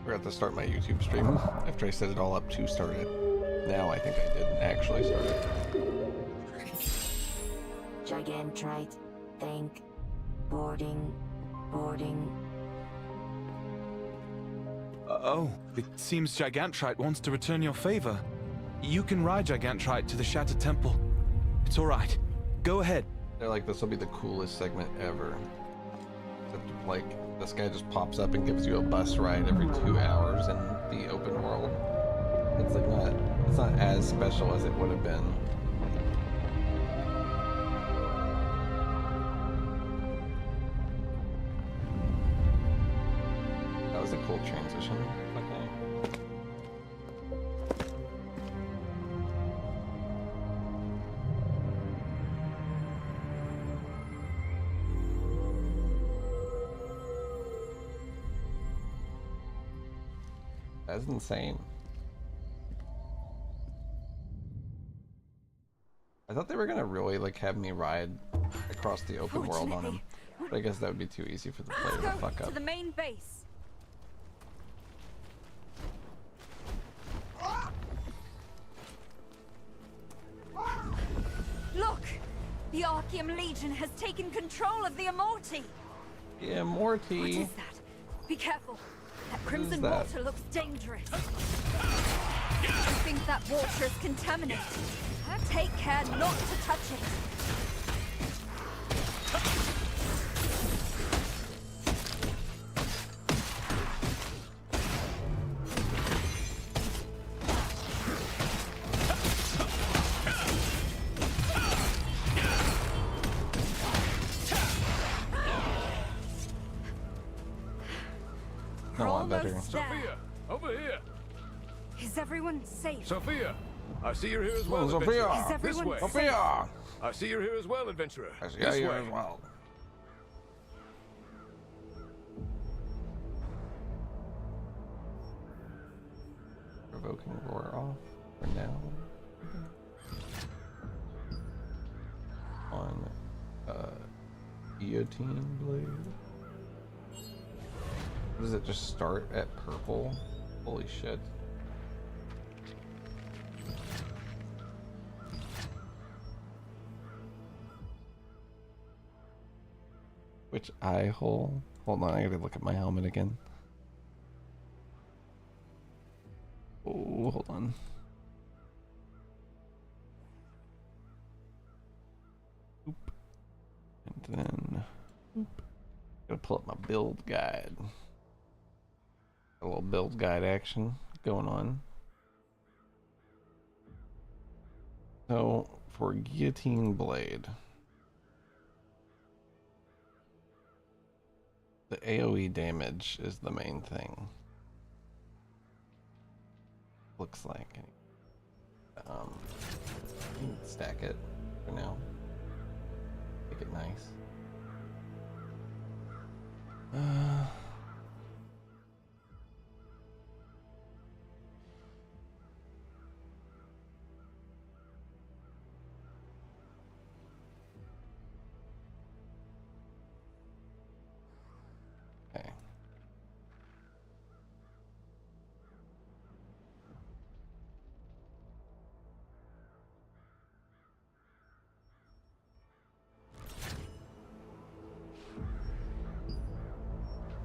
Forgot to start my YouTube stream after I set it all up to start it. Now I think I did actually start it. Gigantrite, think, boarding. Oh, it seems Gigantrite wants to return your favor. You can ride Gigantrite to the Shattered Temple. It's alright. Go ahead. They're like, this will be the coolest segment ever. Except, like, this guy just pops up and gives you a bus ride every 2 hours in the open world. It's like it's not as special as it would have been. That was a cool transition. Okay. That's insane. I thought they were gonna really like have me ride across the open world on him, but I guess that would be too easy for the player to fuck up. To the main base. Look, the Archeum Legion has taken control of the Immorti. Yeah, Morty. What is that? Be careful. That crimson that? water looks dangerous. I think that water is contaminated. Take care not to touch it. A lot better. Almost there. Sophia, over here. Is everyone safe? Sophia, I see you're here as well, Oh, adventurer. Sophia! Is everyone This way. safe? Sophia! I see you're here as well, adventurer. I see This you way. as well. Provoking roar off for now. On guillotine blade. What does it just start at purple? Holy shit. Which eye hole? Hold on, I gotta look at my helmet again. Oh, hold on. Oop. And then, oop. Gotta pull up my build guide. A little build guide action going on. So, for guillotine blade, the AoE damage is the main thing. Looks like. Stack it for now. Make it nice. Okay.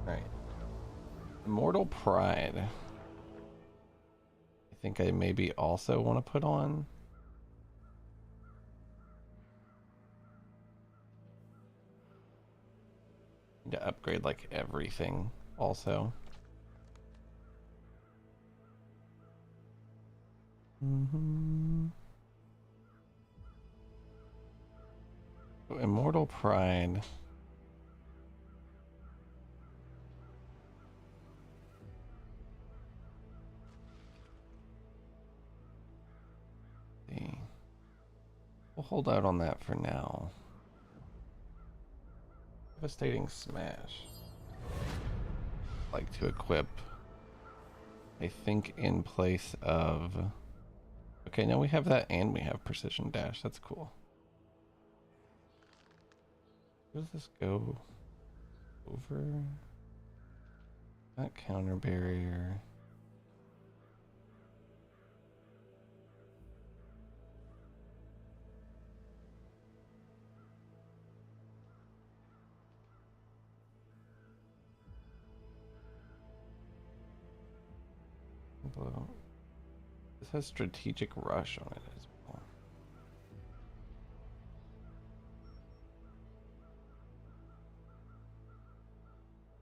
Right. Immortal Pride. I think I maybe also want to put on. Need to upgrade like everything also. So Immortal Pride. We'll hold out on that for now. Devastating Smash. Like to equip, I think, in place of. Okay, now we have that and we have Precision Dash. That's cool. Where does this go? Over. That counter barrier. Well, this has strategic rush on it as well.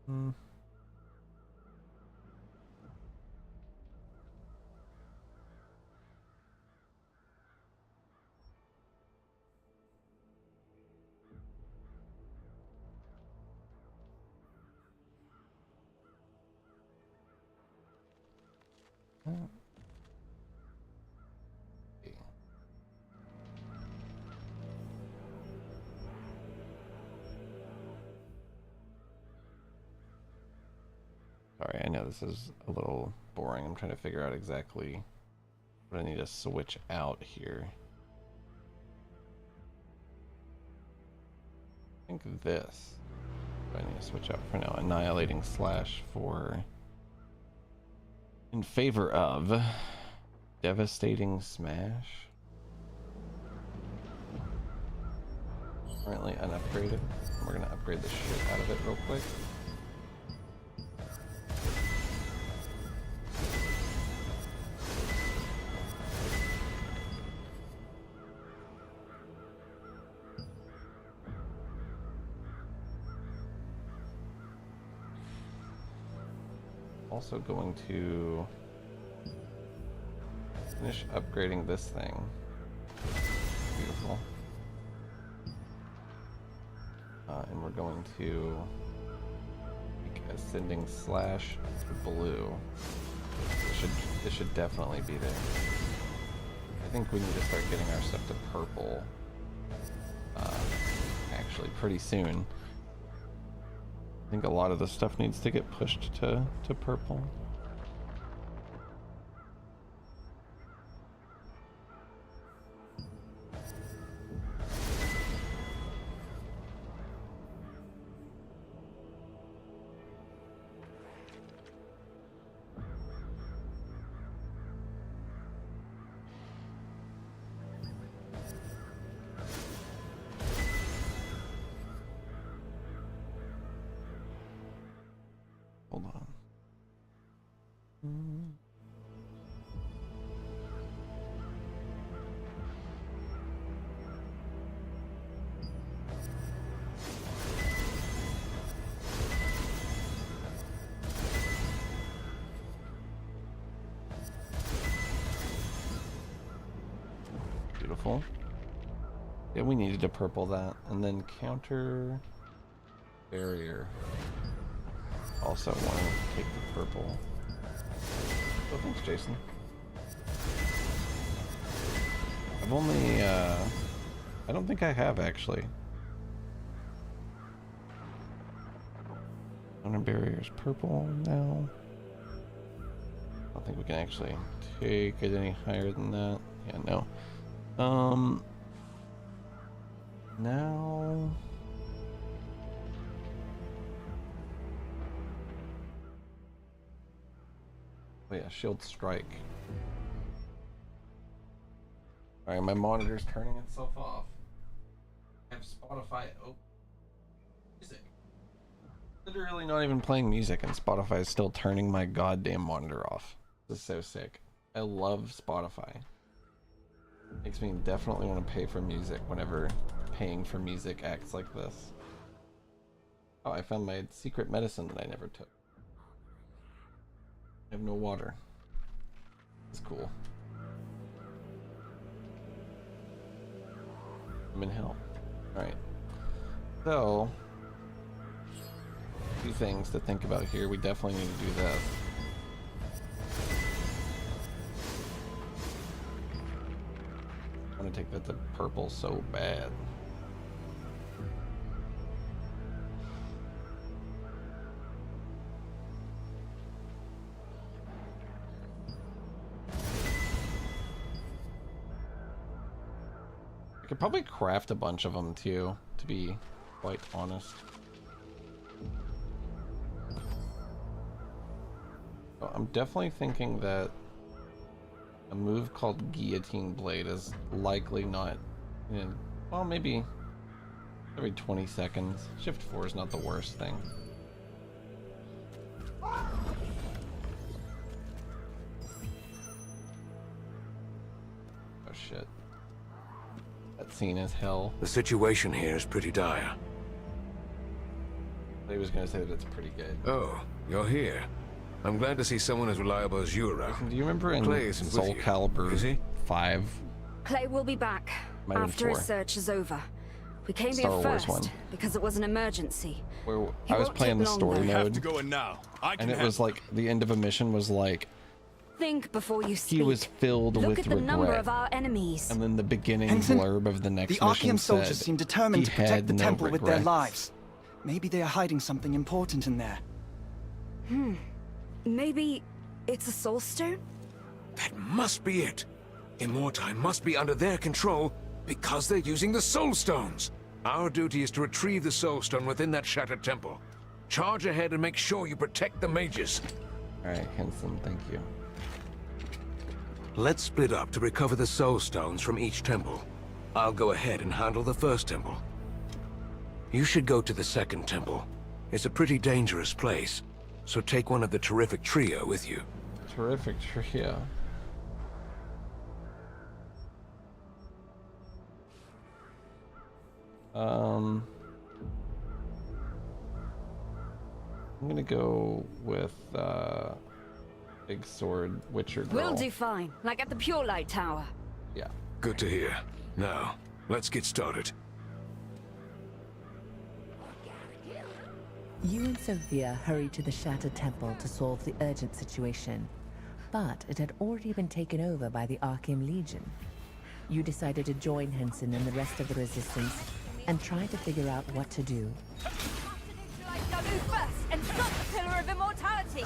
Hmm. Sorry, I know this is a little boring. I'm trying to figure out exactly what I need to switch out here. I think this. I need to switch out for now. Annihilating Slash for in favor of Devastating Smash. Currently unupgraded. We're gonna upgrade the shit out of it real quick. Also going to finish upgrading this thing. Beautiful. And we're going to make Ascending Slash to blue. This should definitely be there. I think we need to start getting our stuff to purple actually pretty soon. I think a lot of the stuff needs to get pushed to purple. Hold on. Beautiful. Yeah, we needed to purple that. And then counter barrier. Also want to take the purple. Oh, thanks, Jason. I've only, I don't think I have actually. Counter barrier's purple now. I don't think we can actually take it any higher than that. Yeah, no. Now... Oh yeah, Shield Strike. Alright, my monitor's turning itself off. I have Spotify open. Music. Literally not even playing music and Spotify is still turning my goddamn monitor off. This is so sick. I love Spotify. Makes me definitely want to pay for music whenever paying for music acts like this. Oh, I found my secret medicine that I never took. I have no water. It's cool. I'm in hell. Alright. So, a few things to think about here. We definitely need to do this. I want to take that to purple so bad. I could probably craft a bunch of them too, to be quite honest. I'm definitely thinking that a move called Guillotine Blade is likely not, well, maybe every 20 seconds. Shift 4 is not the worst thing. Oh shit. That scene is hell. The situation here is pretty dire. I was gonna say that it's pretty good. Oh, you're here. I'm glad to see someone as reliable as you around. Do you remember in Clay isn't with Soul you, Calibur is he? 5? Clay will be back Might have been after his 4. search is over. We came Star here Wars first one. because it was an emergency. Where He I was won't playing the take long, story though. We have mode, to go in now. I can and it was like the end of a mission was like Think before you speak. he was filled Look with at the number regret, of our enemies. and then the beginning Henson, blurb of the next The mission Archeum soldiers said seem determined he to protect had the no temple with their regrets. lives. Maybe they are hiding something important in there. Maybe it's a soul stone? That must be it. Immortai must be under their control because they're using the Soul Stones. Our duty is to retrieve the Soul Stone within that shattered temple. Charge ahead and make sure you protect the mages. Alright, Henson, thank you. Let's split up to recover the Soul Stones from each temple. I'll go ahead and handle the first temple. You should go to the second temple. It's a pretty dangerous place, so take one of the terrific trio with you. Terrific trio. I'm gonna go with Big Sword Witcher Girl. We'll do fine, like at the Pure Light Tower. Yeah. Good to hear. Now, let's get started. You and Sophia hurried to the Shattered Temple to solve the urgent situation, but it had already been taken over by the Archeum Legion. You decided to join Henson and the rest of the Resistance and try to figure out what to do. Neutralize Dalu first and stop the Pillar of Immortality!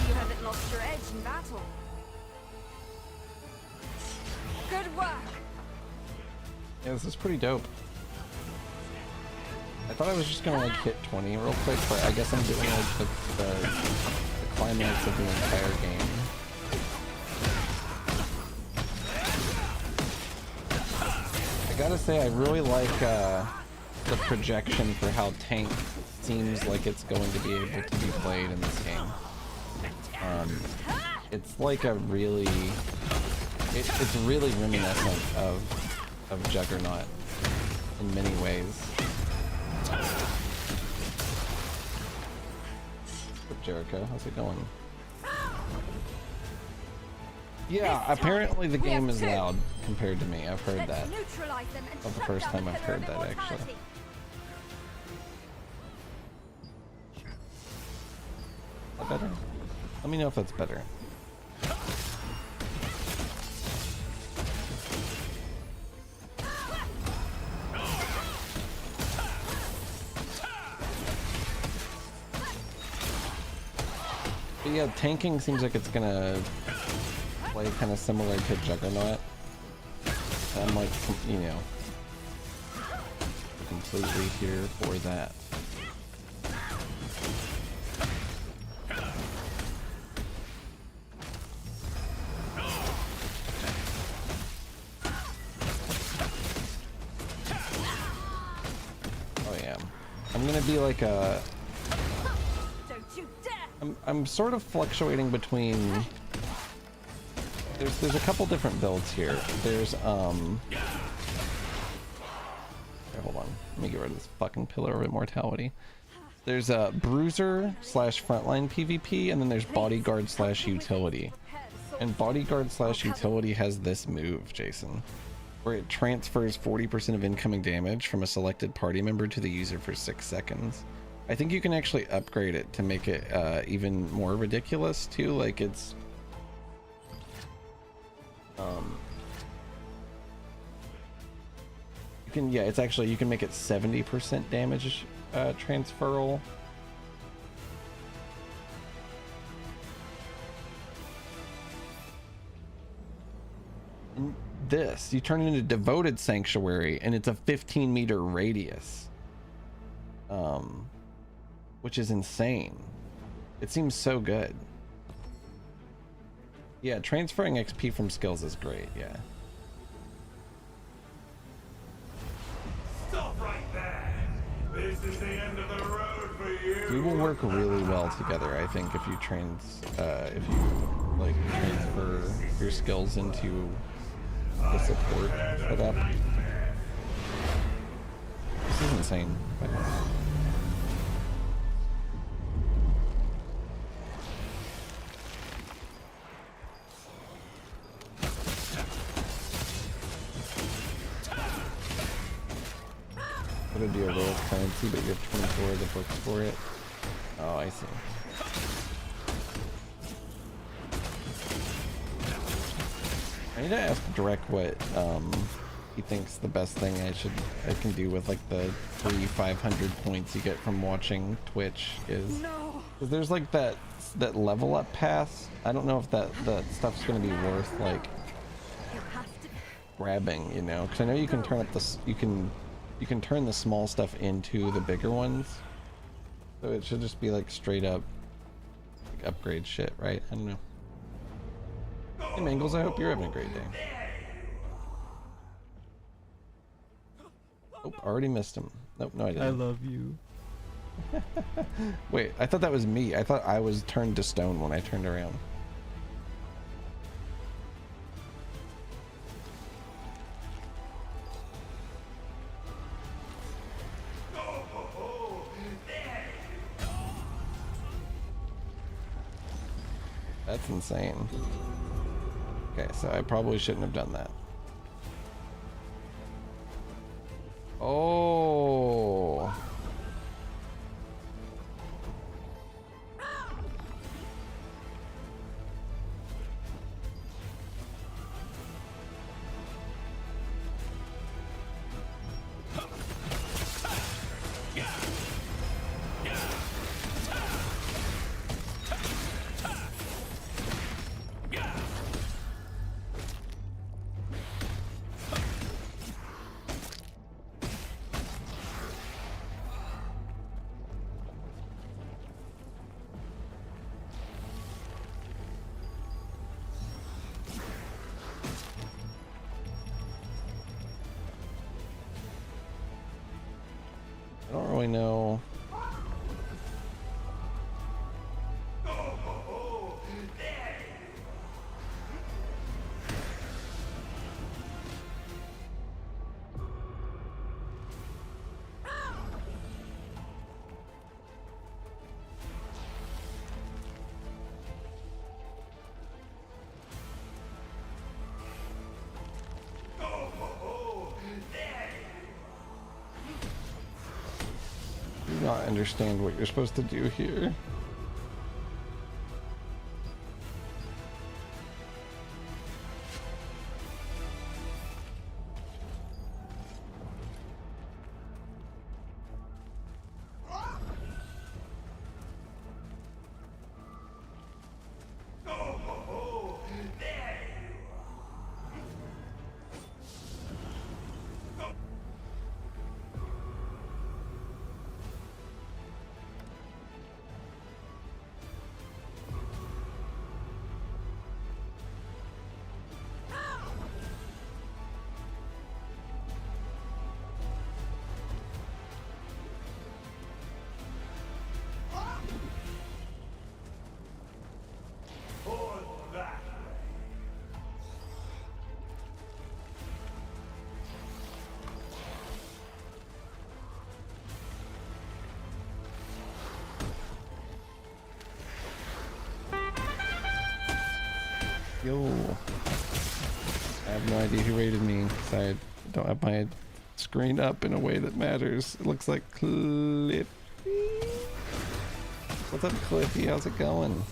You haven't lost your edge in battle. Good work! Yeah, this is pretty dope. I thought I was just gonna like hit 20 real quick, but I guess I'm doing like the climax of the entire game. I gotta say, I really like the projection for how tank seems like it's going to be able to be played in this game. It's like a really, it's really reminiscent of Juggernaut in many ways. What's up, Jericho? How's it going? Yeah, apparently the game is loud compared to me. I've heard that. Neutralize them and Not the shut first down time the I've Pillar heard of that, actually. Immortality. Is that better? Let me know if that's better. But yeah, tanking seems like it's gonna play kind of similar to Juggernaut. I'm like, you know, completely here for that. Oh yeah, I'm gonna be like a. Don't you dare! I'm sort of fluctuating between. There's a couple different builds here. There's okay, hold on. Let me get rid of this fucking Pillar of Immortality. There's a Bruiser / Frontline PvP, and then there's Bodyguard / Utility. And Bodyguard / Utility has this move, Jason, where it transfers 40% of incoming damage from a selected party member to the user for 6 seconds. I think you can actually upgrade it to make it even more ridiculous too. Like it's you can, yeah, it's actually, you can make it 70% damage transferal. And this, you turn it into Devoted Sanctuary, and it's a 15-meter radius, which is insane. It seems so good. Yeah, transferring XP from skills is great, yeah. Stop right there. This is the end of the road for you. We will work really well together, I think, if you like transfer your skills into the support setup. This is insane. Would be a real currency, but you have 24 of the books for it. Oh, I see. I need to ask Drek what he thinks the best thing I can do with like the free 500 points you get from watching Twitch is. No. 'Cause there's like that level up pass. I don't know if that stuff's gonna be worth like grabbing, you know? Because I know you can turn up this. You can turn the small stuff into the bigger ones. So it should just be like straight up like upgrade shit, right? I don't know. Hey Mangles, I hope you're having a great day. Oh, already missed him. Nope, no I didn't. I love you. Wait, I thought that was me. I thought I was turned to stone when I turned around. That's insane. Okay, so I probably shouldn't have done that. Oh. I don't really know. Not understand what you're supposed to do here. Yo. I have no idea who rated me because I don't have my screen up in a way that matters. It looks like Clippy. What's up, Cliffy? How's it going?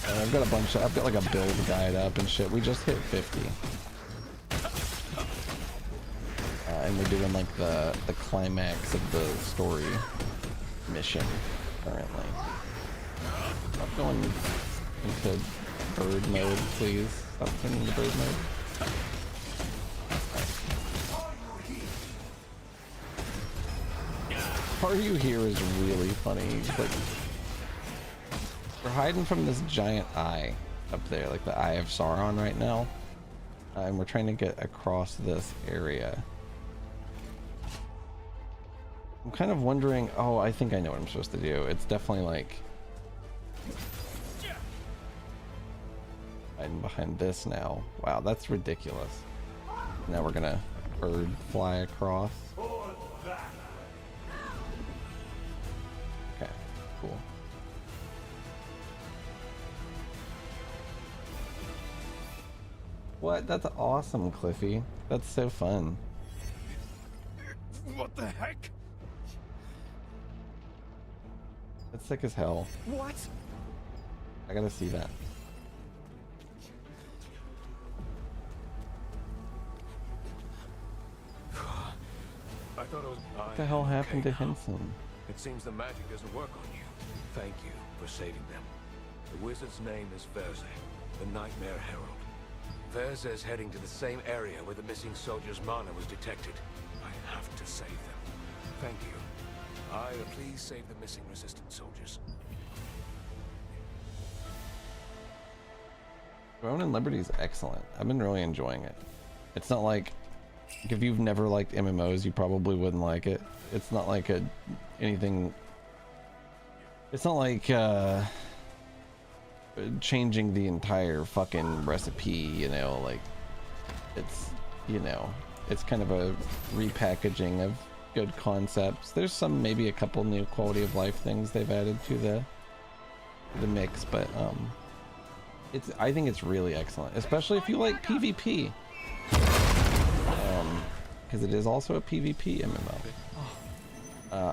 I've got a bunch of, I've got like a build guide up and shit. We just hit 50. And we're doing like the climax of the story mission currently. Stop going into bird mode, please. Stop turning into bird mode. Are you here is really funny. Like, we're hiding from this giant eye up there, like the Eye of Sauron right now. And we're trying to get across this area. I'm kind of wondering, oh, I think I know what I'm supposed to do. It's definitely like hiding behind this now. Wow, that's ridiculous. Now we're gonna bird fly across. Okay, cool. What? That's awesome, Cliffy. That's so fun. What the heck? That's sick as hell. What? I gotta see that. I thought it was. What the hell happened to Henson? It seems the magic doesn't work on you. Thank you for saving them. The wizard's name is Verze, the Nightmare Herald. Verze is heading to the same area where the missing soldier's mana was detected. I have to save them. Thank you. Please save the missing resistance soldiers. Throne and Liberty is excellent. I've been really enjoying it. It's not like, if you've never liked MMOs, you probably wouldn't like it. It's not like anything. It's not like changing the entire fucking recipe, you know, like it's, you know, it's kind of a repackaging of good concepts. There's some, maybe a couple new quality of life things they've added to the mix, but I think it's really excellent, especially if you like PvP, because it is also a PvP MMO.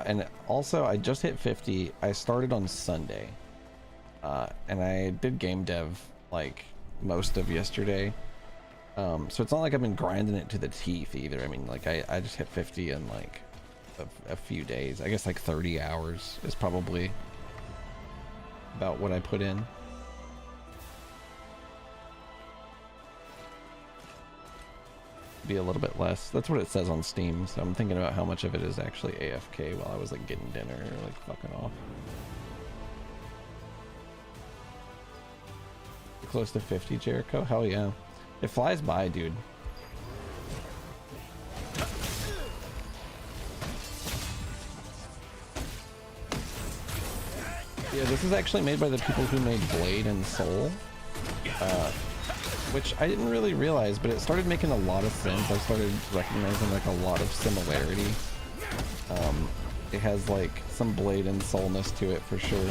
And also, I just hit 50. I started on Sunday, and I did game dev like most of yesterday. So it's not like I've been grinding it to the teeth either. I mean, like I just hit 50 in like a few days. I guess like 30 hours is probably about what I put in. Be a little bit less. That's what it says on Steam, so I'm thinking about how much of it is actually AFK while I was like getting dinner or like fucking off. You're close to 50, Jericho? Hell yeah. It flies by, dude. Yeah, this is actually made by the people who made Blade and Soul. Which I didn't really realize, but it started making a lot of sense. I started recognizing like a lot of similarity. It has like some Blade and Soulness to it for sure.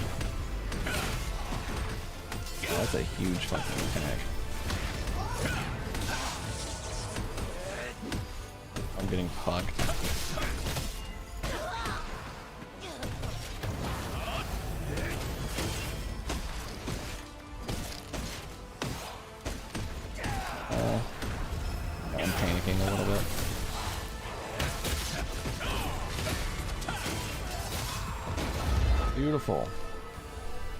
That's a huge fucking attack. I'm getting fucked. I'm panicking a little bit. Beautiful.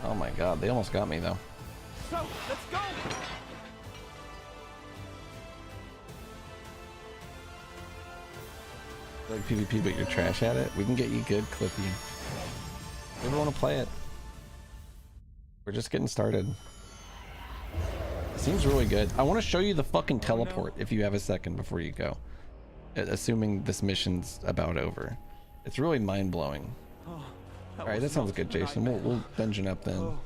Oh my god, they almost got me though. So, let's go! Like PvP, but you're trash at it? We can get you good, Cliffy. You ever want to play it? We're just getting started. It seems really good. I want to show you the fucking teleport if you have a second before you go. Assuming this mission's about over. It's really mind-blowing. Alright, that sounds good, Jason. We'll dungeon up then.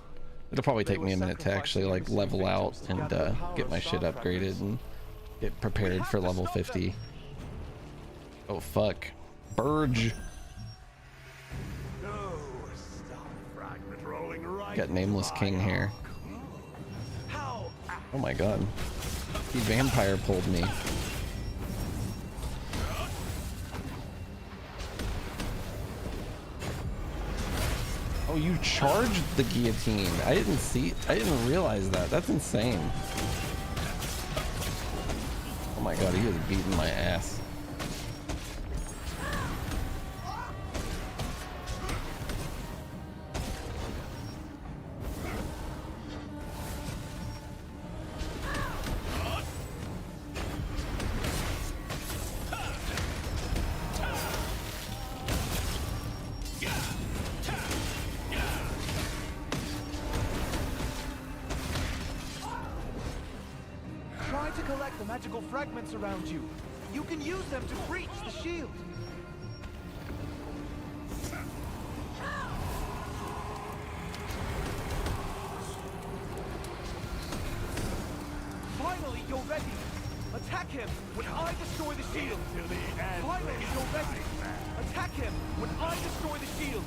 It'll probably take me a minute to actually like level out and get my shit upgraded and get prepared for level 50. Oh fuck. Burge. Got Nameless King here. Oh my god. He vampire pulled me. Oh, you charged the guillotine. I didn't realize that. That's insane. Oh my god, he is beating my ass. Try to collect the magical fragments around you. You can use them to breach the shield. Finally, you're ready. Attack him when I destroy the shield. Finally, you're ready. Attack him when I destroy the shield.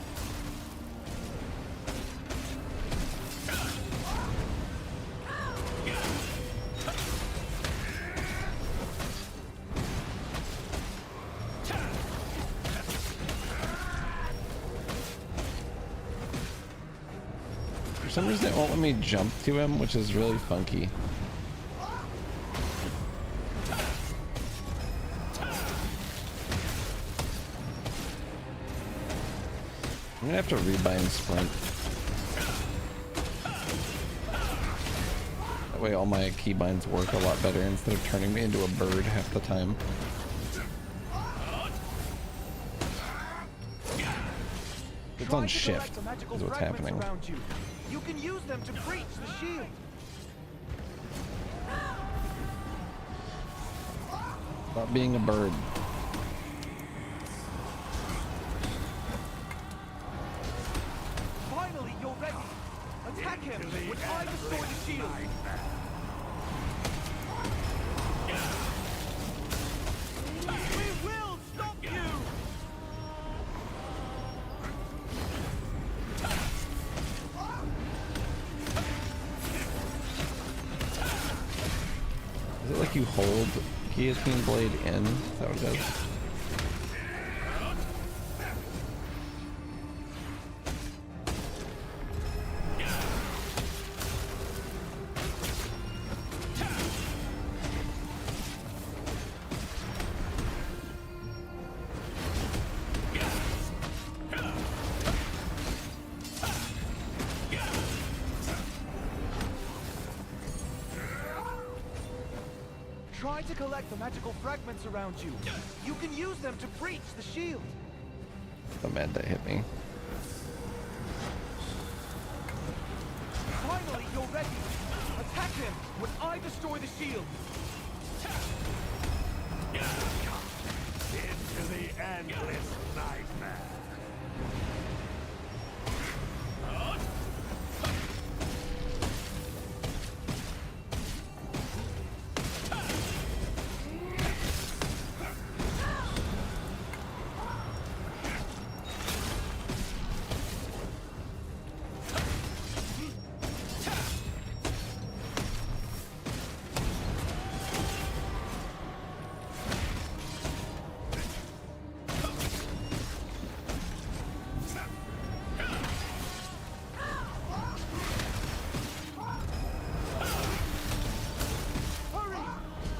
For some reason it won't let me jump to him, which is really funky. I'm gonna have to rebind sprint. That way all my keybinds work a lot better instead of turning me into a bird half the time. It's on shift is what's happening. You can use them to breach the shield. Stop being a bird. Finally, you're ready. Attack him when I destroy the shield. We will stop you. Is it like you hold guillotine blade in? Is that what it does? Try to collect the magical fragments around you. You can use them to breach the shield. The man that hit me. Finally, you're ready. Attack him when I destroy the shield. Into the endless nightmare. Hurry!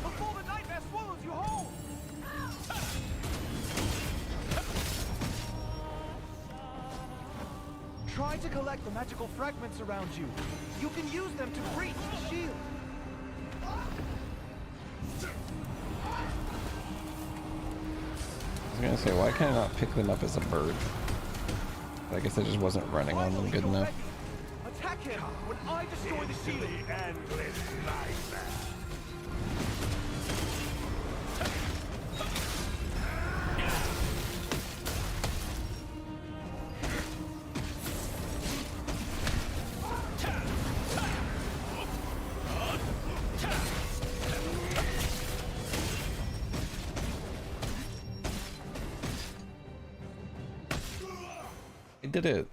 Before the nightmare swallows you whole! Try to collect the magical fragments around you. You can use them to breach the shield. I was gonna say, why can I not pick them up as a bird? But I guess I just wasn't running on them good enough. Attack him when I destroy the shield. The endless nightmare. I did it.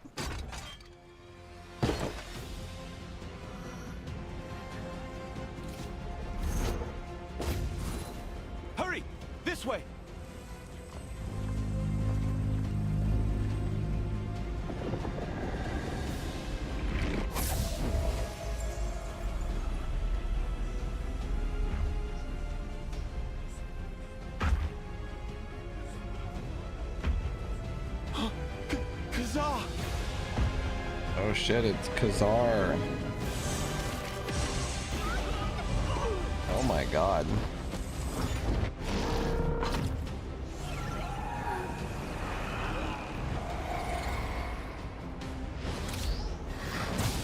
Hurry! This way! Oh shit, it's Khazar. Oh my god.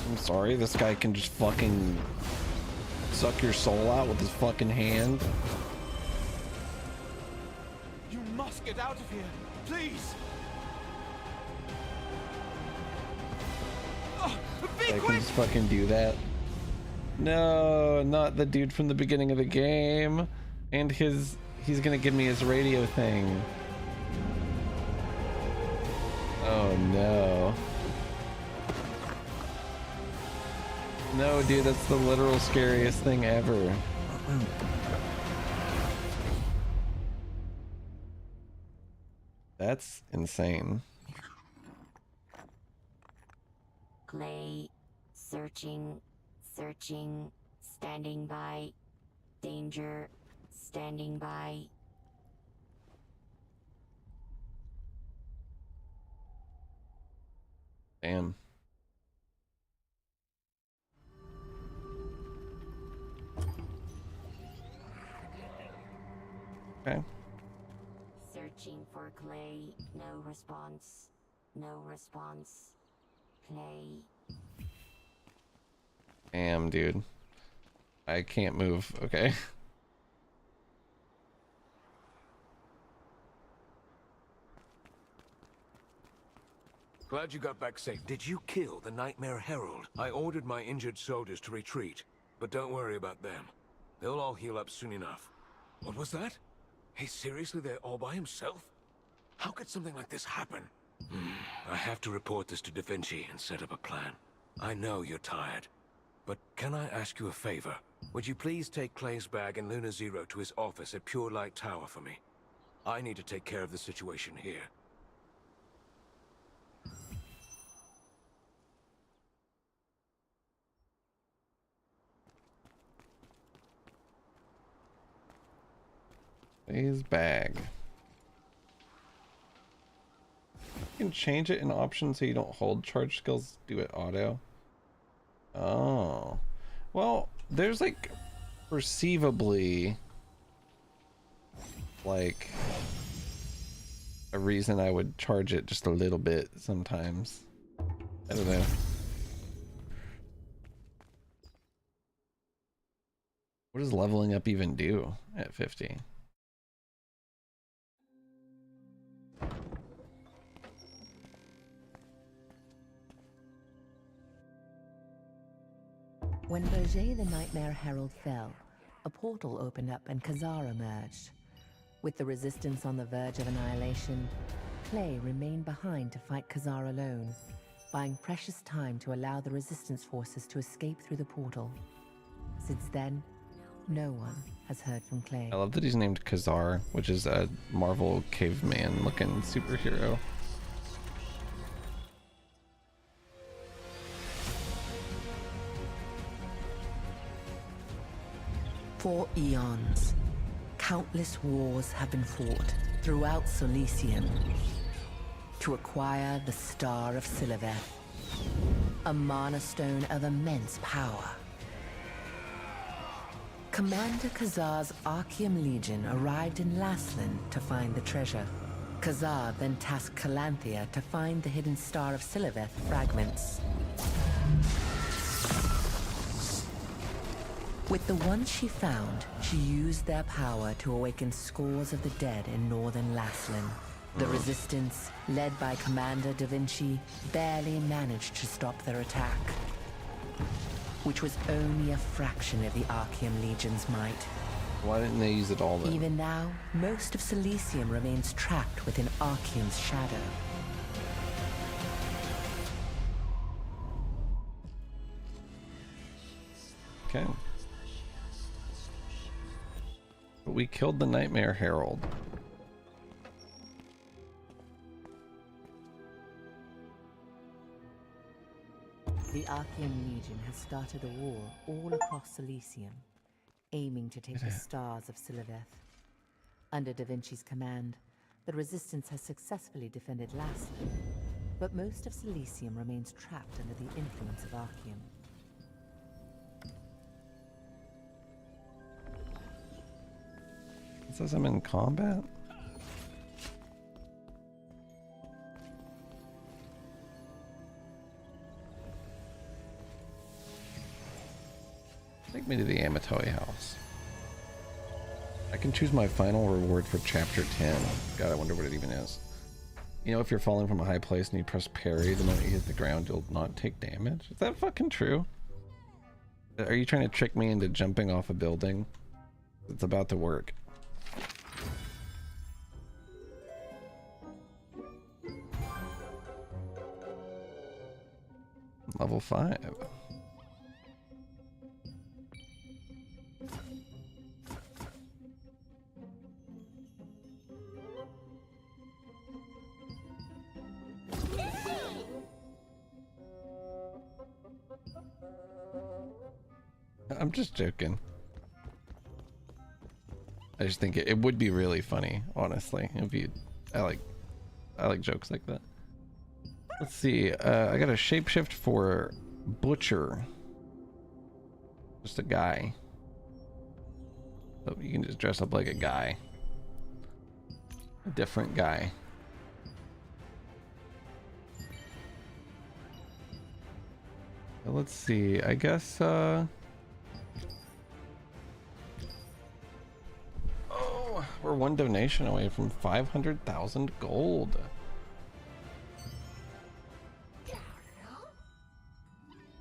I'm sorry, this guy can just fucking suck your soul out with his fucking hand. You must get out of here, please. Oh, be I can quick! just fucking do that. No, not the dude from the beginning of the game. And he's gonna give me his radio thing. Oh no. No, dude, that's the literal scariest thing ever. That's insane. Clay, searching, searching, standing by, danger, standing by. Damn. Okay. Searching for Clay, no response, no response. Clay. Damn, dude. I can't move. Okay. Glad you got back safe. Did you kill the Nightmare Herald? I ordered my injured soldiers to retreat, but don't worry about them. They'll all heal up soon enough. What was that? Hey, seriously, they're all by himself? How could something like this happen? I have to report this to Da Vinci and set up a plan. I know you're tired, but can I ask you a favor? Would you please take Clay's bag and Luna Zero to his office at Pure Light Tower for me? I need to take care of the situation here. His bag. You can change it in options so you don't hold charge skills, do it auto. Oh. Well, there's like perceivably like a reason I would charge it just a little bit sometimes. I don't know. What does leveling up even do at 50? When Berger the Nightmare Herald fell, a portal opened up and Khazar emerged. With the Resistance on the verge of annihilation, Clay remained behind to fight Khazar alone, buying precious time to allow the Resistance forces to escape through the portal. Since then, no one has heard from Clay. I love that he's named Khazar, which is a Marvel caveman looking superhero. For eons, countless wars have been fought throughout Solicium to acquire the Star of Siliveth, a mana stone of immense power. Commander Khazar's Archeum Legion arrived in Laslan to find the treasure. Khazar then tasked Calanthea to find the hidden Star of Siliveth fragments. With the ones she found, she used their power to awaken scores of the dead in northern Laslan. The Resistance, led by Commander Da Vinci, barely managed to stop their attack, which was only a fraction of the Archeum Legion's might. Why didn't they use it all then? Even now, most of Silicium remains trapped within Archeum's shadow. Okay. But we killed the Nightmare Herald. The Archeum Legion has started a war all across Silicium, aiming to take the stars of Siliveth. Under Da Vinci's command, the Resistance has successfully defended Laslan, but most of Silesium remains trapped under the influence of Archeum. It says I'm in combat? Take me to the Amatoi house. I can choose my final reward for chapter 10. God, I wonder what it even is. You know, if you're falling from a high place and you press parry, the moment you hit the ground, you'll not take damage? Is that fucking true? Are you trying to trick me into jumping off a building? It's about to work. Level 5. I'm just joking. I just think it would be really funny, honestly, if you... I like jokes like that. Let's see, I got a shapeshift for Butcher. Just a guy. So you can just dress up like a guy. A different guy. Let's see, I guess, oh, we're one donation away from 500,000 gold.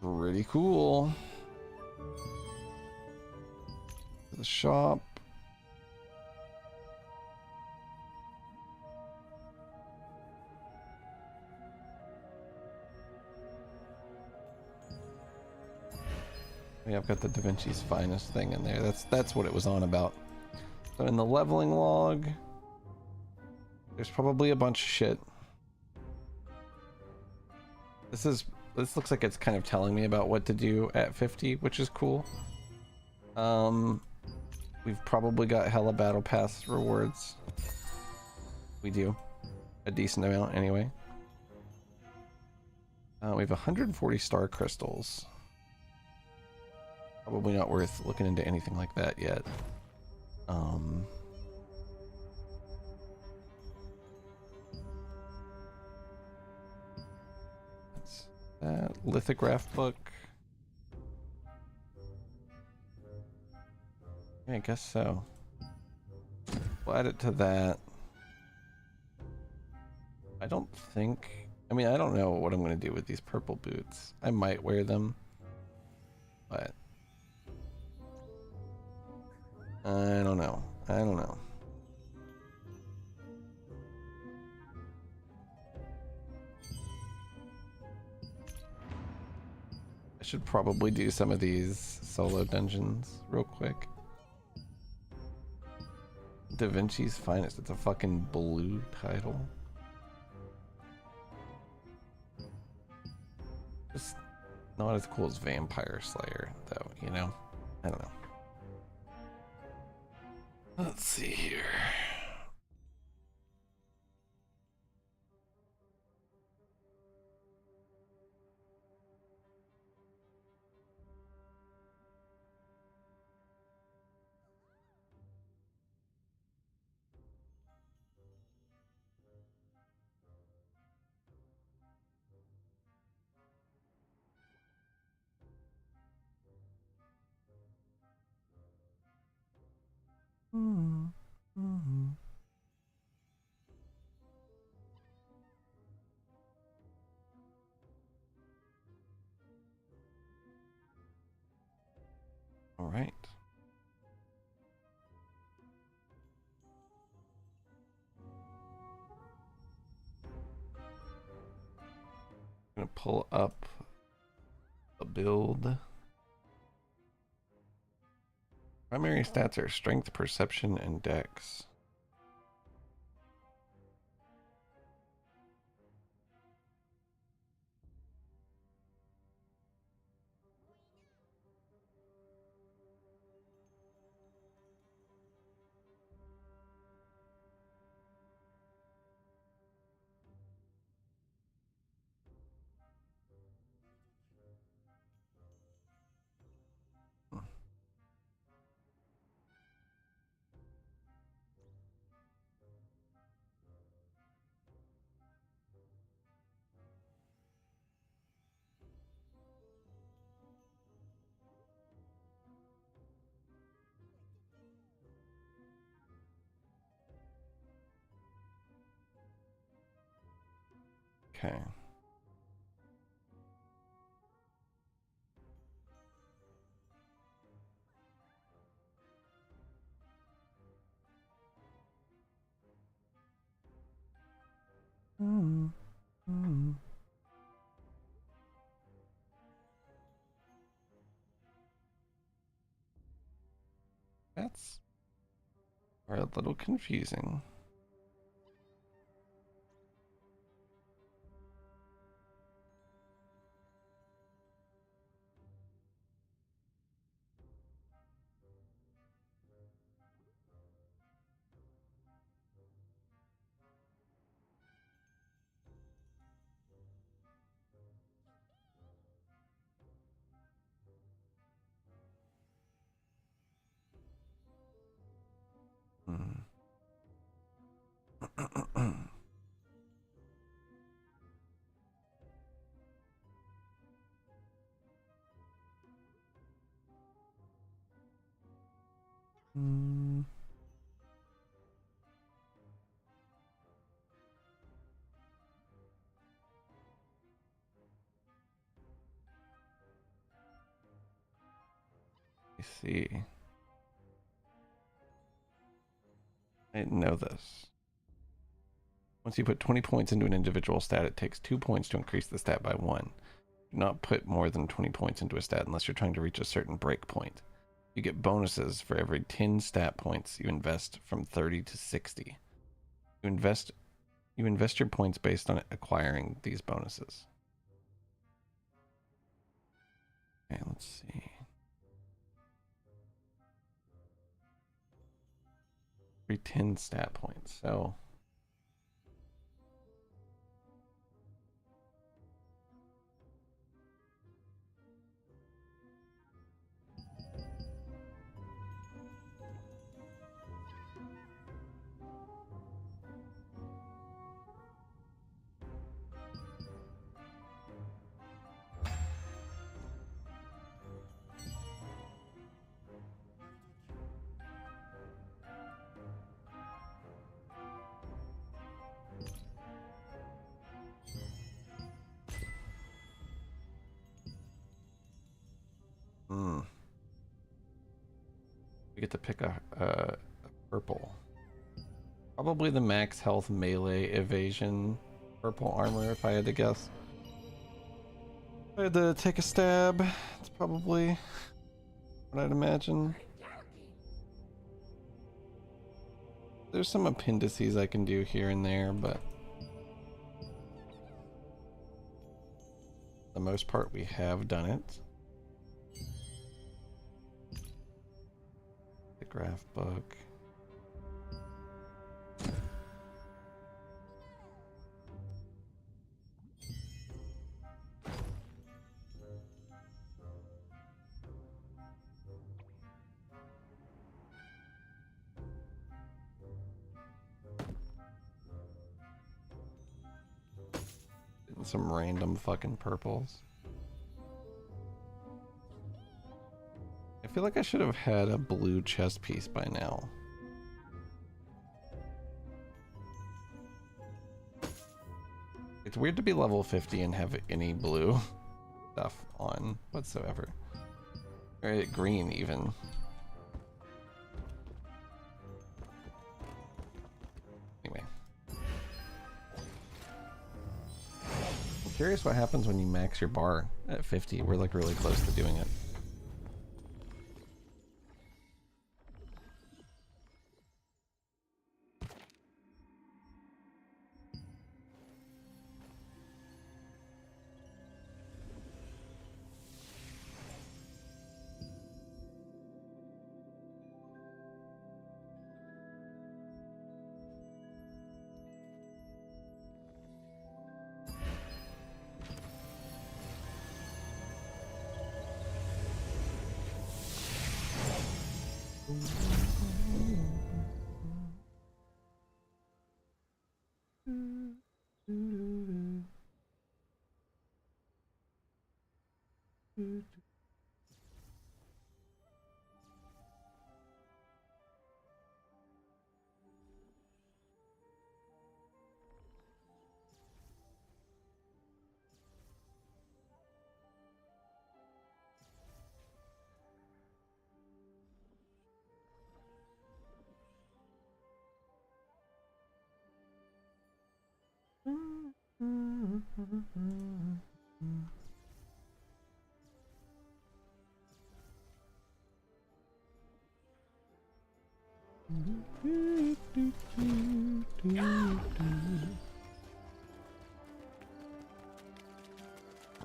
Pretty cool. The shop. Yeah, I've got the Da Vinci's Finest thing in there. That's what it was on about. So in the leveling log, there's probably a bunch of shit. This looks like it's kind of telling me about what to do at 50, which is cool. We've probably got hella battle pass rewards. We do. A decent amount anyway. We have 140 star crystals. Probably not worth looking into anything like that yet. That's that lithograph book. Yeah, I guess so. We'll add it to that. I don't I don't know what I'm going to do with these purple boots. I might wear them, but I don't know. I don't know. I should probably do some of these solo dungeons real quick. Da Vinci's Finest. It's a fucking blue title. Just not as cool as Vampire Slayer, though, you know? I don't know. Let's see here. All right. I'm gonna pull up a build. Primary stats are strength, perception, and dex. Okay. That's a little confusing. Hmm. Hmm. I see. I didn't know this. Once you put 20 points into an individual stat, it takes 2 points to increase the stat by 1. Do not put more than 20 points into a stat unless you're trying to reach a certain break point. You get bonuses for every 10 stat points you invest from 30 to 60. You invest your points based on acquiring these bonuses. Okay, let's see. Every 10 stat points. So we get to pick a purple. Probably the max health melee evasion purple armor, if I had to guess. If I had to take a stab, it's probably what I'd imagine. There's some appendices I can do here and there, but for the most part we have done it. The graph book. Some random fucking purples. I feel like I should have had a blue chest piece by now. It's weird to be level 50 and have any blue stuff on whatsoever. Or green even. Anyway. I'm curious what happens when you max your bar at 50. We're like really close to doing it.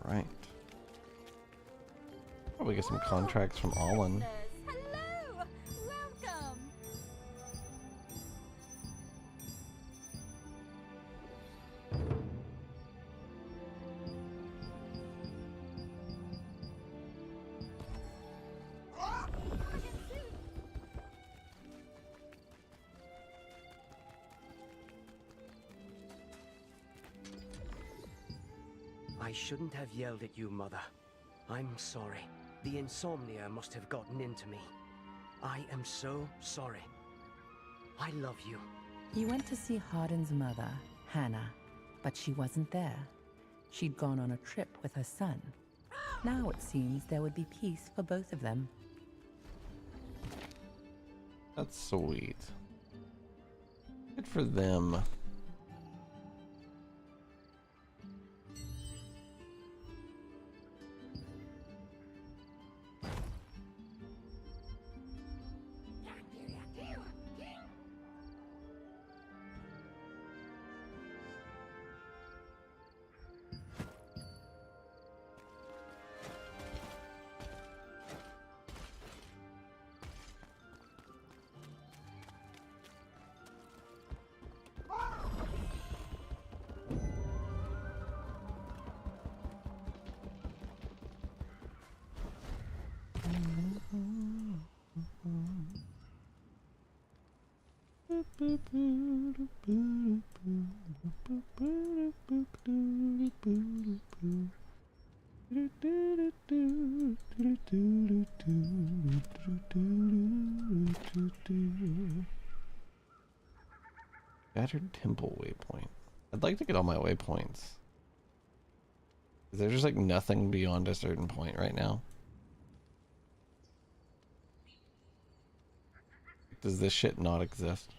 Right. Probably get some contracts from Allen. Hello! Welcome! I shouldn't have yelled at you, Mother. I'm sorry. The insomnia must have gotten into me. I am so sorry. I love you. You went to see Hardin's mother, Hannah, but she wasn't there. She'd gone on a trip with her son. Now it seems there would be peace for both of them. That's sweet. Good for them. Shattered Temple waypoint. I'd like to get all my waypoints. Is there just like nothing beyond a certain point right now? Does this shit not exist?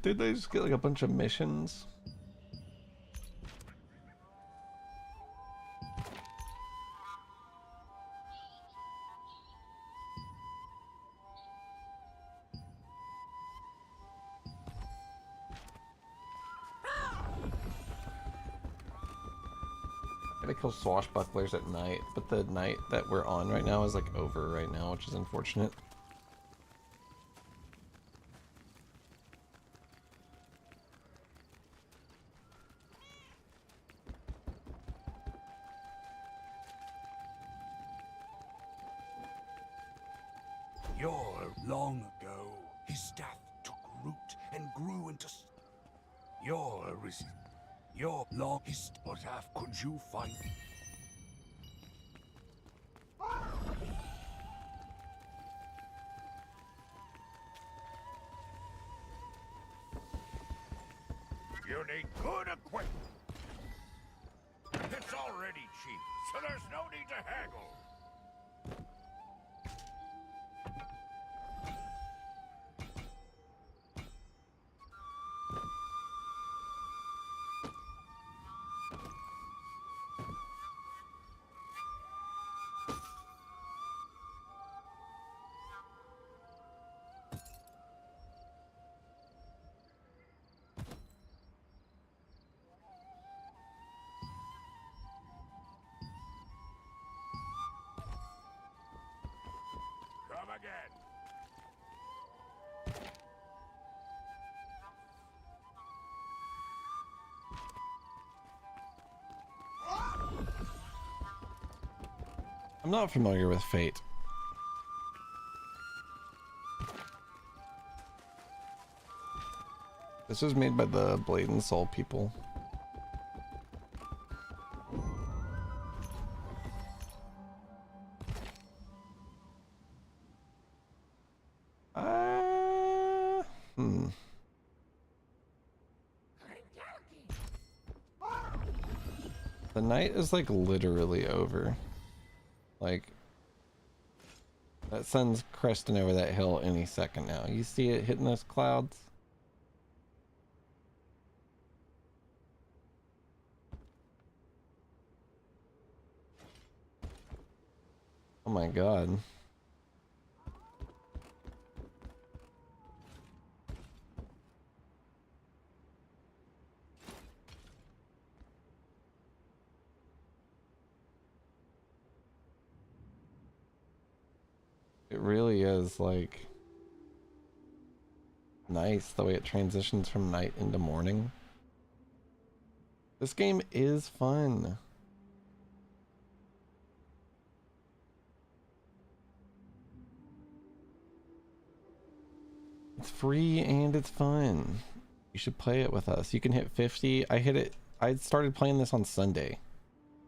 Did they just get like a bunch of missions? Gotta kill swashbucklers at night, but the night that we're on right now is like over right now, which is unfortunate. Long ago, his staff took root and grew into... You're a You're longest. What half could you find? You need good equipment. It's already cheap, so there's no need to haggle. Come again. I'm not familiar with Fate. This was made by the Blade and Soul people. The night is like literally over. Like that sun's cresting over that hill any second now. You see it hitting those clouds? Oh my god. It really is like nice the way it transitions from night into morning. This game is fun. It's free and it's fun. You should play it with us. You can hit 50. I hit it. I started playing this on Sunday.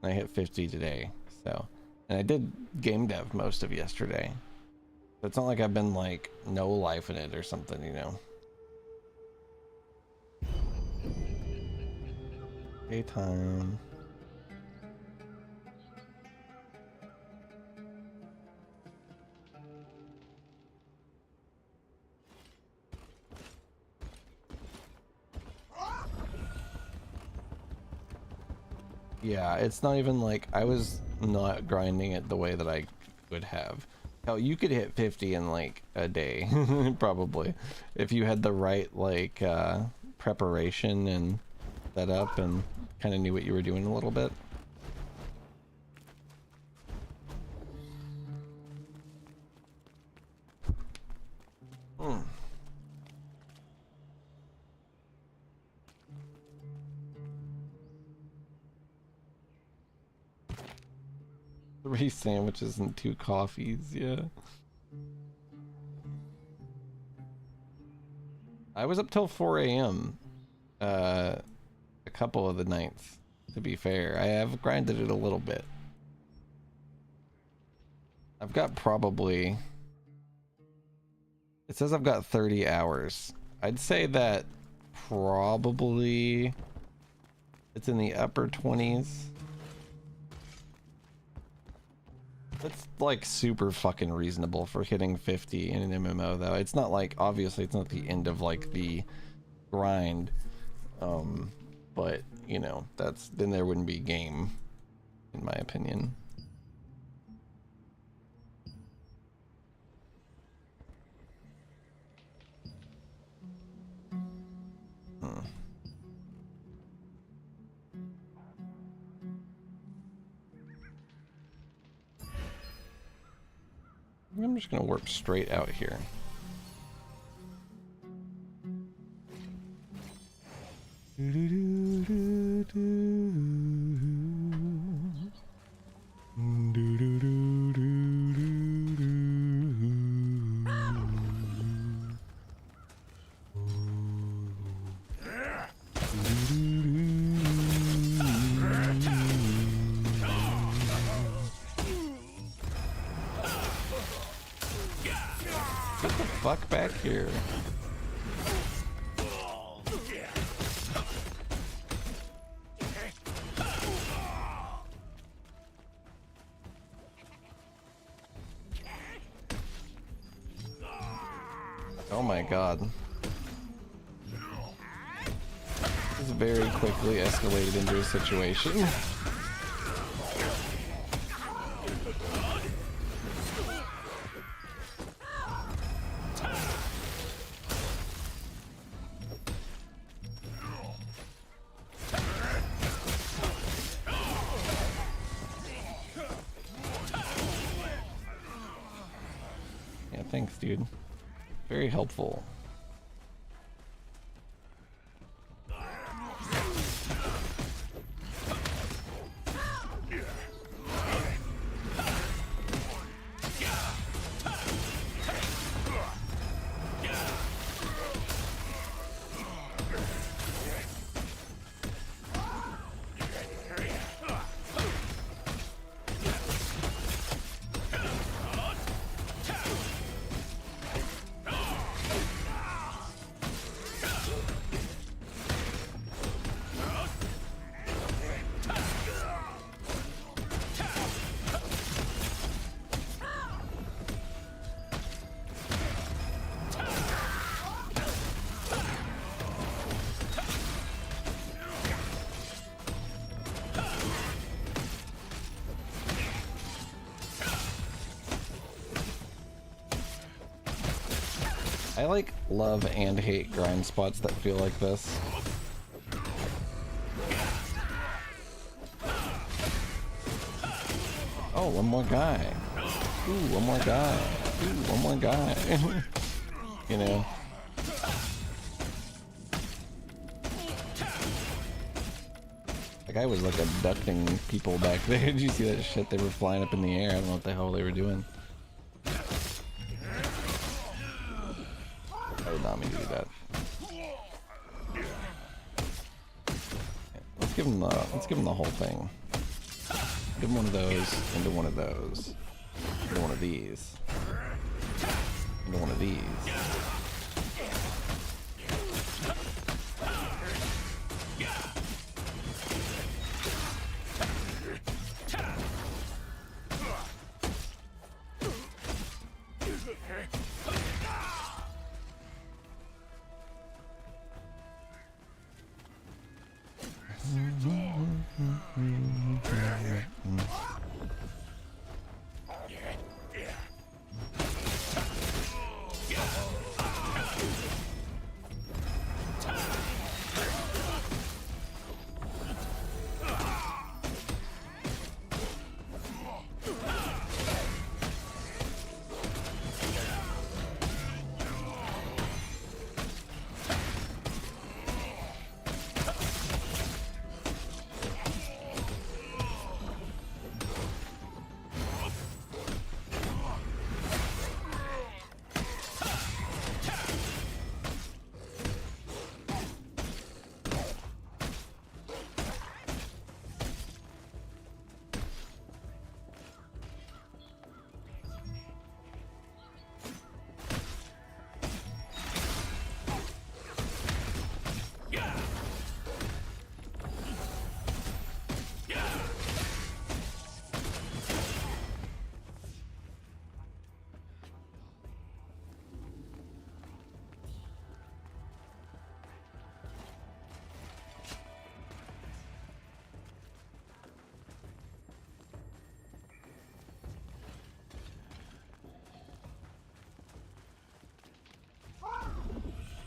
And I hit 50 today. So, and I did game dev most of yesterday. So it's not like I've been like no life in it or something, you know. Daytime. Yeah, it's not even like I was not grinding it the way that I would have. Hell, you could hit 50 in like a day, probably, if you had the right like preparation and setup and kind of knew what you were doing a little bit. Three sandwiches and 2 coffees, yeah. I was up till 4 a.m. A couple of the nights, to be fair. I have grinded it a little bit. I've got probably... It says I've got 30 hours. I'd say that probably it's in the upper 20s. That's like super fucking reasonable for hitting 50 in an MMO though. It's not like, obviously it's not the end of like the grind. But you know, then there wouldn't be game, in my opinion. I'm just gonna warp straight out here. fuck back here? Oh my god. This very quickly escalated into a situation. Yeah, thanks, dude. Very helpful. I like love and hate grind spots that feel like this. Oh, one more guy. Ooh, one more guy. Ooh, one more guy. You know. That guy was like abducting people back there. Did you see that shit? They were flying up in the air. I don't know what the hell they were doing. I did not mean to do that. Let's give him the whole thing. Give him one of those, into one of those, into one of these, into one of these.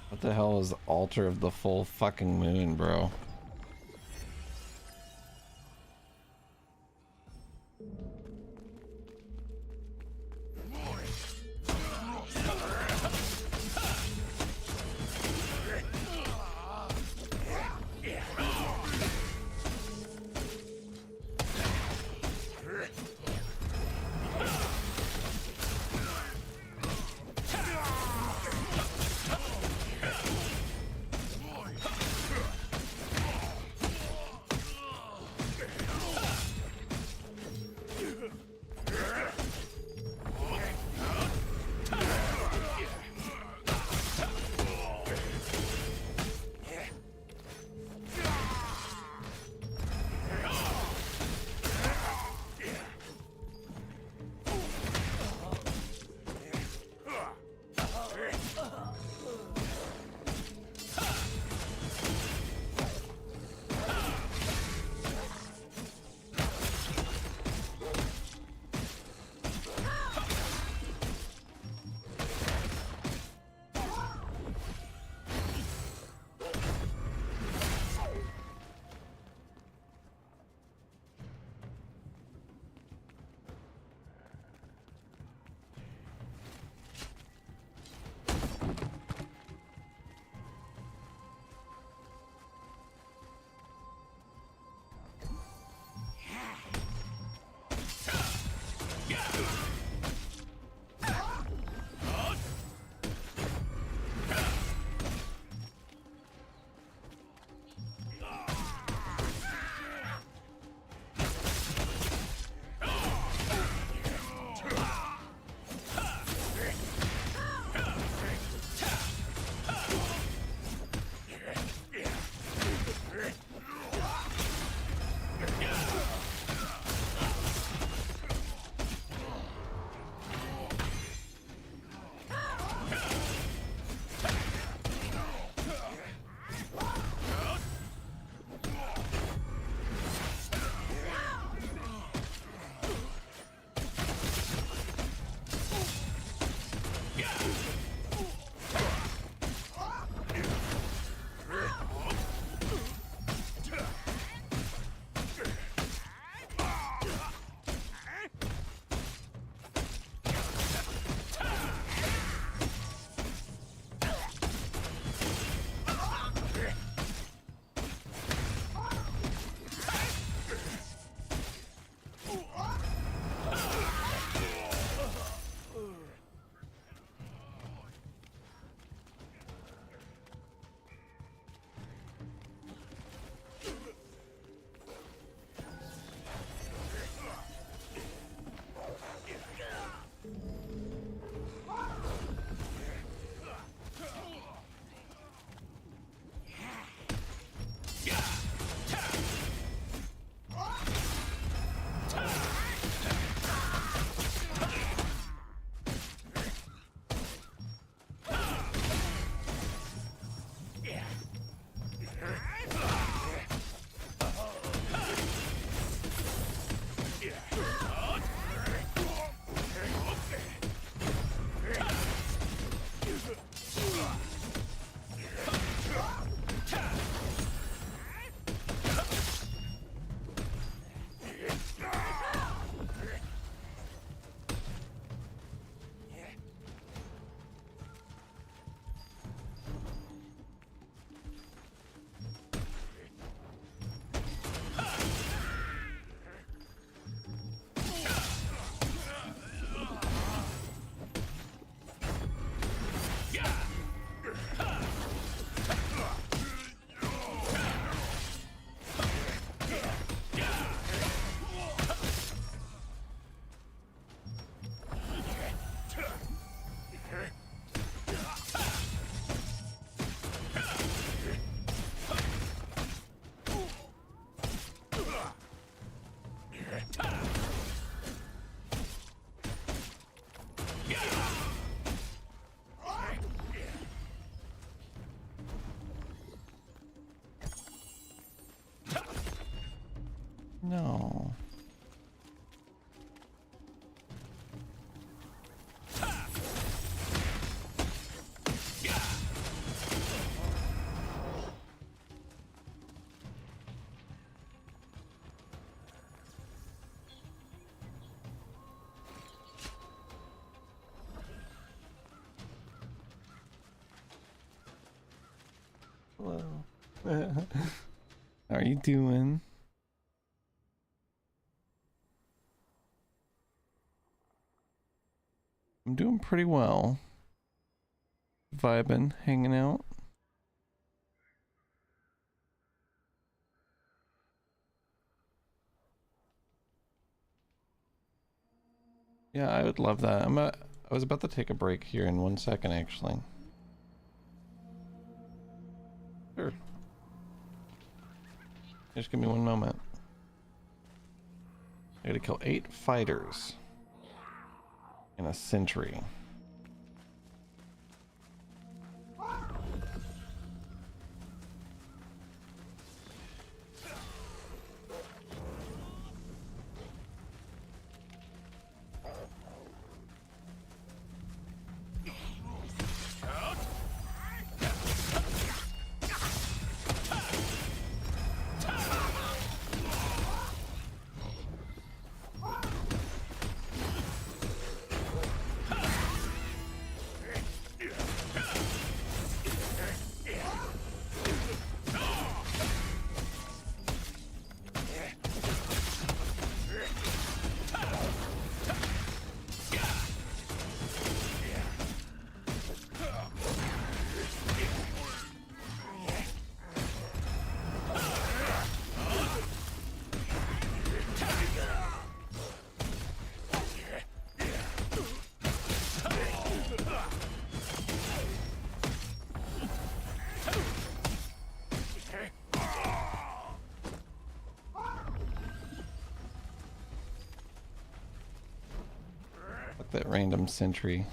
What the hell is Altar of the Full Fucking Moon, bro? No. Hello. How are you doing? I'm doing pretty well. Vibing, hanging out. Yeah, I would love that. I was about to take a break here in 1 second, actually. Sure. Just give me 1 moment. I gotta kill 8 fighters in a sentry. That random sentry.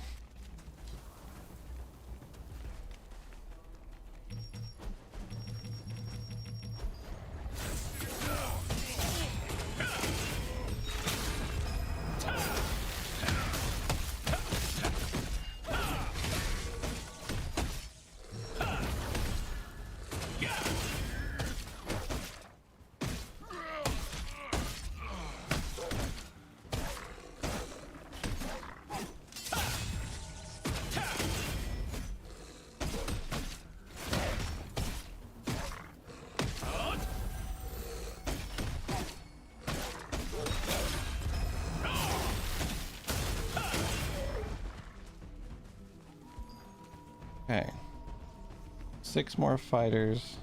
Okay. 6 more fighters.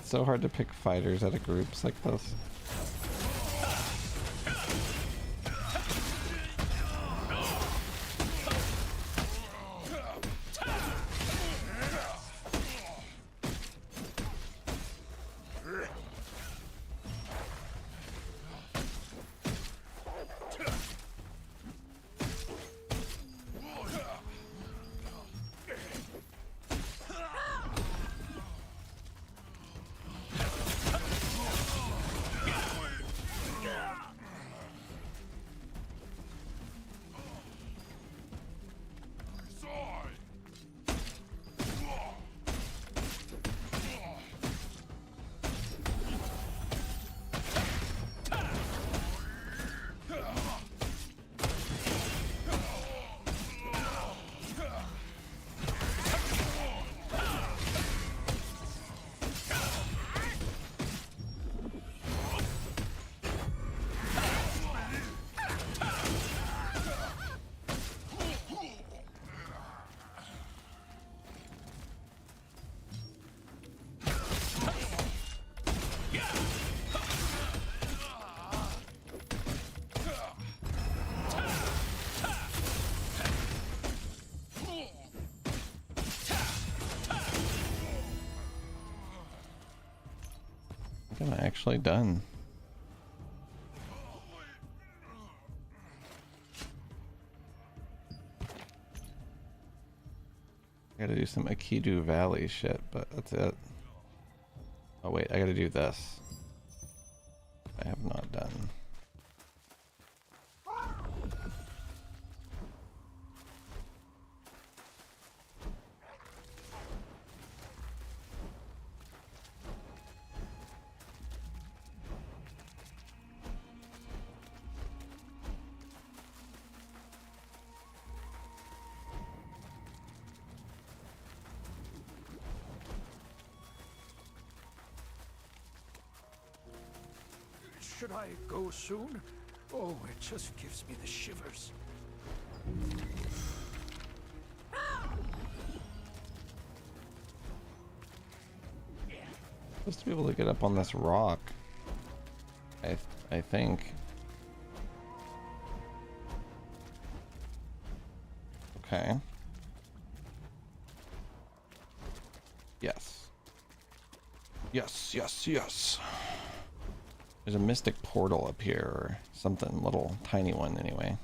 So hard to pick fighters out of groups like this. I'm actually done. I gotta do some Akidu Valley shit, but that's it. Oh wait, I gotta do this. I have not done. Should I go soon? Oh, it just gives me the shivers. Supposed to be able to get up on this rock. I think. Okay. Yes. Yes, yes, yes. There's a mystic portal up here, or something, little tiny one anyway.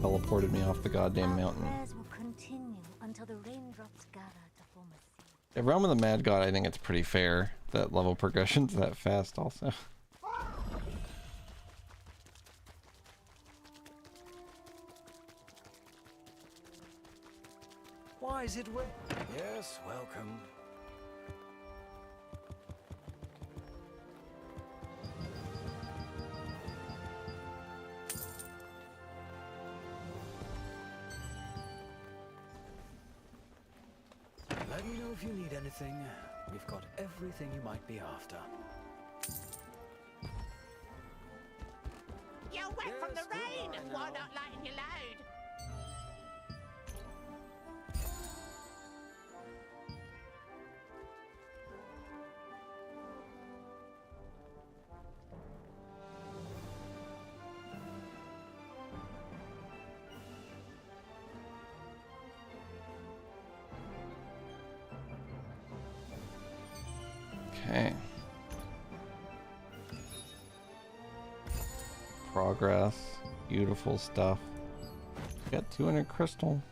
Teleported me off the goddamn mountain. Will continue until the raindrops gather to form a sea. Yeah, Realm of the Mad God, I think it's pretty fair that level progression's that fast also. Why is it Yes, welcome. Let me know if you need anything. We've got everything you might be after. You're wet from the rain! Why not lighten your load? Okay. Progress. Beautiful stuff. Got 200 crystal.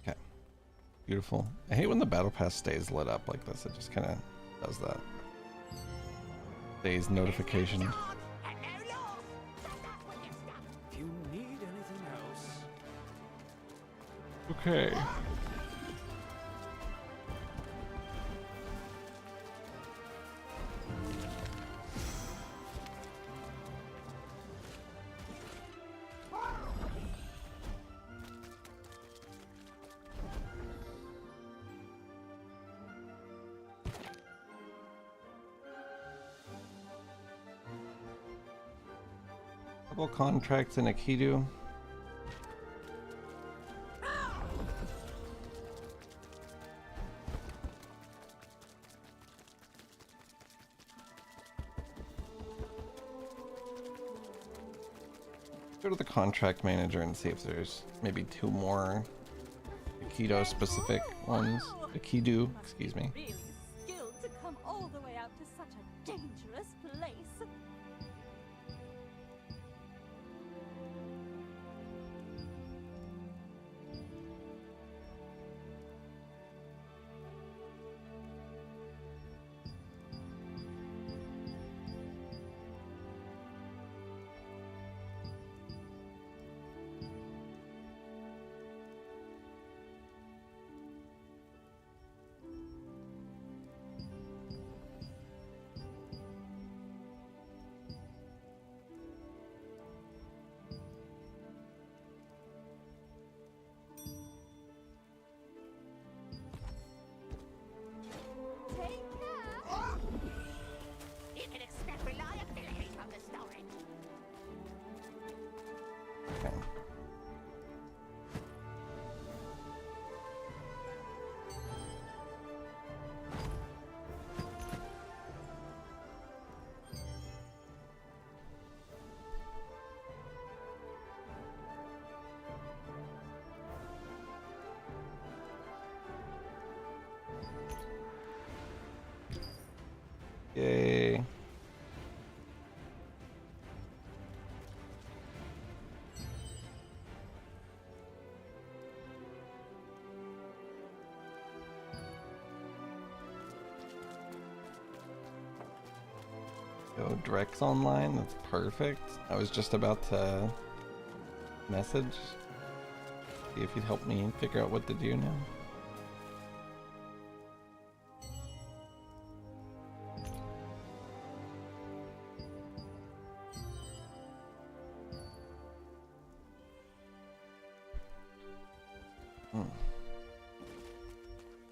Okay. Beautiful. I hate when the battle pass stays lit up like this. It just kind of does that. Stays notification. If you need anything else. Okay. Couple contracts in Akidu. Go to the contract manager and see if there's maybe 2 more Aikido specific ones. Aikido, excuse me. Really skilled to come all the way out to such a dangerous place. Yay. Yo, Drex online, that's perfect. I was just about to message, see if he'd help me figure out what to do now.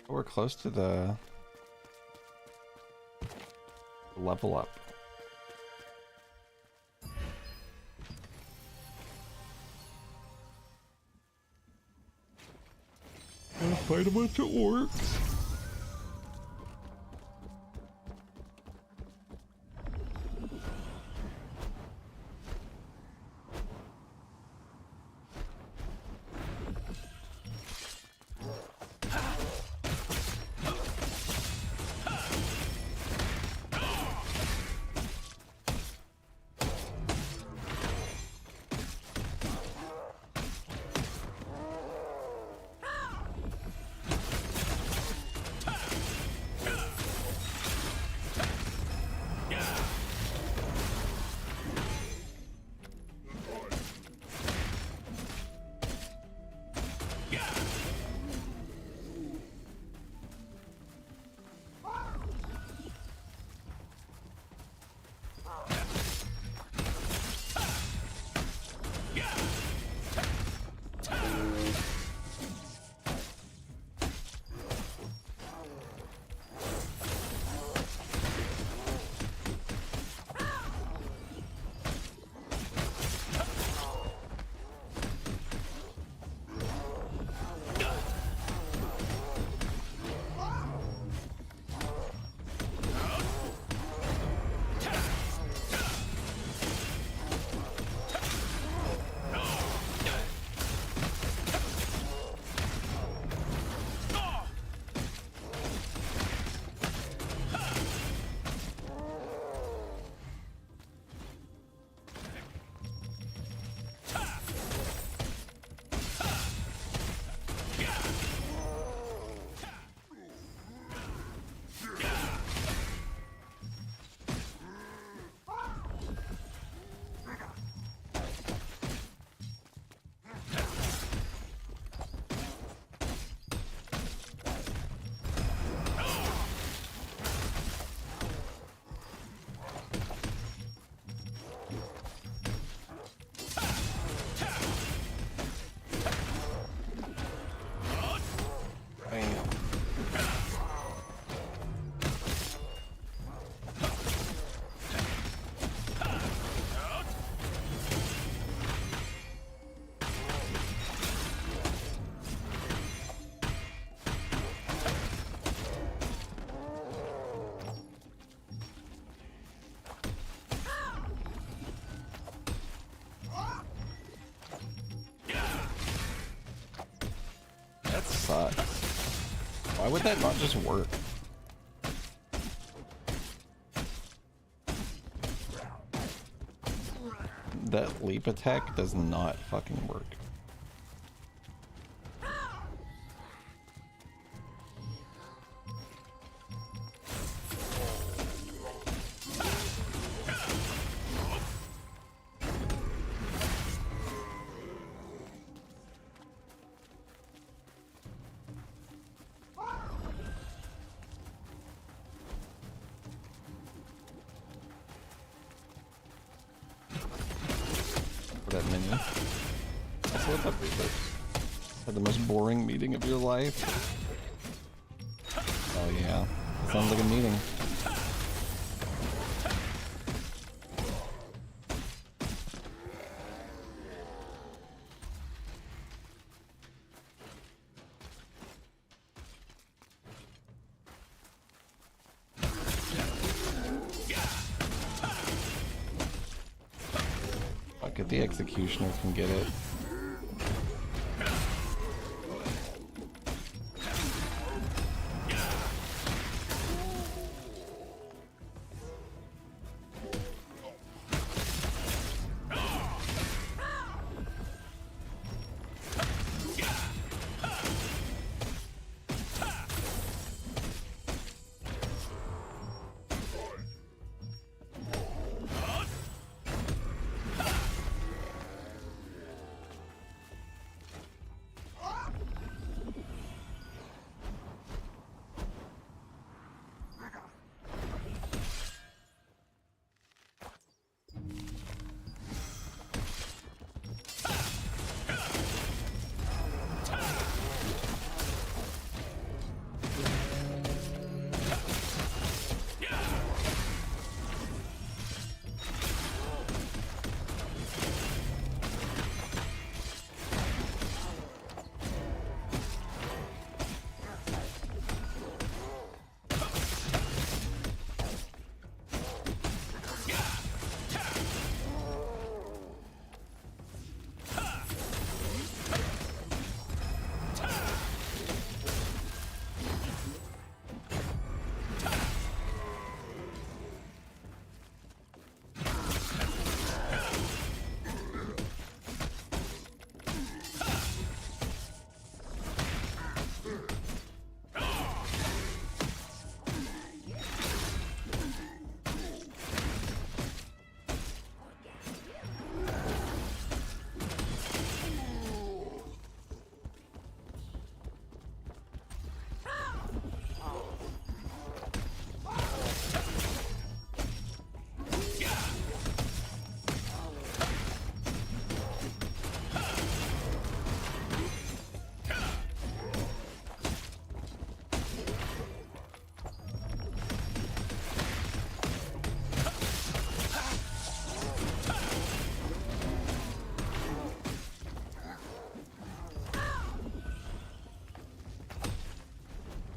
We're close to the level up. Gotta fight a bunch of orcs. Sucks. Why would that not just work? That leap attack does not fucking work. That mini. So what's up, Reaper? Had the most boring meeting of your life? Oh yeah, sounds like a meeting. If the executioner can get it.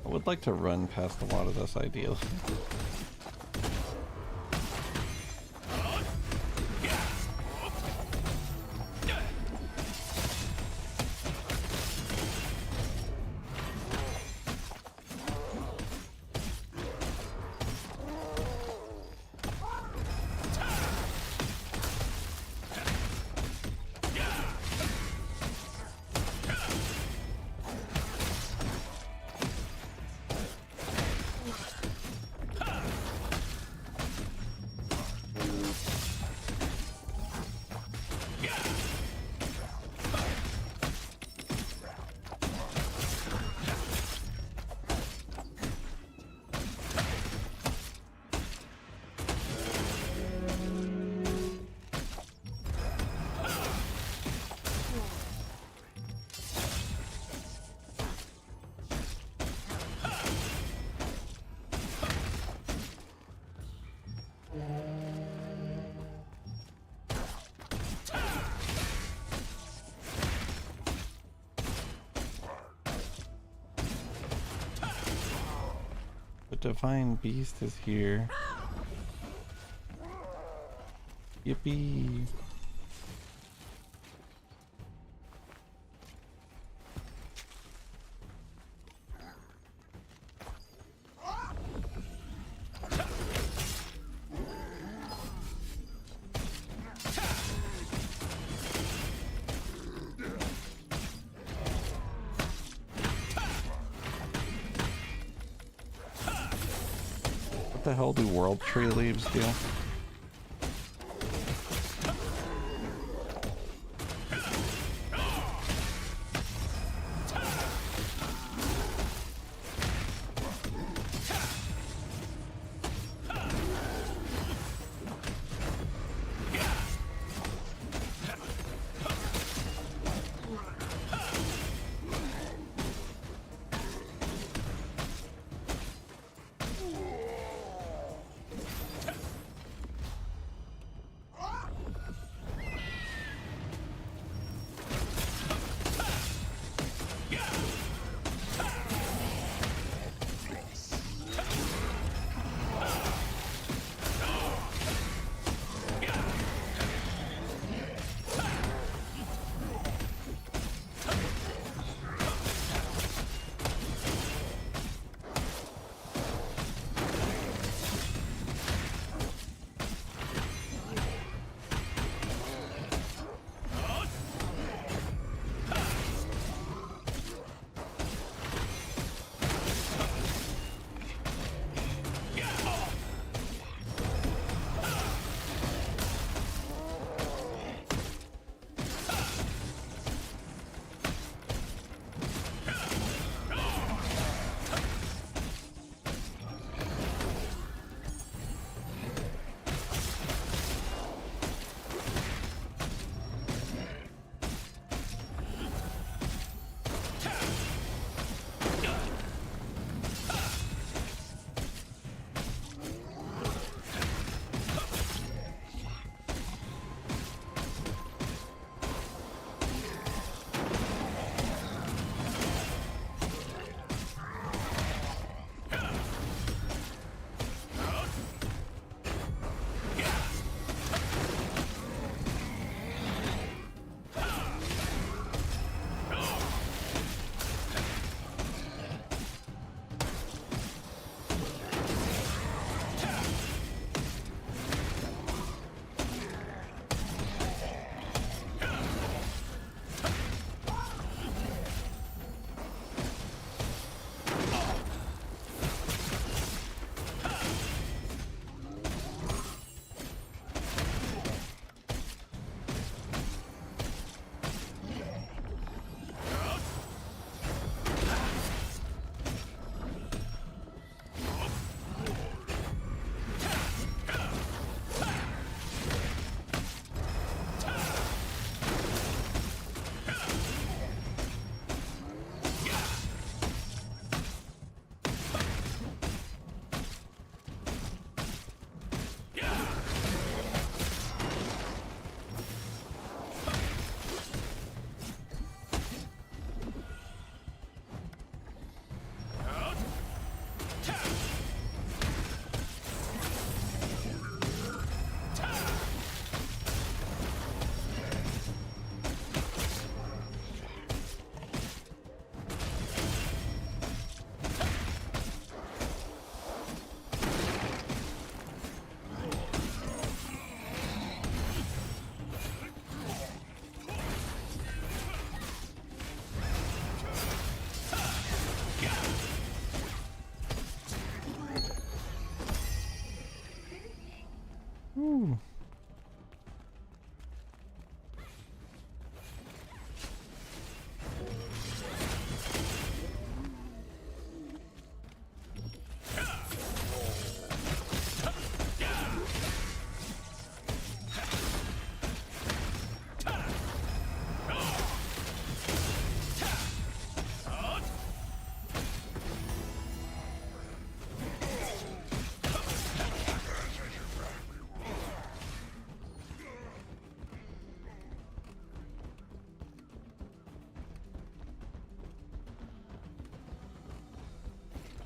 I would like to run past a lot of this ideally. The divine beast is here. Yippee! What the hell do world tree leaves do?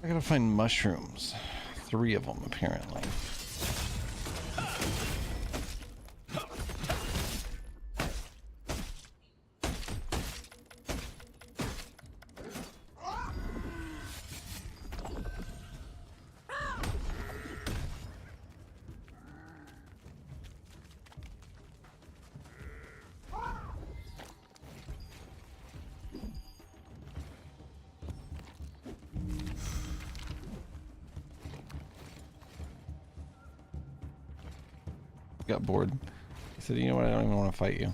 I gotta find mushrooms. 3 of them, apparently. Got bored. He said, you know what, I don't even want to fight you.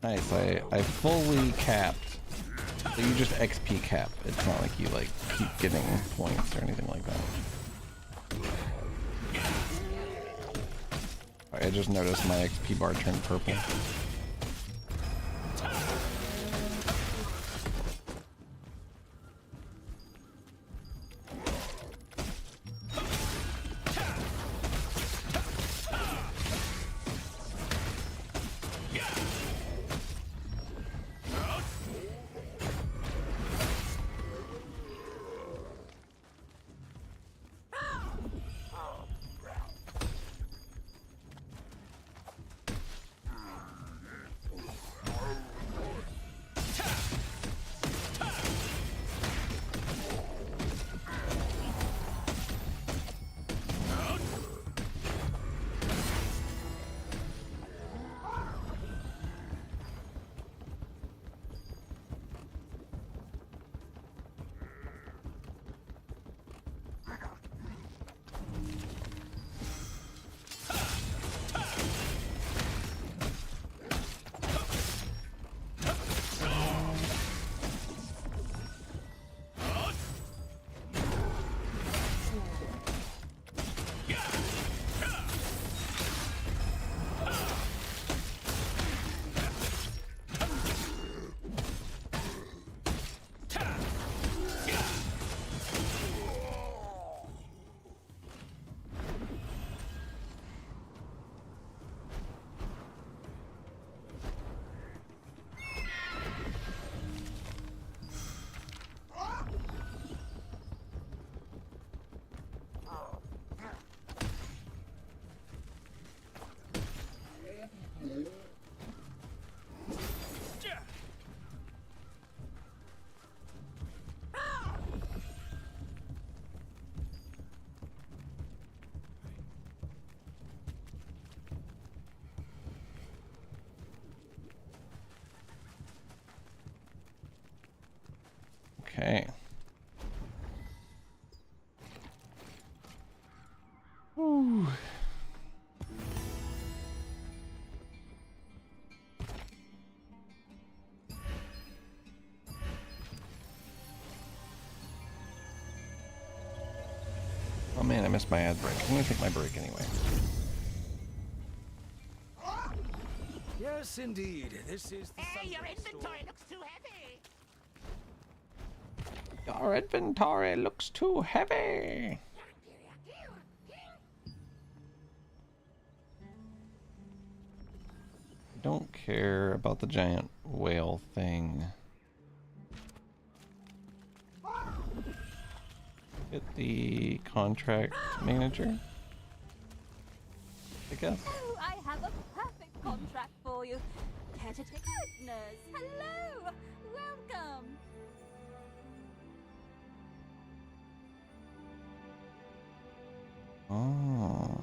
Nice, I fully capped. So you just XP cap. It's not like you like keep getting points or anything like that. Alright, I just noticed my XP bar turned purple. Okay. Whew. Oh man, I missed my ad break. I'm gonna take my break anyway. Yes, indeed. This is the Hey, your Sunset inventory store. looks too heavy. Your inventory looks too heavy. Don't care about the giant whale thing. Get the contract manager, I guess. Oh, I have a perfect contract for you. Care to take partners? Hello! Welcome! Oh.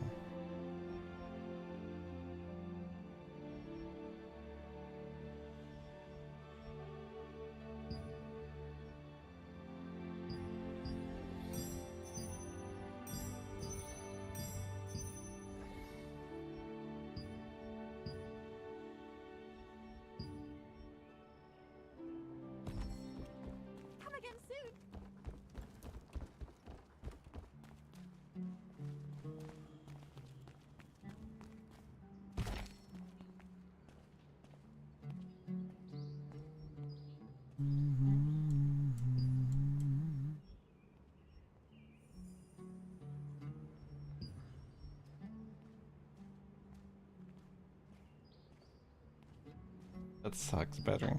That sucks, battery.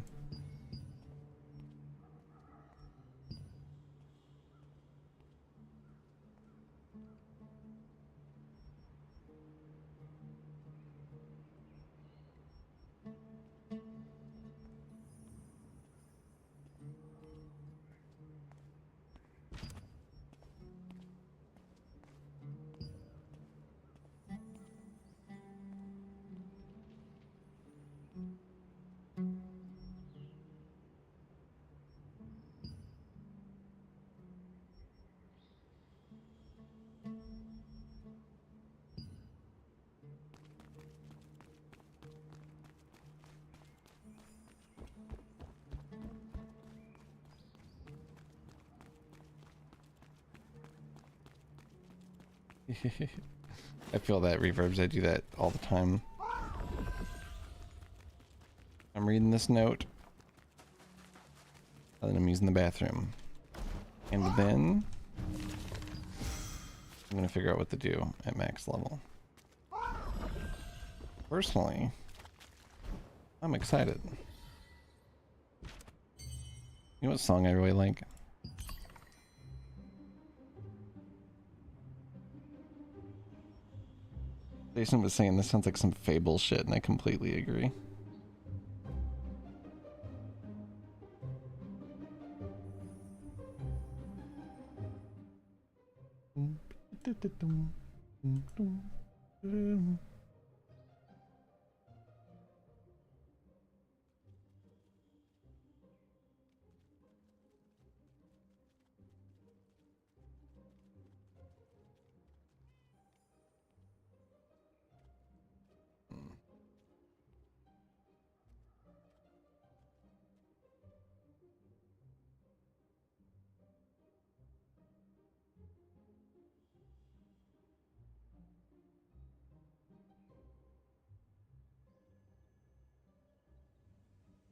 I feel that reverbs. I do that all the time. I'm reading this note, and then I'm using the bathroom, and then I'm gonna figure out what to do at max level. Personally, I'm excited. You know what song I really like? Jason was saying this sounds like some Fable shit, and I completely agree.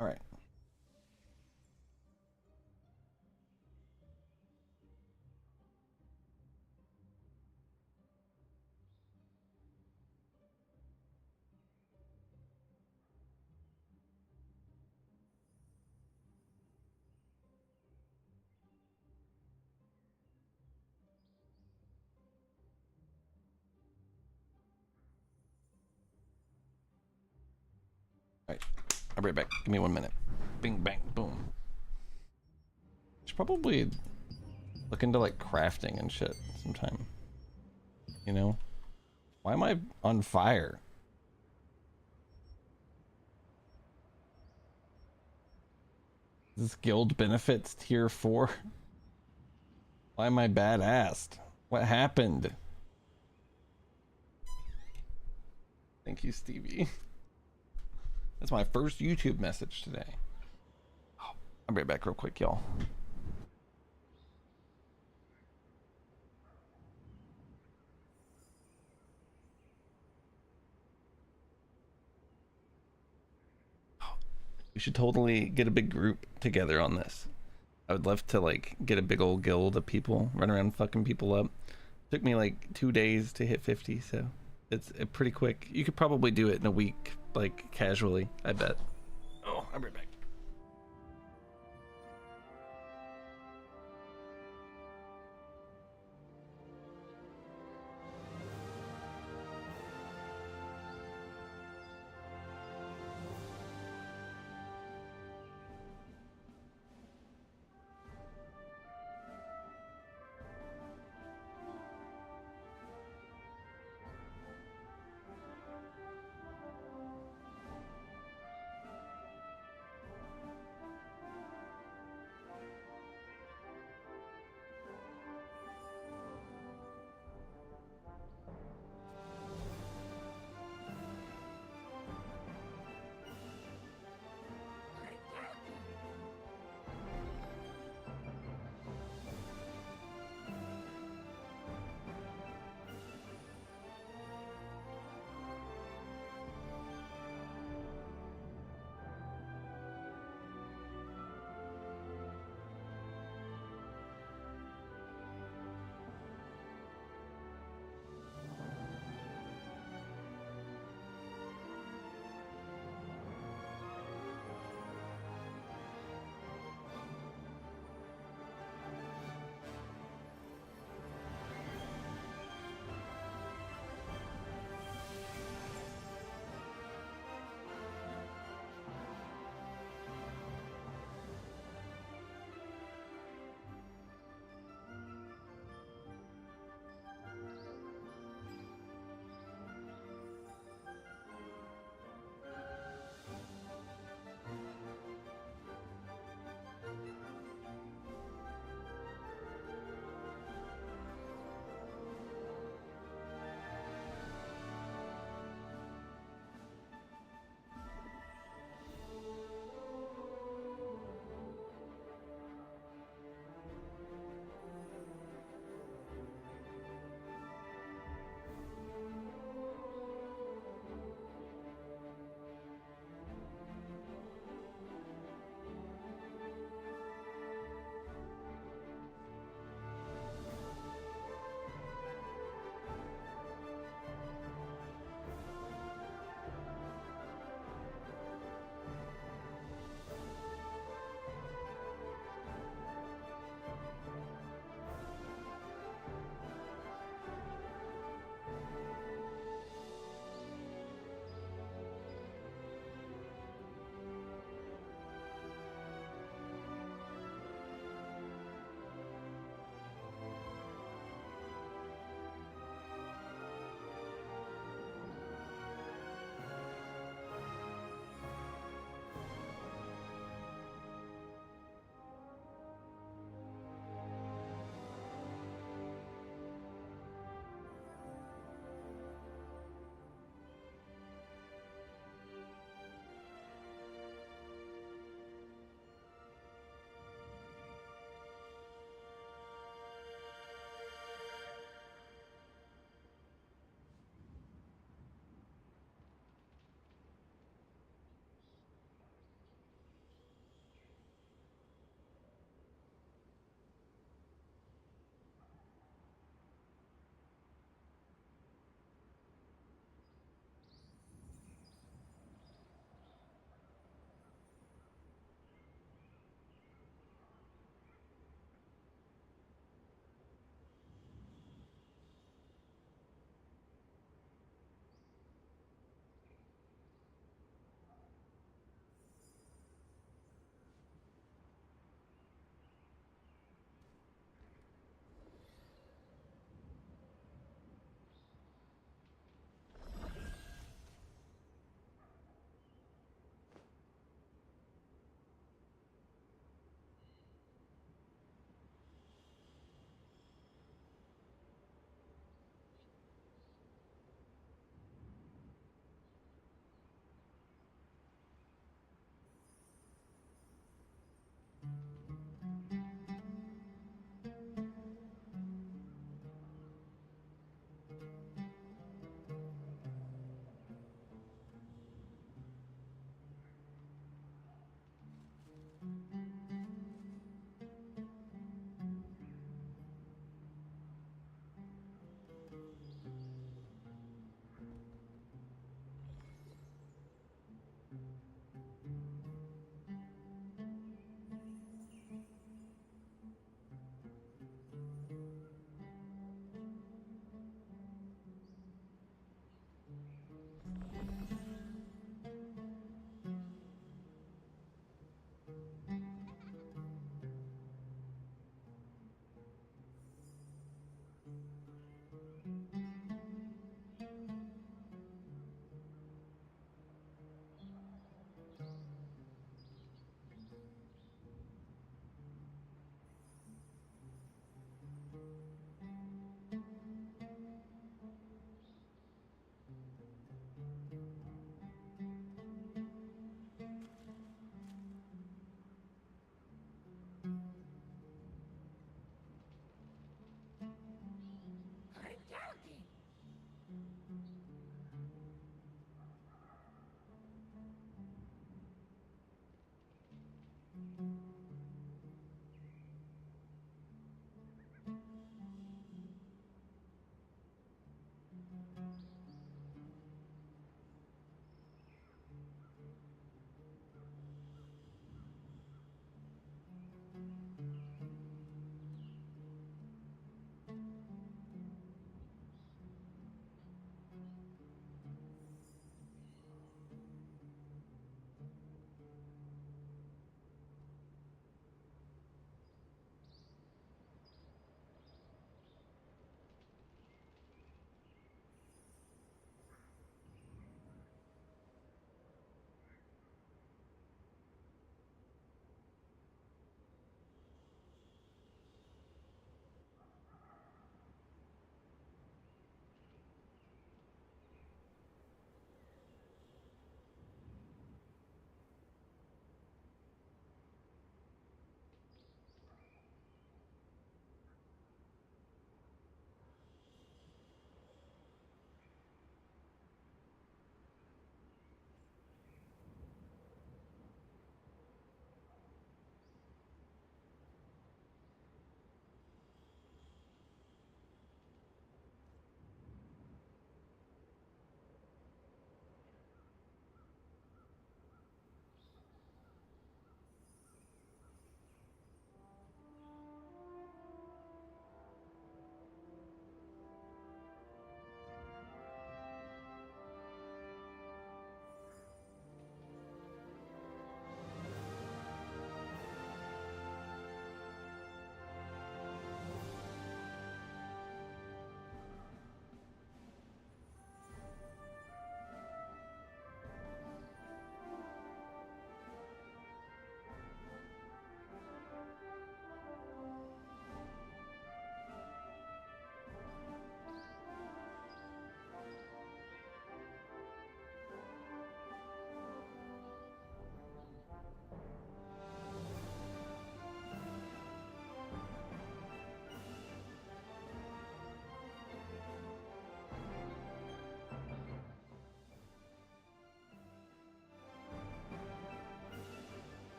All right. All right. I'll be right back. Give me 1 minute. Bing, bang, boom. Should probably look into like crafting and shit sometime. You know? Why am I on fire? This guild benefits tier 4? Why am I badassed? What happened? Thank you, Stevie. That's my first YouTube message today. Oh, I'll be right back real quick, y'all. We should totally get a big group together on this. I would love to like get a big old guild of people, run around fucking people up. Took me like 2 days to hit 50, so it's pretty quick. You could probably do it in a week, like casually, I bet. Oh, I'll be right back.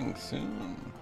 Coming soon.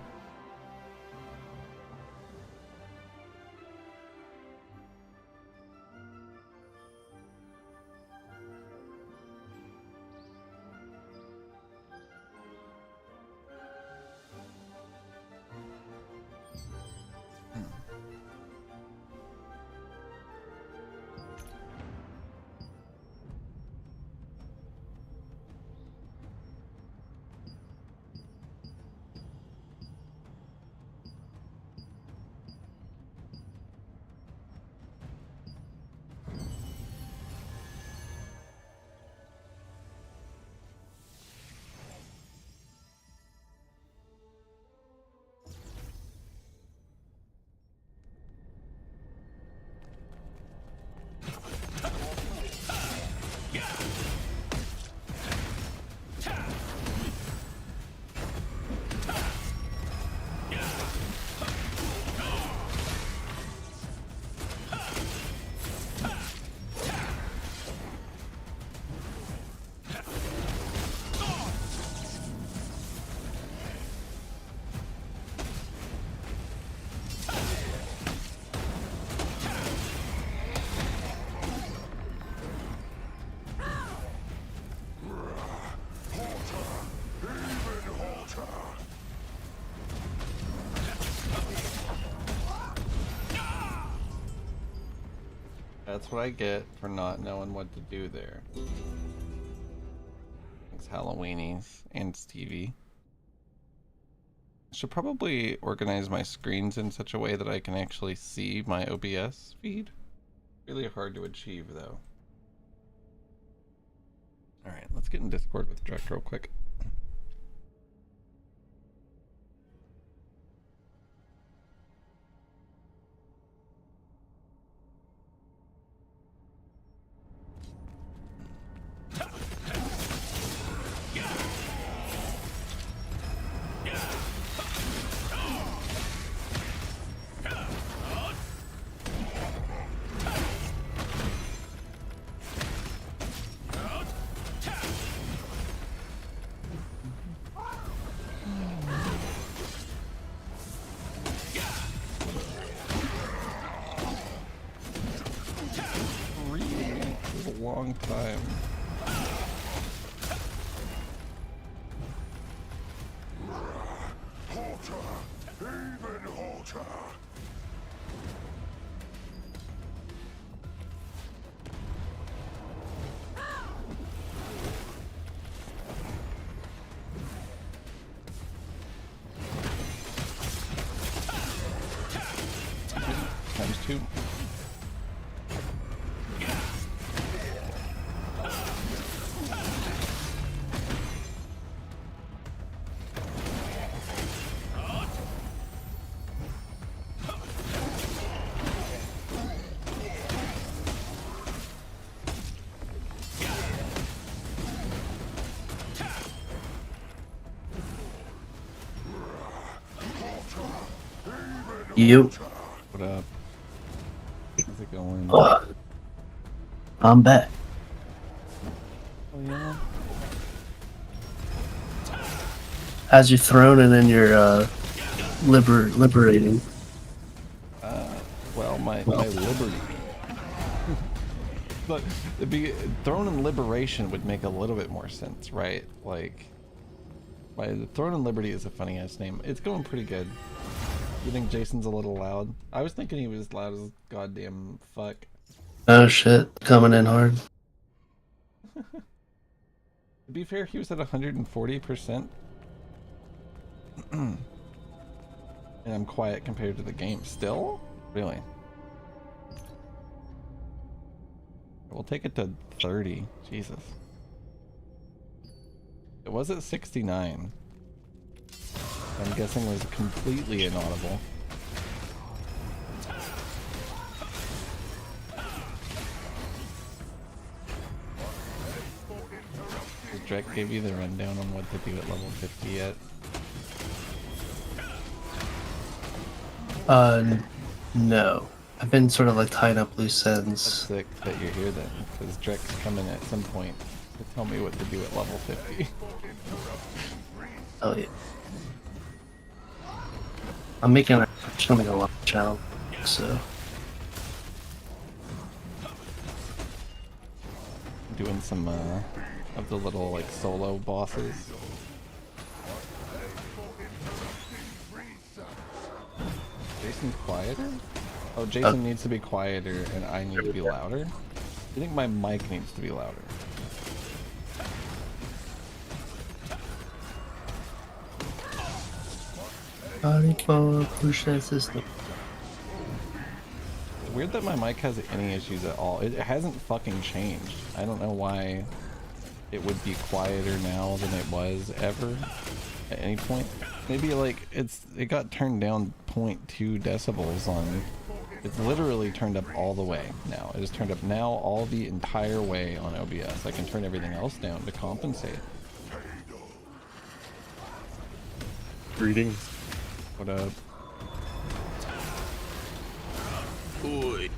That's what I get for not knowing what to do there. Thanks, Halloweenies and Stevie. I should probably organize my screens in such a way that I can actually see my OBS feed. Really hard to achieve, though. Alright, let's get in Discord with Drek real quick. Long time. Times two. You. What up? How's it going? I'm back. Oh yeah. How's your throne and then your liberating? Well, my liberty. But Throne and Liberation would make a little bit more sense, right? Like, the Throne and Liberty is a funny ass name. It's going pretty good. You think Jason's a little loud? I was thinking he was loud as goddamn fuck. Oh shit, coming in hard. To be fair, he was at 140%. And I'm quiet compared to the game. Still? Really? We'll take it to 30. Jesus. It was at 69. I'm guessing was completely inaudible. Does Drek give you the rundown on what to do at level 50 yet? No. I've been sort of like tying up loose ends. That's sick that you're here then, because Drek's coming at some point to tell me what to do at level 50. Oh yeah. I'm just gonna make a lot of channel, so. Doing some of the little like solo bosses. Jason's quieter? Oh, Jason needs to be quieter and I need to be louder? I think my mic needs to be louder. Push that system. It's weird that my mic has any issues at all. It hasn't fucking changed. I don't know why it would be quieter now than it was ever at any point. Maybe like it got turned down 0.2 decibels on. It's literally turned up all the way now. It is turned up now all the entire way on OBS. I can turn everything else down to compensate. Greetings. What up? Boy.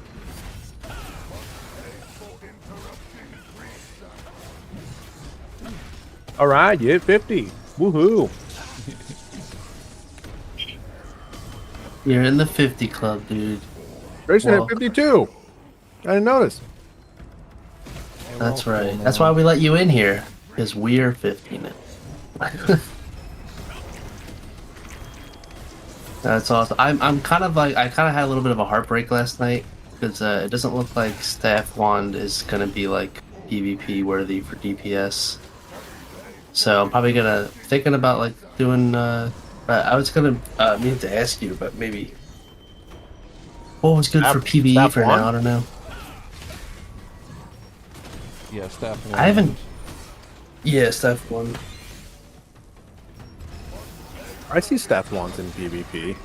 All right, you hit 50. Woohoo! You're in the 50 club, dude. Grayson hit 52. I didn't notice. That's right. That's why we let you in here, because we're 50 now. That's awesome. I'm kind of like, I kind of had a little bit of a heartbreak last night because it doesn't look like Staff Wand is gonna be like PvP worthy for DPS. So I'm probably thinking about like doing. I was gonna mean to ask you, but maybe what was good for PvE for now? I don't know. Yeah, Staff Wand. I haven't. Yeah, Staff Wand. I see staff wands in PvP.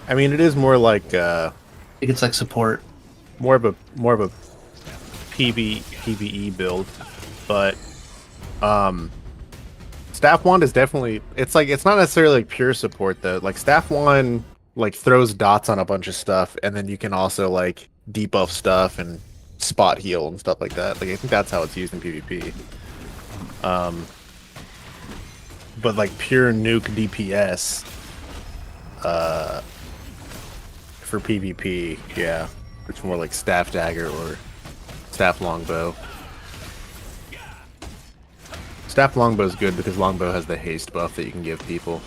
I mean, it is more like I think it's like support. More of a PvE build, but staff wand is definitely it's not necessarily like pure support though. Like staff wand like throws dots on a bunch of stuff, and then you can also like debuff stuff and spot heal and stuff like that. Like I think that's how it's used in PvP. But like pure nuke DPS for PvP, yeah. It's more like staff dagger or staff longbow. Staff longbow is good because longbow has the haste buff that you can give people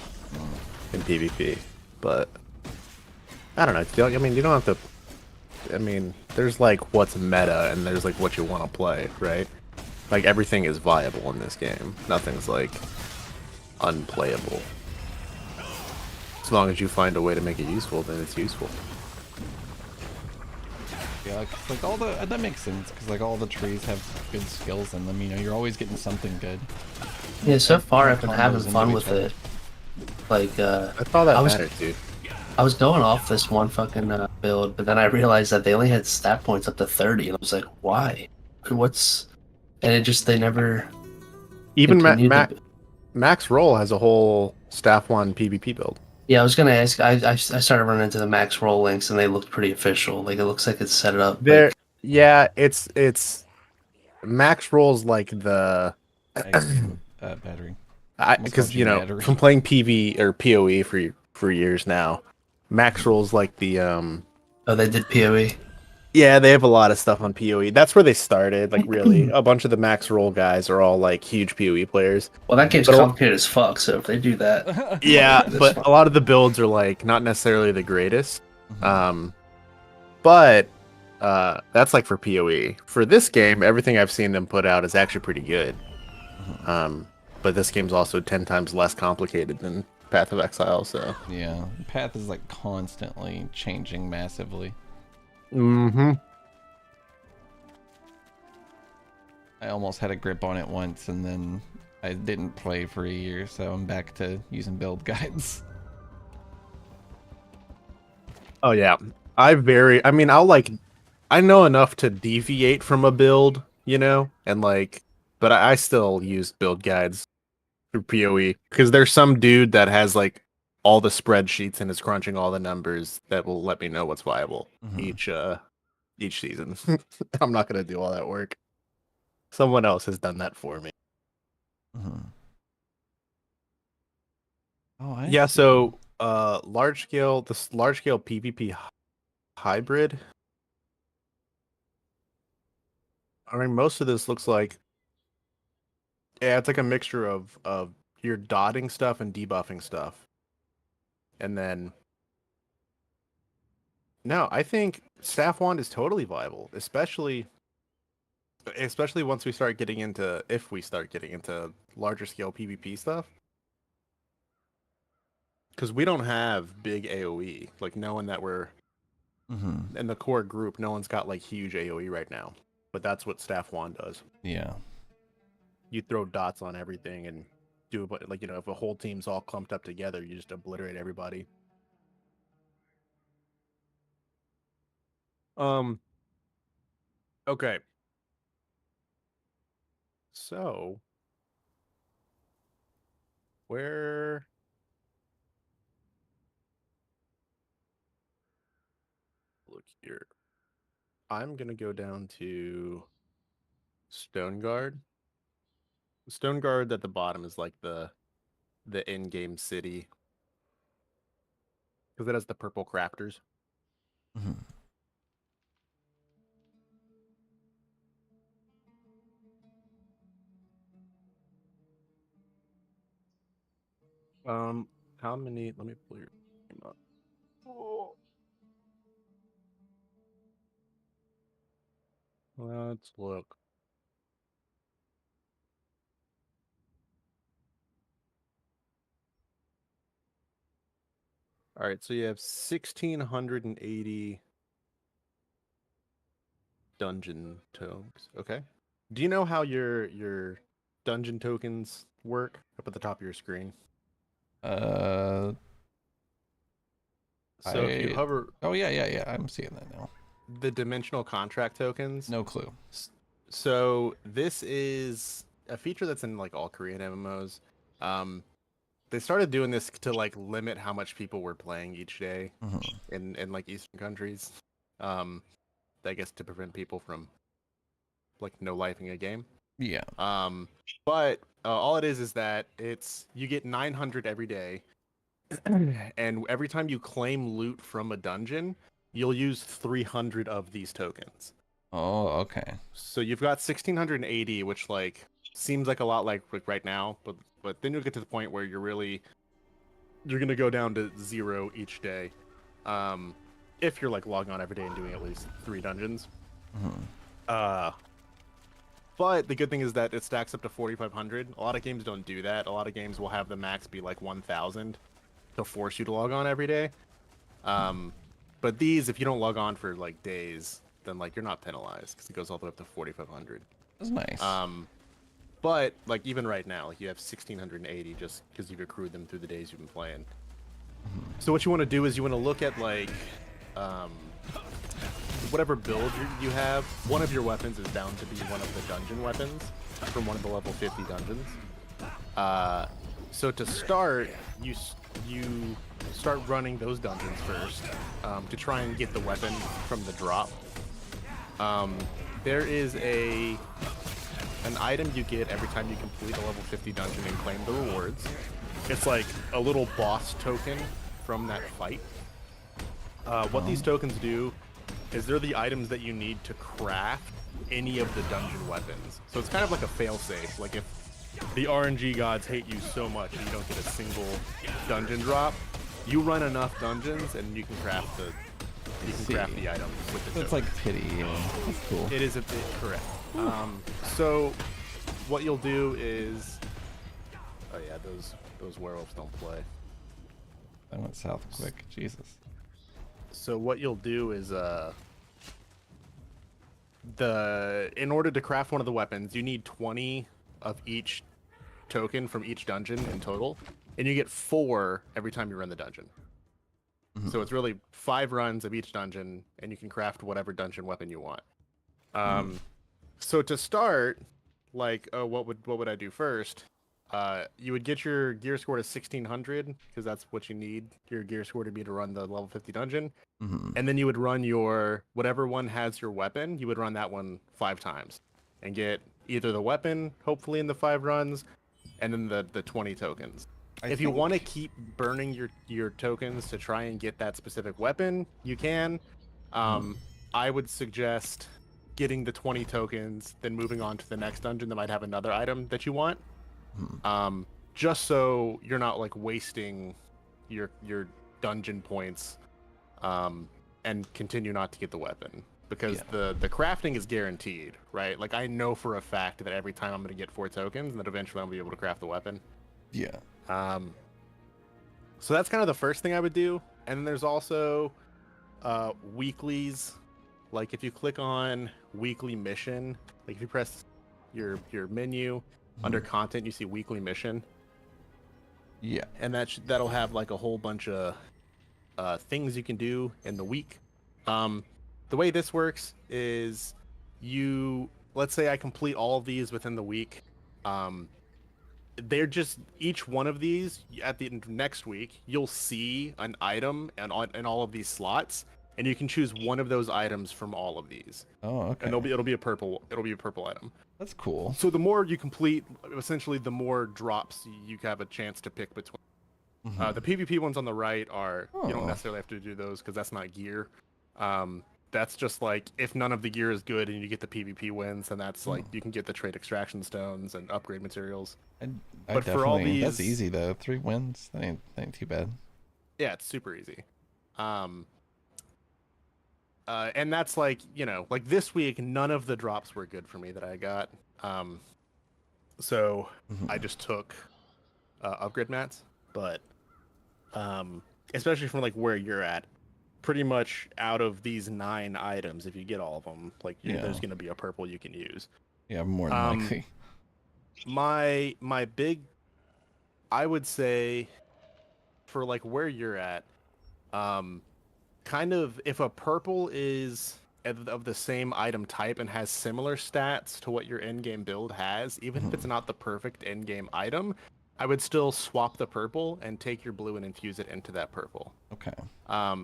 in PvP. But I don't know. I mean, you don't have to. I mean, there's like what's meta and there's like what you want to play, right? Like everything is viable in this game. Nothing's like unplayable. As long as you find a way to make it useful, then it's useful. Yeah, like all the that makes sense because like all the trees have good skills in them. You know, you're always getting something good. Yeah, so far I've been having fun with it. Like that's all that matters, dude. I was going off this one fucking build, but then I realized that they only had stat points up to 30, and I was like, why? What's? And it just they never. Even Max Roll has a whole staff one PvP build. Yeah, I was gonna ask. I started running into the Max Roll links, and they looked pretty official. Like it looks like it's set up. There, like... yeah, it's Max Roll's like the battery. Because you know, from playing PV or PoE for years now, Max Roll's like the Oh, they did PoE. Yeah, they have a lot of stuff on PoE. That's where they started. Like, really, a bunch of the Max Roll guys are all like huge PoE players. Well, that game's complicated as fuck. So if they do that, yeah, but a lot of the builds are like not necessarily the greatest. But that's like for PoE. For this game, everything I've seen them put out is actually pretty good. But this game's also 10 times less complicated than Path of Exile. So yeah, Path is like constantly changing massively. Mm-hmm. I almost had a grip on it once, and then I didn't play for a year, so I'm back to using build guides. Oh yeah, I mean, I know enough to deviate from a build, you know, and like, but I still use build guides through PoE because there's some dude that has like all the spreadsheets and is crunching all the numbers that will let me know what's viable each season. I'm not gonna do all that work. Someone else has done that for me. Oh, yeah. So large scale, large scale PvP hybrid. I mean, most of this looks like, yeah, it's like a mixture of your dotting stuff and debuffing stuff, and then no, I think staff wand is totally viable, especially once we start getting into, if we start getting into larger scale PvP stuff. Because we don't have big AoE. Like, knowing that we're in the core group, no one's got like huge AoE right now. But that's what staff wand does. Yeah. You throw dots on everything and do, like, if a whole team's all clumped up together, you just obliterate everybody. Okay. So where look here. I'm gonna go down to Stone Guard. Stone Guard at the bottom is like the in-game city. Because it has the purple crafters. How many? Let me pull your name up. Oh. Let's look. All right, so you have 1,680 dungeon tokens. Okay. Do you know how your dungeon tokens work up at the top of your screen? So if you hover... Oh, yeah. I'm seeing that now. The dimensional contract tokens? No clue. So this is a feature that's in like all Korean MMOs. They started doing this to like limit how much people were playing each day in like Eastern countries. I guess to prevent people from like no lifing a game. Yeah. But all it is that you get 900 every day, and every time you claim loot from a dungeon, you'll use 300 of these tokens. Oh, okay. So you've got 1,680, which like seems like a lot like right now, but then you'll get to the point where you're gonna go down to 0 each day, if you're like logging on every day and doing at least 3 dungeons. But the good thing is that it stacks up to 4,500. A lot of games don't do that. A lot of games will have the max be like 1,000 to force you to log on every day. But these, if you don't log on for like days, then like you're not penalized because it goes all the way up to 4,500. That's nice. But like even right now, like you have 1,680 just because you've accrued them through the days you've been playing. So what you want to do is you want to look at like whatever build you have. One of your weapons is bound to be one of the dungeon weapons from one of the level 50 dungeons. So to start, you start running those dungeons first to try and get the weapon from the drop. There is an item you get every time you complete a level 50 dungeon and claim the rewards. It's like a little boss token from that fight. What these tokens do is they're the items that you need to craft any of the dungeon weapons. So it's kind of like a failsafe. Like if the RNG gods hate you so much and you don't get a single dungeon drop, you run enough dungeons and you can craft the item with the token. It's like pity. Yeah. That's cool. It is a bit correct. So what you'll do is, oh yeah, those werewolves don't play. I went south quick. Jesus. So what you'll do is in order to craft one of the weapons, you need 20 of each token from each dungeon in total, and you get 4 every time you run the dungeon. So it's really 5 runs of each dungeon, and you can craft whatever dungeon weapon you want. So to start, like, what would I do first? You would get your gear score to 1,600 because that's what you need your gear score to be to run the level 50 dungeon. And then you would run your whatever one has your weapon. You would run that one 5 times and get either the weapon, hopefully in the 5 runs, and then the 20 tokens. If you want to keep burning your tokens to try and get that specific weapon, you can. I would suggest getting the 20 tokens, then moving on to the next dungeon that might have another item that you want. Just so you're not like wasting your dungeon points, and continue not to get the weapon, because the crafting is guaranteed, right? Like I know for a fact that every time I'm going to get 4 tokens, and that eventually I'll be able to craft the weapon. Yeah. So that's kind of the first thing I would do. And then there's also weeklies. Like if you click on weekly mission, like if you press your menu under content, you see weekly mission. Yeah. And that'll have like a whole bunch of things you can do in the week. The way this works is let's say I complete all of these within the week. They're just each one of these at the next week, you'll see an item in all of these slots, and you can choose one of those items from all of these. Oh, okay. And it'll be a purple item. That's cool. So the more you complete, essentially, the more drops you have a chance to pick between. The PvP ones on the right are you don't necessarily have to do those because that's not gear. That's just like if none of the gear is good and you get the PvP wins, then that's like you can get the trade extraction stones and upgrade materials. But for all these, that's easy though. 3 wins, that ain't too bad. Yeah, it's super easy. And that's like, like this week, none of the drops were good for me that I got. So I just took upgrade mats, but especially from like where you're at, pretty much out of these 9 items, if you get all of them, like there's going to be a purple you can use. Yeah, more than likely. My big, I would say, for like where you're at, kind of if a purple is of the same item type and has similar stats to what your end-game build has, even if it's not the perfect end-game item, I would still swap the purple and take your blue and infuse it into that purple. Okay.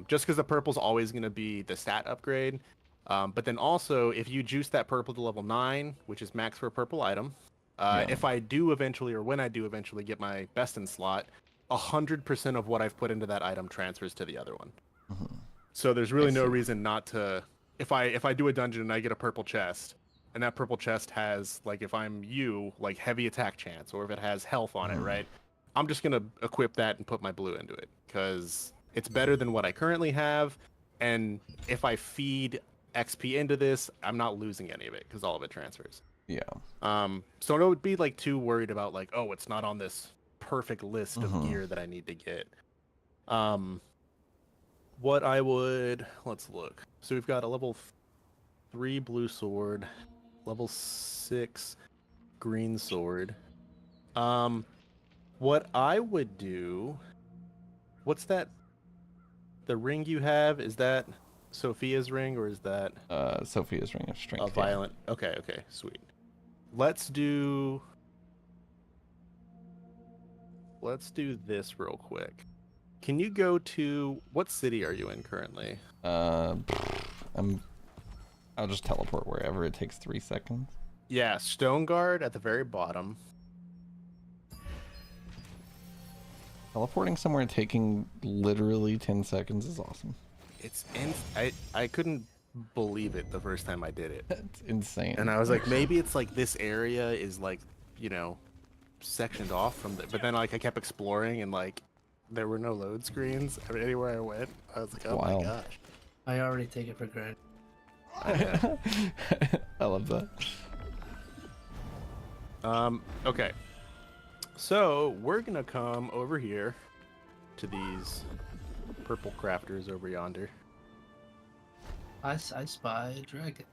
Just because the purple's always going to be the stat upgrade. But then also, if you juice that purple to level 9, which is max for a purple item, if I do eventually, or when I do eventually get my best in slot, 100% of what I've put into that item transfers to the other one. So there's really no reason not to. If I do a dungeon and I get a purple chest, and that purple chest has, like, if I'm you, like heavy attack chance, or if it has health on it, right? I'm just gonna equip that and put my blue into it because it's better than what I currently have. And if I feed XP into this, I'm not losing any of it because all of it transfers. Yeah. So I don't be like too worried about like, oh, it's not on this perfect list of gear that I need to get. What I would, let's look. So we've got a level 3 blue sword, level 6 green sword. What I would do, what's that? The ring you have, is that Sophia's ring or is that Sophia's ring of strength? A violent. Yeah. Okay, sweet. Let's do this real quick. Can you go to, what city are you in currently? I'll just teleport wherever. It takes 3 seconds. Yeah, Stoneguard at the very bottom. Teleporting somewhere and taking literally 10 seconds is awesome. I couldn't believe it the first time I did it. It's insane. And I was like, maybe it's like this area is like, sectioned off from but then like I kept exploring and like there were no load screens. I mean, anywhere I went, I was like, oh my gosh. I already take it for granted. I love that. Okay. So we're gonna come over here to these purple crafters over yonder. I spy a dragon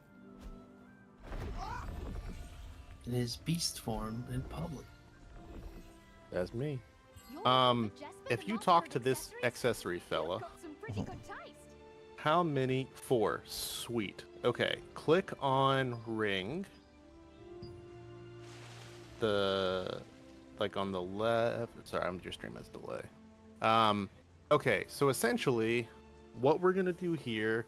in his beast form in public. That's me. If you talk to this accessory fella, how many? 4. Sweet. Okay, click on ring. Like on the left. Sorry, your stream has delay. Okay, so essentially, what we're gonna do here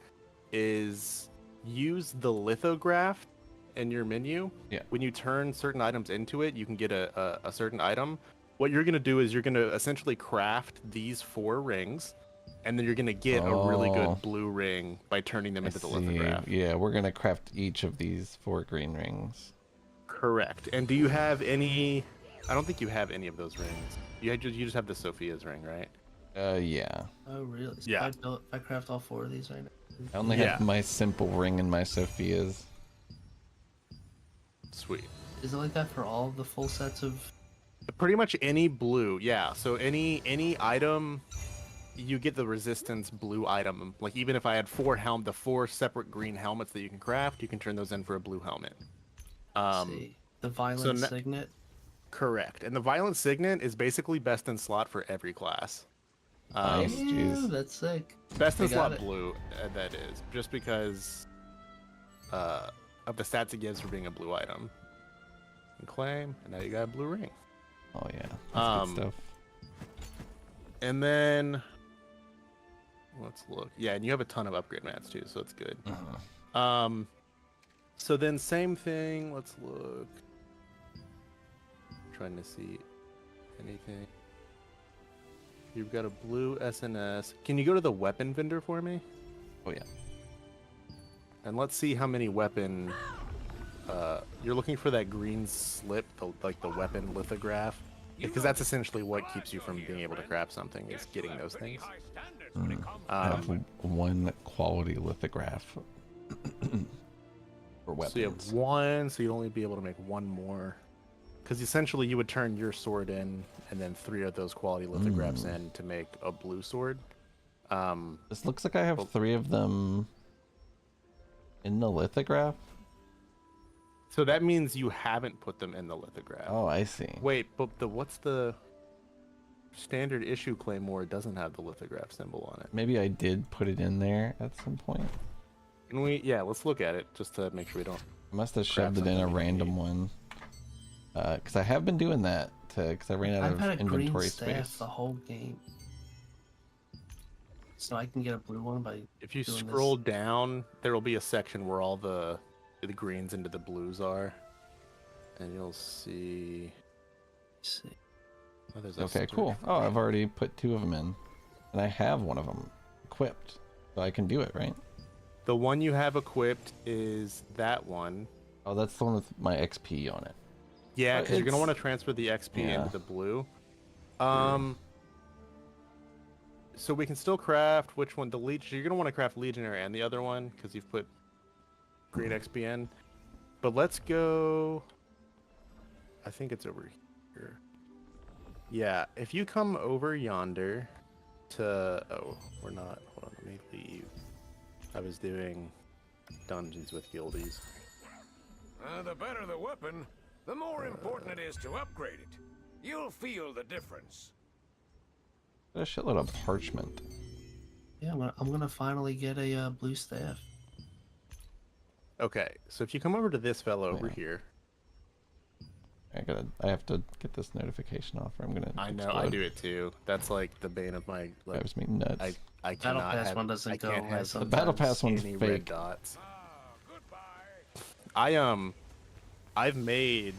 is use the lithograph in your menu. Yeah. When you turn certain items into it, you can get a certain item. what you're gonna do is you're gonna essentially craft these 4 rings, and then you're gonna get a really good blue ring by turning them into the lithograph. Yeah, we're gonna craft each of these 4 green rings. Correct. And do you have any? I don't think you have any of those rings. You just have the Sophia's ring, right? Yeah. Oh, really? So Yeah. If I craft all 4 of these right now. I only have my simple ring and my Sophia's. Sweet. Is it like that for all of the full sets of? Pretty much any blue, yeah. So any item, you get the resistance blue item. Like even if I had the 4 separate green helmets that you can craft, you can turn those in for a blue helmet. See. The Violent Signet? Correct. And the Violent Signet is basically best in slot for every class. Nice, jeez. That's sick. Best in slot blue, that is. Just because of the stats it gives for being a blue item. And claim, and now you got a blue ring. Oh yeah, that's good stuff. And then let's look. Yeah, and you have a ton of upgrade mats too, so it's good. So then same thing. Let's look. Trying to see anything. You've got a blue SNS. Can you go to the weapon vendor for me? Oh yeah. And let's see how many weapon. You're looking for that green slip, like the weapon lithograph, because that's essentially what keeps you from being able to craft something, is getting those things. I have 1 quality lithograph for weapons. So you have 1, so you'd only be able to make 1 more. Because essentially you would turn your sword in, and then 3 of those quality lithographs in to make a blue sword. This looks like I have 3 of them in the lithograph. So that means you haven't put them in the lithograph. Oh, I see. Wait, but what's the standard issue Claymore doesn't have the lithograph symbol on it? Maybe I did put it in there at some point. Can we? Yeah, let's look at it just to make sure we don't. I must have shoved it in a random one. Because I have been doing that because I ran out of inventory green space. Staff the whole game. So I can get a blue one by. If you scroll down, there will be a section where all the greens into the blues are, and you'll see. Oh, there's Okay, cool. Oh, I've already put 2 of them in, and I have 1 of them equipped, so I can do it, right? The one you have equipped is that one. Oh, that's the one with my XP on it. Yeah, because you're gonna want to transfer the XP into the blue. So we can still craft which one? The Legion. You're gonna want to craft Legionary and the other one because you've put green XP in. But let's go. I think it's over here. Yeah, if you come over yonder to. Oh, we're not. Hold on, let me leave. I was doing dungeons with guildies. The better the weapon, the more important it is to upgrade it. You'll feel the difference. A shitload of parchment. Yeah, I'm gonna finally get a blue staff. Okay, so if you come over to this fellow over here. I have to get this notification off, or I'm gonna. I know, I do it too. That's like the bane of my. Like, drives me nuts. I Battle cannot Pass have, one doesn't I go can't away have the Battle Pass one's any fake. red dots. I've made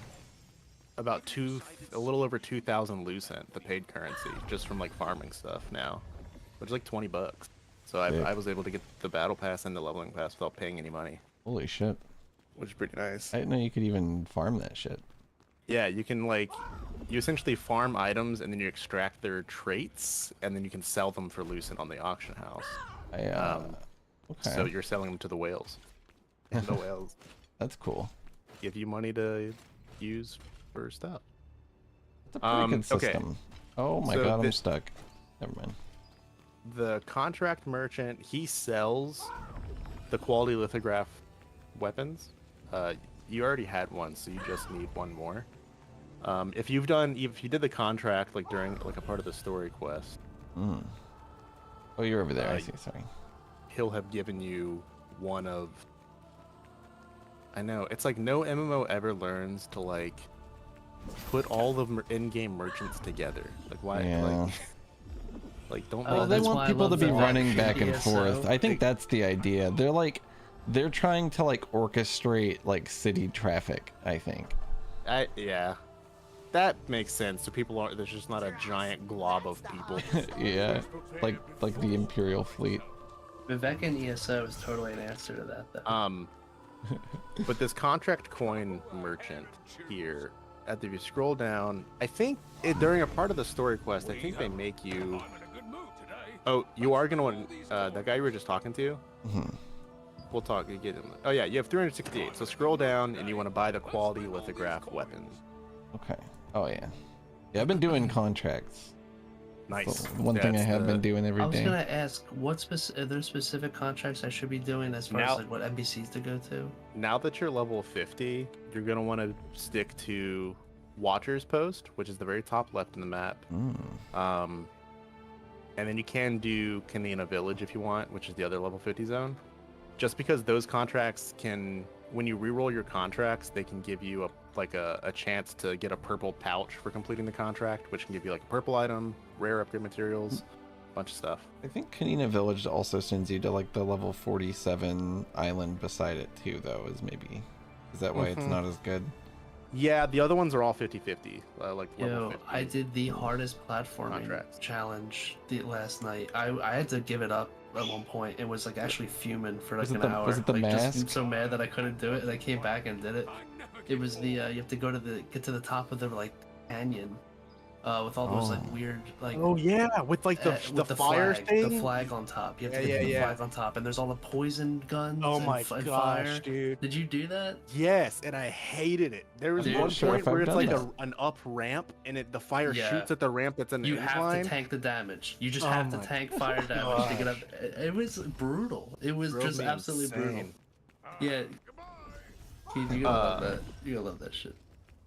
about a little over 2,000 lucent, the paid currency, just from like farming stuff now, which is like $20. So I was able to get the Battle Pass and the Leveling Pass without paying any money. Holy shit! Which is pretty nice. I didn't know you could even farm that shit. Yeah, you can you essentially farm items and then you extract their traits and then you can sell them for lucent on the auction house. Okay. So you're selling them to the whales. And the whales. That's cool. Give you money to use for stuff. It's a pretty good system. Okay. Oh my god, I'm stuck. Never mind. The contract merchant, he sells the quality lithograph weapons. You already had one, so you just need 1 more. If you did the contract like during like a part of the story quest. Oh, you're over there. I see. Sorry. He'll have given you one of. I know it's like no MMO ever learns to like put all the in-game merchants together. Like why? Yeah. Like don't. Well, they want people to be running back and forth. I think that's the idea. They're trying to like orchestrate like city traffic. I think. Yeah. that makes sense. So people aren't. There's just not a giant glob of people. Yeah, like the Imperial fleet. Vivek and ESO is totally an answer to that, though. But this contract coin merchant here, if you scroll down, I think during a part of the story quest, I think they make you. Oh, you are gonna want that guy you were just talking to. We'll talk. You get him. Oh yeah, you have 368. So scroll down, and you want to buy the quality lithograph weapon. Okay. Oh yeah. Yeah, I've been doing contracts. Nice. So one thing I have been doing every day. I was gonna ask, are there specific contracts I should be doing as far as like what NPCs to go to? Now that you're level 50, you're gonna want to stick to Watcher's Post, which is the very top left in the map. And then you can do Kanina Village if you want, which is the other level 50 zone. Just because those contracts can, when you reroll your contracts, they can give you a chance to get a purple pouch for completing the contract, which can give you like a purple item, rare upgrade materials, a bunch of stuff. I think Kanina Village also sends you to like the level 47 island beside it too, though. Is that why it's not as good? Yeah, the other ones are all 50-50. Like level 50. I did the hardest platforming challenge last night. I had to give it up at one point. It was like actually fuming for like an hour. Was it the like, mask? Just so mad that I couldn't do it, and I came back and did it. It was the you have to go to get to the top of the like canyon, with all those like weird like. Oh yeah, with like the fire flag, thing. the flag on top. You have to get the flag on top, and there's all the poison guns. Oh my and gosh, fire. dude! Did you do that? Yes, and I hated it. There was one point where it's like an up ramp, and the fire shoots at the ramp that's in the You have incline. to tank the damage. You just have to tank fire damage to get up. It was brutal. It was just absolutely brutal. Yeah. Keith, you're gonna love that. You're gonna love that shit.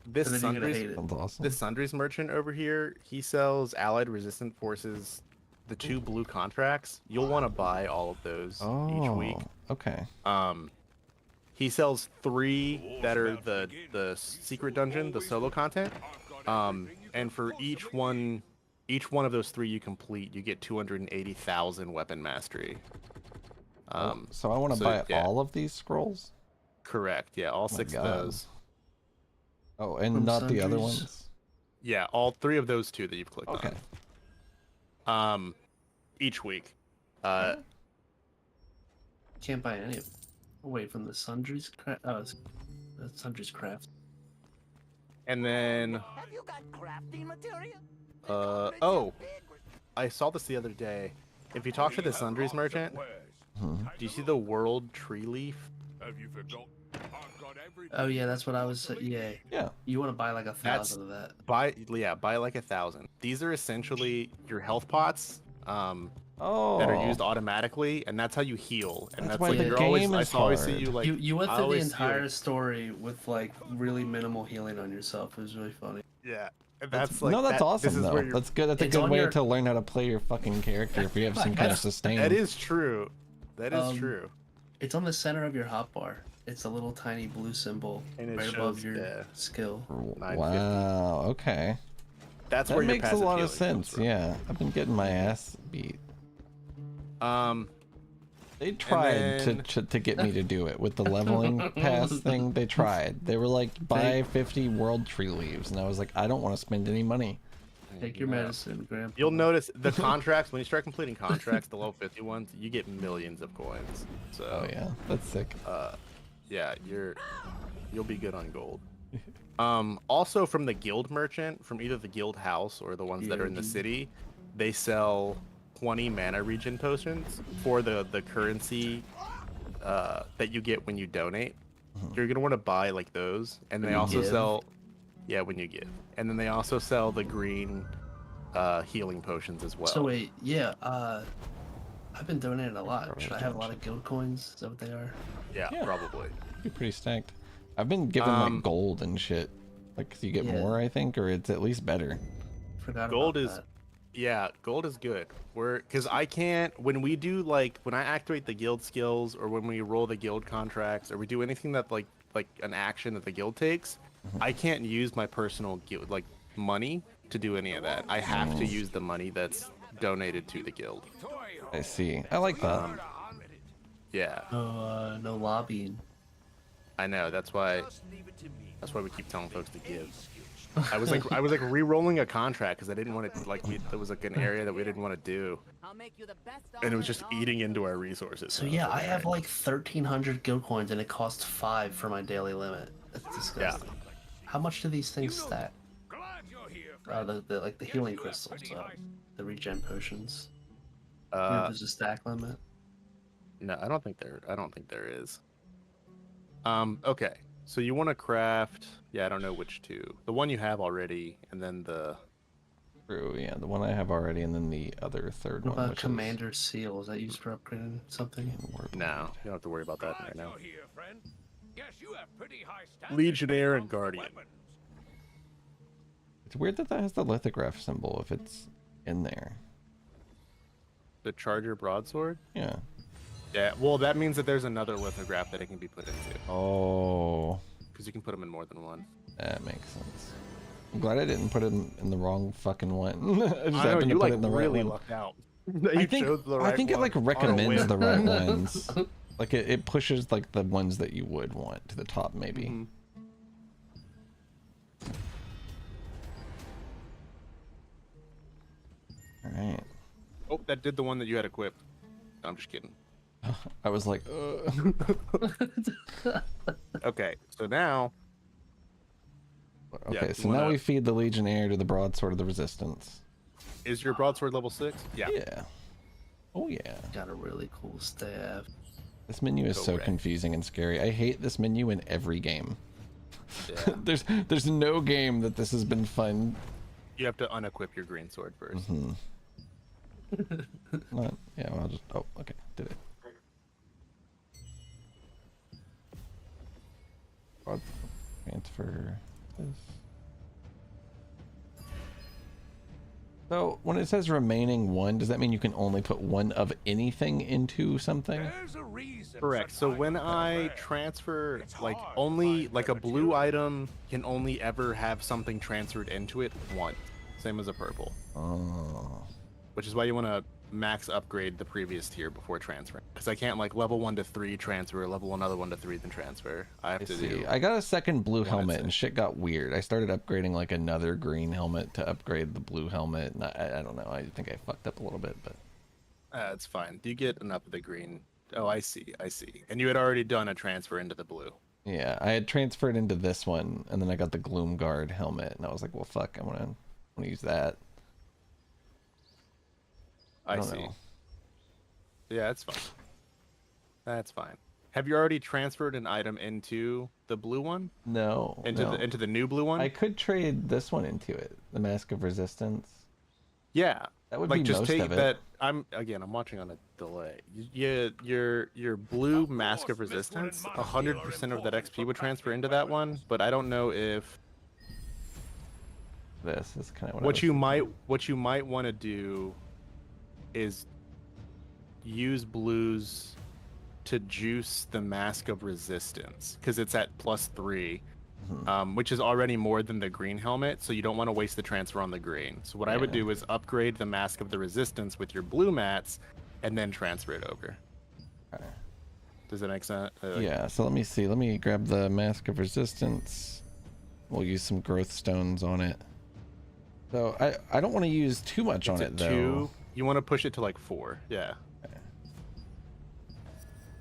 This and then you're gonna hate it. Awesome. This Sundries merchant over here, he sells Allied Resistant Forces, the 2 blue contracts. You'll want to buy all of those each week. Okay. He sells 3 that are the secret dungeon, the solo content. And for each one of those 3 you complete, you get 280,000 weapon mastery. So I want to buy all of these scrolls? Correct. Yeah, all 6 of those. Oh, and not the other ones? Yeah, all 3 of those 2 that you've clicked on. Each week. Can't buy any of them. Away from the Sundries Sundries Craft. And then Have you got crafting material? I saw this the other day. If you talk to the Sundries merchant, do you see the world tree leaf? Have you forgotten? I've got everything. Oh yeah, that's what I was. Yeah. Yeah. You want to buy like 1,000 of that? Buy like 1,000. These are essentially your health pots. That are used automatically, and that's how you heal. And that's why like the you're game always. is I always see hard. you like. You went through the entire story with like really minimal healing on yourself. It was really funny. Yeah. That's like that's awesome this is though. where That's good. That's a good way to learn how to play your fucking character if you have some kind of sustain. That is true. That is true. It's on the center of your hotbar. It's a little tiny blue symbol and right above your skill. Wow. Okay. That's that where makes a your lot of sense. Yeah, I've been getting my ass beat. They tried to get me to do it with the leveling pass thing. They tried. They were like, buy 50 world tree leaves, and I was like, I don't want to spend any money. Take your medicine, Grandpa. You'll notice the contracts when you start completing contracts, the level 50 ones, you get millions of coins. So. Oh yeah, that's sick. Yeah, you'll be good on gold. Also from the guild merchant, from either the guild house or the ones that are in the city, they sell 20 mana regen potions for the currency that you get when you donate. You're gonna want to buy like those, and they also sell, when you give, and then they also sell the green healing potions as well. So wait, I've been donating a lot. Should I have a lot of guild coins? Is that what they are? Yeah, probably. Be pretty stacked. I've been given like gold and shit. Like, you get more, I think, or it's at least better. Forgot gold about is that. Yeah, gold is good. Because I can't, when we do when I activate the guild skills, or when we roll the guild contracts, or we do anything that like an action that the guild takes, I can't use my personal guild money to do any of that. I have to use the money that's donated to the guild. I see. I like that. Yeah. No lobbying. I know. That's why we keep telling folks to give. I was like re-rolling a contract because I didn't want to there was like an area that we didn't want to do, and it was just eating into our resources. So yeah, I have like 1,300 guild coins, and it costs 5 for my daily limit. That's disgusting. Yeah. How much do these things stack? The healing crystals, the regen potions. There's a stack limit. No, I don't think there is. Okay. So you want to craft? Yeah, I don't know which two. The one you have already, and then the. True. Yeah, the one I have already, and then the other third what one. About Commander's Seal? Is that used for upgrading something? No, you don't have to worry about that right now. Legionnaire and Guardian. It's weird that has the lithograph symbol if it's in there. The Charger broadsword. Yeah. Yeah, well, that means that there's another lithograph that it can be put into. Oh. Because you can put them in more than one. That makes sense. I'm glad I didn't put it in the wrong fucking one. I just happened to put like it in the really right one. lucked out. I think it like recommends the right ones. Like it pushes like the ones that you would want to the top, maybe. Mm-hmm. All right. Oh, that did the one that you had equipped. No, I'm just kidding. I was like, Okay, so now. Okay, so now we feed the Legionnaire to the broadsword of the Resistance. Is your broadsword level 6? Yeah. Yeah. Oh yeah. Got a really cool staff. This menu is so confusing and scary. I hate this menu in every game. Yeah. there's no game that this has been fun. You have to unequip your green sword first. Mm-hmm. Yeah, well, I'll just. Oh, okay, did it. Transfer this. So when it says remaining one, does that mean you can only put one of anything into something? Correct. So when I transfer, like only like a blue item can only ever have something transferred into it once. Same as a purple. Oh. Which is why you want to max upgrade the previous tier before transferring. Because I can't like level 1 to 3 transfer, level another 1 to 3 then transfer. I have to do. I got a second blue helmet and shit got weird. I started upgrading like another green helmet to upgrade the blue helmet. And I don't know. I think I fucked up a little bit, but. It's fine. You get enough of the green. Oh, I see. And you had already done a transfer into the blue. Yeah, I had transferred into this one, and then I got the Gloom Guard helmet, and I was like, well, fuck, I want to use that. I see. Know. Yeah, that's fine. That's fine. Have you already transferred an item into the blue one? No. Into the new blue one? I could trade this one into it, the Mask of Resistance. Yeah. That would like be just most take of it. that. I'm watching on a delay. Your blue Mask of Resistance, 100% of that XP would transfer into that one, but I don't know if this is kind of what you might want to do is use blues to juice the Mask of Resistance because it's at +3, which is already more than the green helmet, so you don't want to waste the transfer on the green. So what I would do is upgrade the Mask of the Resistance with your blue mats and then transfer it over. Okay. Does that make sense? Yeah, so let me see. Let me grab the Mask of Resistance. We'll use some growth stones on it. So I don't want to use too much on it though. 2. You want to push it to like 4, yeah.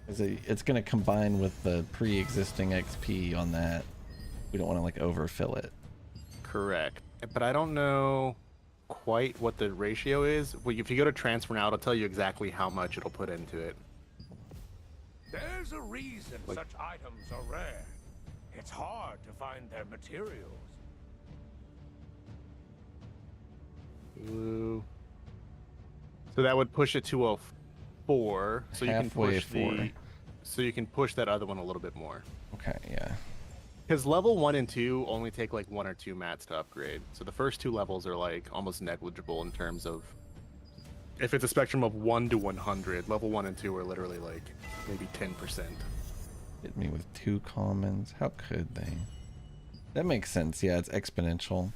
It's going to combine with the pre-existing XP on that. We don't want to like overfill it. Correct. But I don't know quite what the ratio is. Well, if you go to transfer now, it'll tell you exactly how much it'll put into it. There's a reason such items are rare. It's hard to find their materials. Blue. So that would push it to a 4. So you can push so you can push that other one a little bit more. Okay, yeah. Because level 1 and 2 only take like 1 or 2 mats to upgrade. So the first 2 levels are like almost negligible in terms of if it's a spectrum of 1 to 100. Level 1 and 2 are literally like maybe 10%. Hit me with 2 commons. How could they? That makes sense. Yeah, it's exponential.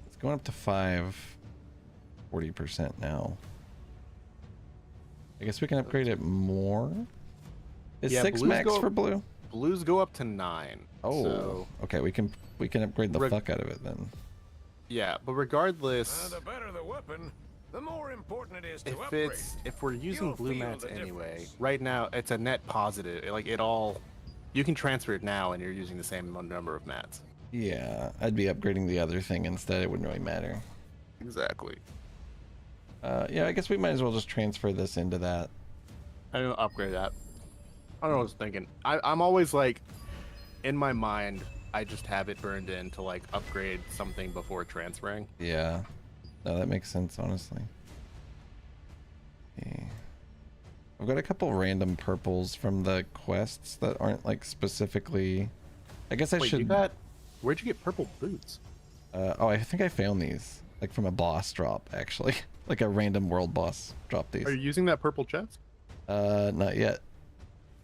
It's going up to 40% now. I guess we can upgrade it more. Is 6 max for blue? Blues go up to 9. Oh, so, okay. We can upgrade the fuck out of it then. Yeah, but regardless, The better the weapon, the more important it is to if upgrade. if we're using You'll blue feel mats the anyway, difference. right now it's a net positive. Like it all, you can transfer it now, and you're using the same number of mats. Yeah, I'd be upgrading the other thing instead. It wouldn't really matter. Exactly. Yeah, I guess we might as well just transfer this into that. I don't upgrade that. I don't know what I was thinking. I'm always like, in my mind, I just have it burned in to like upgrade something before transferring. Yeah. No, that makes sense, honestly. Okay. I've got a couple random purples from the quests that aren't like specifically. I guess I Wait, should. Where'd you get purple boots? Oh, I think I found these like from a boss drop actually, like a random world boss dropped these. Are you using that purple chest? Not yet.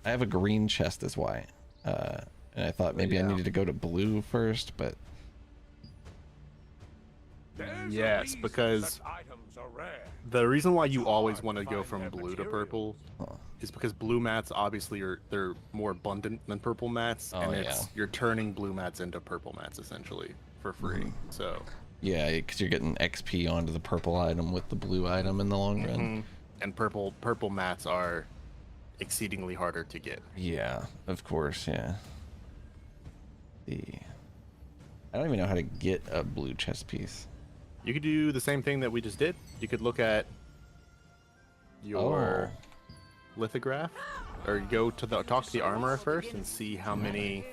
I have a green chest is why. And I thought maybe I needed to go to blue first, but Yes, because the reason why you always want to go from blue to purple is because blue mats obviously they're more abundant than purple mats, and you're turning blue mats into purple mats essentially for free. So yeah, because you're getting XP onto the purple item with the blue item in the long run. And purple mats are exceedingly harder to get. Yeah, of course, yeah. I don't even know how to get a blue chest piece. You could do the same thing that we just did. You could look at your lithograph, or go to talk to the armorer first and see how many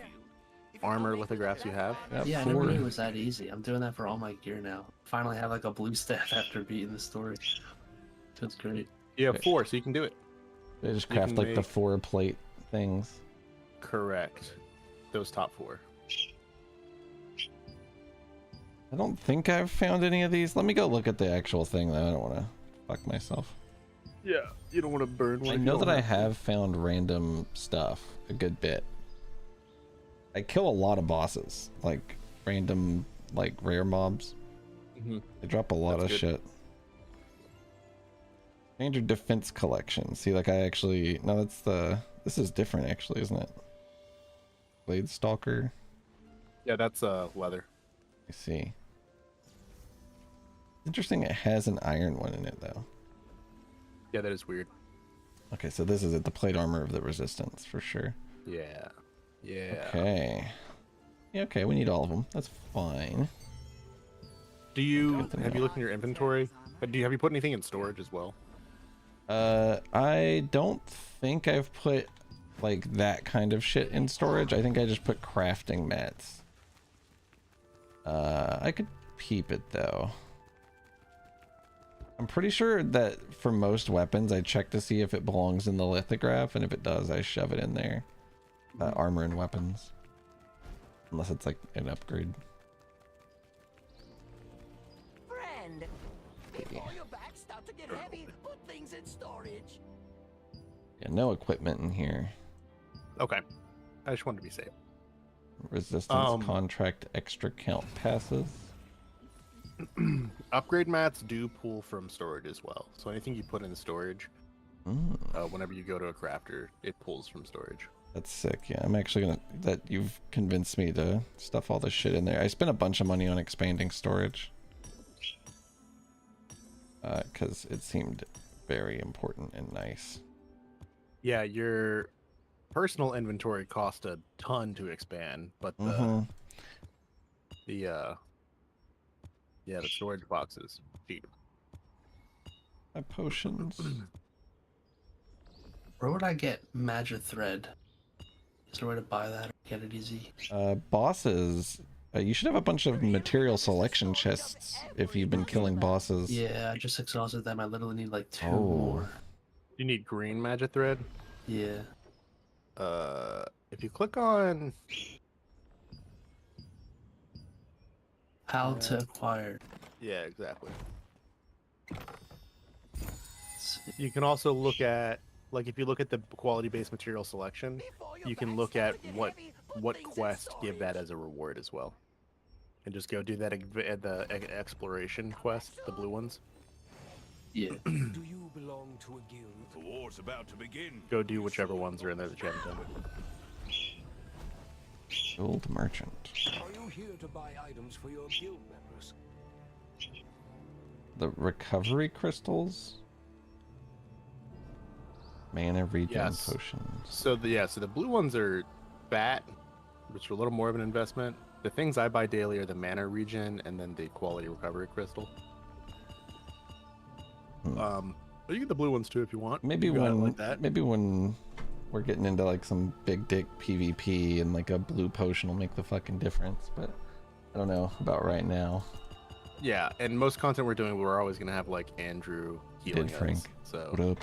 armor lithographs you have. Yeah, I never knew it was that easy. I'm doing that for all my gear now. Finally have like a blue staff after beating the story. That's great. You have 4, so you can do it. They just craft like the 4 plate things. Correct. Those top 4. I don't think I've found any of these. Let me go look at the actual thing though. I don't want to fuck myself. Yeah, you don't want to burn one. I know that I have found random stuff a good bit. I kill a lot of bosses, like random, like rare mobs. They drop a lot of shit. Standard defense collection. See, like I actually, no, that's this is different actually, isn't it? Blade Stalker. Yeah, that's leather. I see. Interesting, it has an iron one in it though. Yeah, that is weird. Okay, so this is it, the plate armor of the resistance for sure. Yeah. Yeah. Okay. Yeah, okay, we need all of them. That's fine. Have you looked in your inventory? Have you put anything in storage as well? I don't think I've put like that kind of shit in storage. I think I just put crafting mats. I could peep it though. I'm pretty sure that for most weapons I check to see if it belongs in the lithograph, and if it does I shove it in there. Armor and weapons. Unless it's like an upgrade. Friend, before your back start to get heavy, put things in storage. Yeah, no equipment in here. Okay. I just wanted to be safe. Resistance contract extra count passes. Upgrade mats do pull from storage as well. So anything you put in storage, whenever you go to a crafter, it pulls from storage. That's sick. Yeah, I'm actually gonna. You've convinced me to stuff all this shit in there. I spent a bunch of money on expanding storage. Because it seemed very important and nice. Yeah, your personal inventory cost a ton to expand, but the storage box is cheap. My potions. Where would I get magic thread? Is there a way to buy that or get it easy? Bosses. You should have a bunch of material selection chests if you've been killing bosses. Yeah, I just exhausted them. I literally need like 2 more. You need green magic thread? Yeah. If you click on how to acquire. Yeah, exactly. You can also look at, like, if you look at the quality-based material selection, you can look at what quests give that as a reward as well, and just go do that at the exploration quest, the blue ones. Yeah. Do you belong to a guild? The war's about to begin. Go do whichever ones are in there that you haven't done. Guild merchant. Are you here to buy items for your guild members? The recovery crystals. Mana regen potions. So the blue ones are fat, which are a little more of an investment. The things I buy daily are the mana regen and then the quality recovery crystal. But you get the blue ones too if you want. Maybe when we're getting into like some big dick PvP and like a blue potion will make the fucking difference, but I don't know about right now. Yeah, and most content we're doing, we're always gonna have like Andrew healing Did Frank. us. So What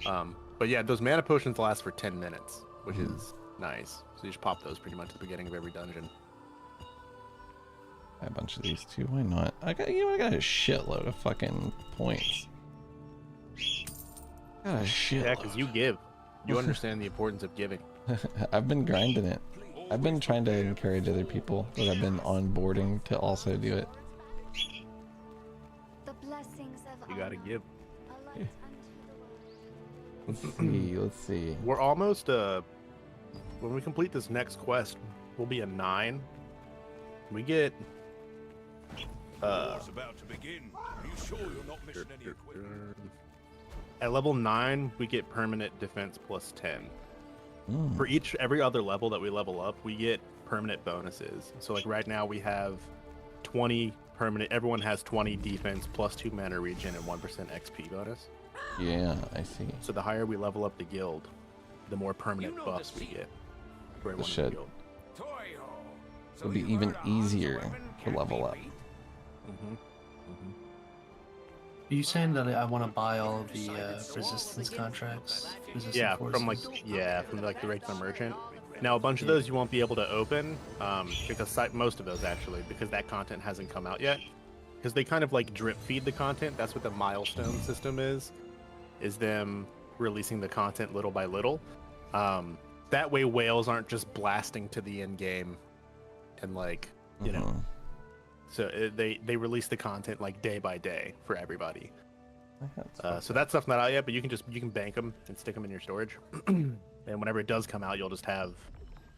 up? but yeah, those mana potions last for 10 minutes, which is nice. So you just pop those pretty much at the beginning of every dungeon. Buy a bunch of these too. Why not? I got a shitload of fucking points. Got a shitload. Yeah, because you give. You understand the importance of giving. I've been grinding it. I've been trying to encourage other people that I've been onboarding to also do it. The blessings of You gotta give. Let's see. We're almost when we complete this next quest, we'll be a 9. We get War's about to begin. Are you sure you're not missing any equipment? at level 9 we get permanent defense plus 10. Mm. For every other level that we level up, we get permanent bonuses. So like right now we have 20 permanent, everyone has 20 defense plus 2 mana regen and 1% XP bonus. Yeah, I see. So the higher we level up the guild, the more permanent buffs we get for everyone in the guild. It'll be even easier to level up. Are you saying that I want to buy all of the resistance contracts? Yeah, from like the regular merchant. Now a bunch of those you won't be able to open because most of those actually, because that content hasn't come out yet. Because they kind of like drip feed the content. That's what the milestone system is them releasing the content little by little. That way whales aren't just blasting to the end game and like you know. So they release the content like day by day for everybody. So that stuff's not out yet, but you can bank them and stick them in your storage. And whenever it does come out, you'll just have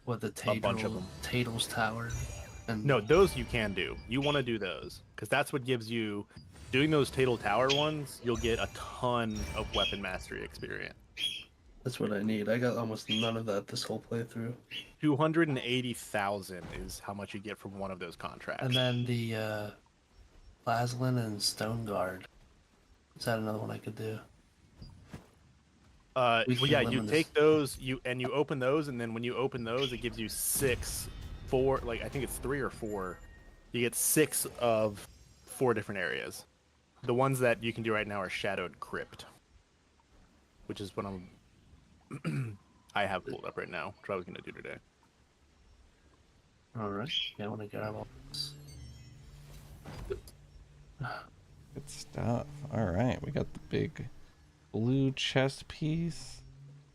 a bunch of them. Tails Tower. And no, those you can do. You want to do those because that's what gives you. Doing those Tatel Tower ones, you'll get a ton of weapon mastery experience. That's what I need. I got almost none of that this whole playthrough. 280,000 is how much you get from one of those contracts. And then the Laslin and Stone Guard. Is that another one I could do? Well, yeah, you take those, you open those, and then when you open those, it gives you 4, like I think it's 3 or 4. You get 6 of 4 different areas. The ones that you can do right now are Shadowed Crypt, which is what I have pulled up right now, which I was going to do today. Alright, yeah, I want to grab all this. Good stuff. Alright, we got the big blue chest piece.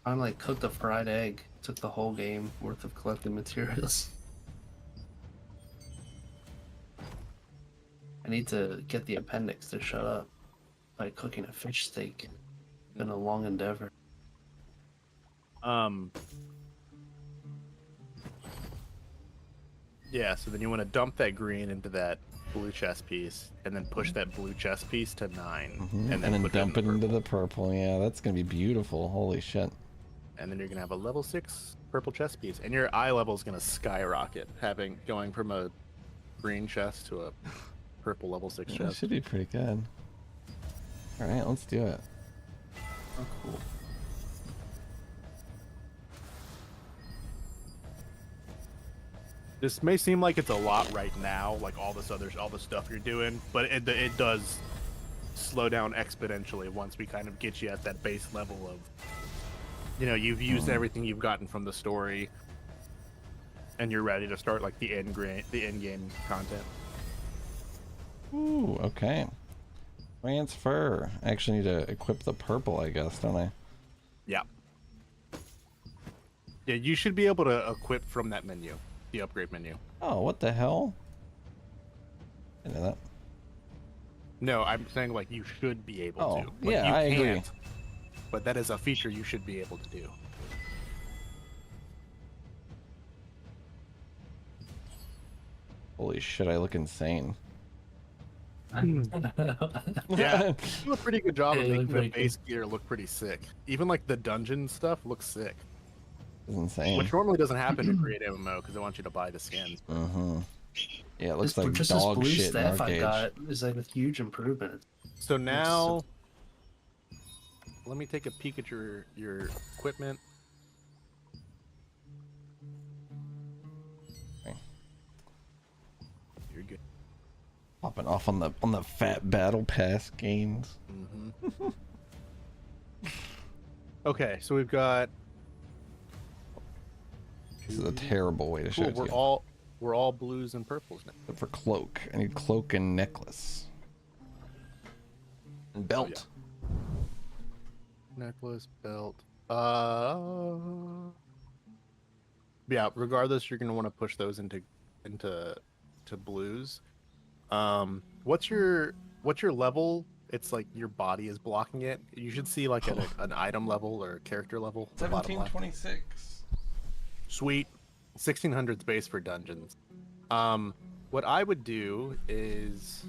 I like cooked a fried egg. Took the whole game worth of collected materials. I need to get the appendix to shut up by cooking a fish steak. It's been a long endeavor. Yeah, so then you want to dump that green into that blue chest piece, and then push that blue chest piece to 9, And then dump it into the purple. Yeah, that's gonna be beautiful. Holy shit. And then you're gonna have a level 6 purple chest piece, and your eye level is gonna skyrocket, going from a green chest to a purple level 6 That chest. should be pretty good. Alright, let's do it. Oh, cool. This may seem like it's a lot right now, like all the stuff you're doing, but it does slow down exponentially once we kind of get you at that base level of, you've used everything you've gotten from the story, and you're ready to start like the end game content. Ooh, okay. Transfer. I actually need to equip the purple, I guess, don't I? Yeah. Yeah, you should be able to equip from that menu, the upgrade menu. Oh, what the hell? I know that. No, I'm saying like you should be able Oh, to. Like, yeah, you I agree. can't, but that is a feature you should be able to do. Holy shit, I look insane. Yeah, you do a pretty good job of Yeah, you making look the pretty base gear look pretty sick. Even like the dungeon stuff looks sick, It's insane. which normally doesn't happen in Create MMO because they want you to buy the skins. Mm-hmm. Yeah, it looks Just, like just dog this blue shit in staff I Arcade. got is like a huge improvement. So now, let me take a peek at your equipment. Okay. You're good. Popping off on the fat battle pass gains. Mm-hmm. Okay, so we've got. This is a terrible way to show Cool, it to you. we're all blues and purples now. Except for cloak. I need cloak and necklace. And belt. Oh, yeah. Necklace, belt. Yeah. Regardless, you're gonna want to push those into blues. What's your level? It's like your body is blocking it. You should see like an item level or a character level. 1726. Sweet. 1600 base for dungeons. What I would do is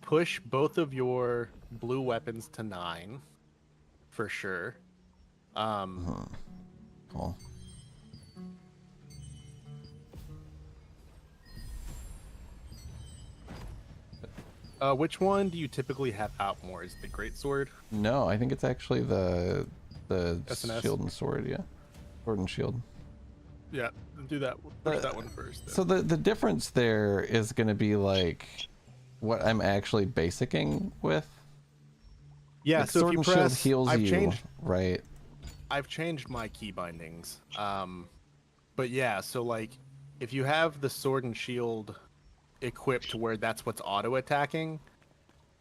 push both of your blue weapons to 9 for sure. Cool. Which one do you typically have out more? Is it the greatsword? No, I think it's actually the SNS? shield and sword, yeah. Sword and shield. Yeah, do that. Push that one first. Then. So the difference there is going to be like what I'm actually basicing with. Yeah, like so sword if you and shield press, heals I've you, changed. right? I've changed my key bindings. But yeah, so like if you have the sword and shield equipped to where that's what's auto attacking,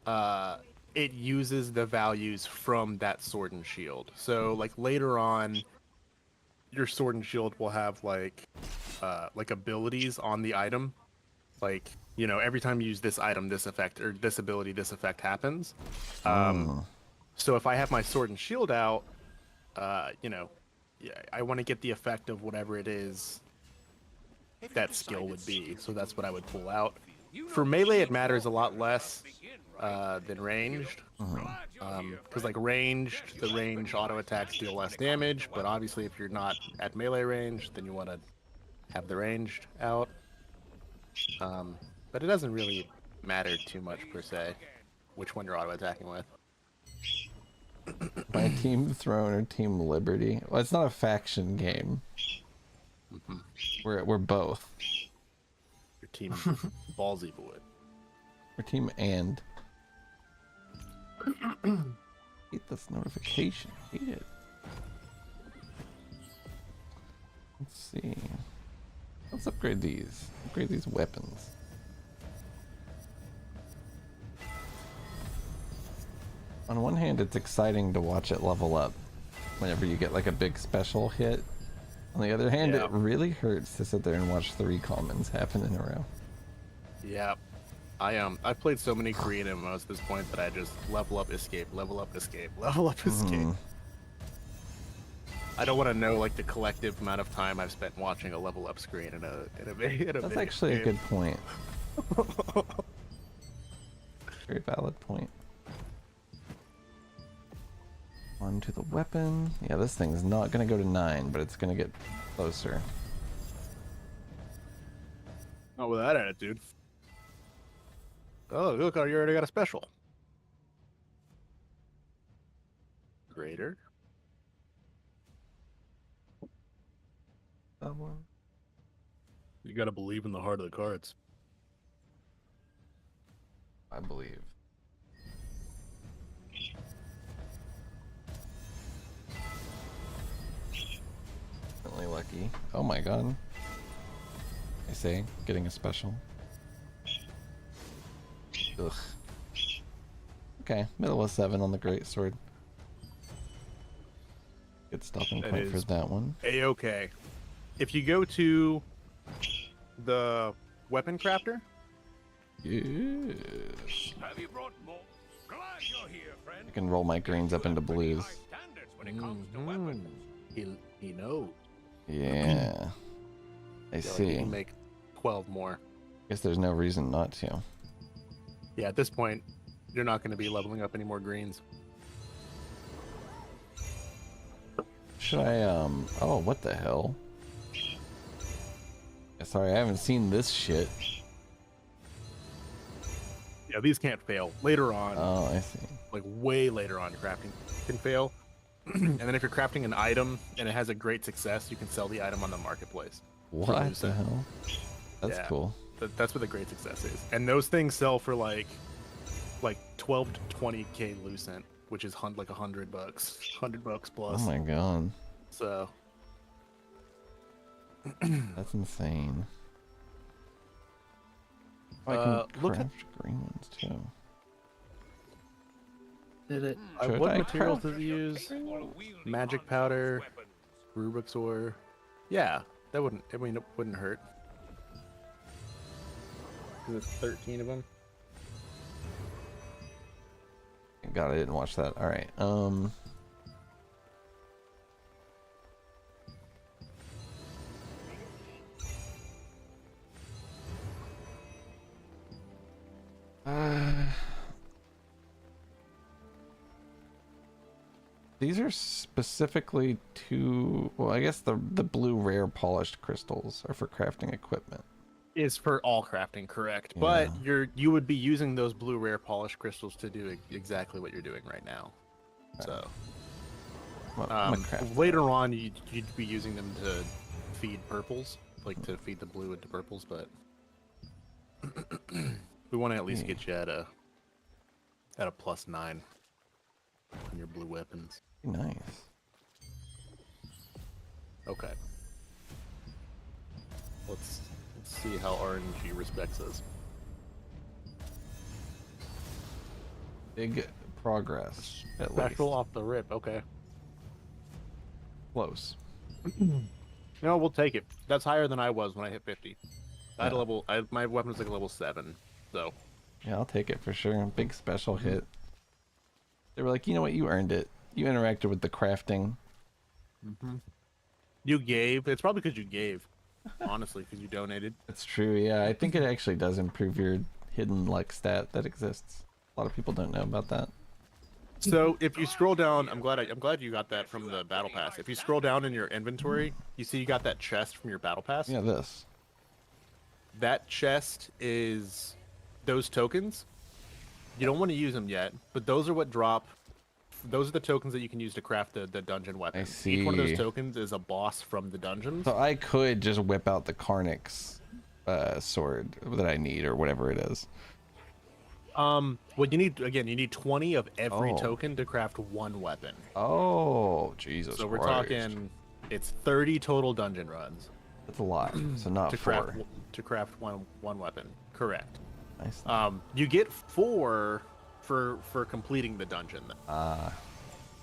it uses the values from that sword and shield. So like later on, your sword and shield will have like abilities on the item, like every time you use this item, this effect or this ability, this effect happens. So if I have my sword and shield out, I want to get the effect of whatever it is that skill would be. So that's what I would pull out. For melee, it matters a lot less than ranged. Because like ranged, the range auto attacks deal less damage, but obviously if you're not at melee range, then you want to have the ranged out. But it doesn't really matter too much per se, which one you're auto attacking with. By Team Throne or Team Liberty. Well, it's not a faction game. We're both. Your team ballsy boy. We're Team and. Hate this notification. Hate it. Let's see. Let's upgrade these. Upgrade these weapons. On one hand, it's exciting to watch it level up whenever you get like a big special hit. On the other hand, it really hurts to sit there and watch 3 commons happen in a row. Yeah. I've played so many Korean MMOs at this point that I just level up, escape, level up, escape, level up, escape. I don't want to know like the collective amount of time I've spent watching a level up screen in a That's actually a good point. Very valid point. On to the weapon. Yeah, this thing's not gonna go to 9, but it's gonna get closer. Not with that attitude. Oh, look, you already got a special. Greater. That one. You gotta believe in the heart of the cards. I believe. Definitely lucky. Oh my god. I say, getting a special. Ugh. Okay, middle of 7 on the great sword. Good stopping point for that one. A-okay. If you go to the weapon crafter, yes. Have you brought more? Glad you're here, friend. I can roll my greens up into blues. he knows. Yeah. I You see. can make 12 more. Guess there's no reason not to. Yeah, at this point, you're not going to be leveling up any more greens. Should I, oh, what the hell? Sorry, I haven't seen this shit. Yeah, these can't fail. Later on. Oh, I see. Like, way later on, crafting can fail. And then if you're crafting an item and it has a great success, you can sell the item on the marketplace. What the hell? That's Yeah, cool. That's what the great success is. And those things sell for like 12 to 20k lucent, which is like $100, $100 plus. Oh my god. So that's insane. Oh, I can look craft green ones too. Did it? Should what I materials craft does it use? Magic powder, Rubik's ore. Yeah, that wouldn't. I mean, it wouldn't hurt. There's 13 of them. God, I didn't watch that. All right. These are specifically to, well, I guess the blue rare polished crystals are for crafting equipment. Is for all crafting, correct? Yeah. But you would be using those blue rare polished crystals to do exactly what you're doing right now. So later on, you'd be using them to feed purples, like to feed the blue into purples. But we want to at least get you at a +9 on your blue weapons. Nice. Okay. Let's see how RNG respects us. Big progress. At Special least. off the rip. Okay. Close. No, we'll take it. That's higher than I was when I hit 50. I had a my weapon was like a level 7, so. Yeah, I'll take it for sure. Big special hit. They were like, you know what, you earned it. You interacted with the crafting. You gave. It's probably because you gave. Honestly, because you donated. That's true. Yeah, I think it actually does improve your hidden luck stat that exists. A lot of people don't know about that. So if you scroll down, I'm glad you got that from the battle pass. If you scroll down in your inventory, you see you got that chest from your battle pass. Yeah, this. That chest is those tokens. You don't want to use them yet, but those are what drop. Those are the tokens that you can use to craft the dungeon weapon. I see. Each one of those tokens is a boss from the dungeons. So I could just whip out the Karnix sword that I need, or whatever it is. Well, you need 20 of every token to craft one weapon. Oh, Jesus. So we're Christ. talking, it's 30 total dungeon runs. That's a lot. So not to 4. to craft one weapon. Correct. Nice. You get 4 for completing the dungeon.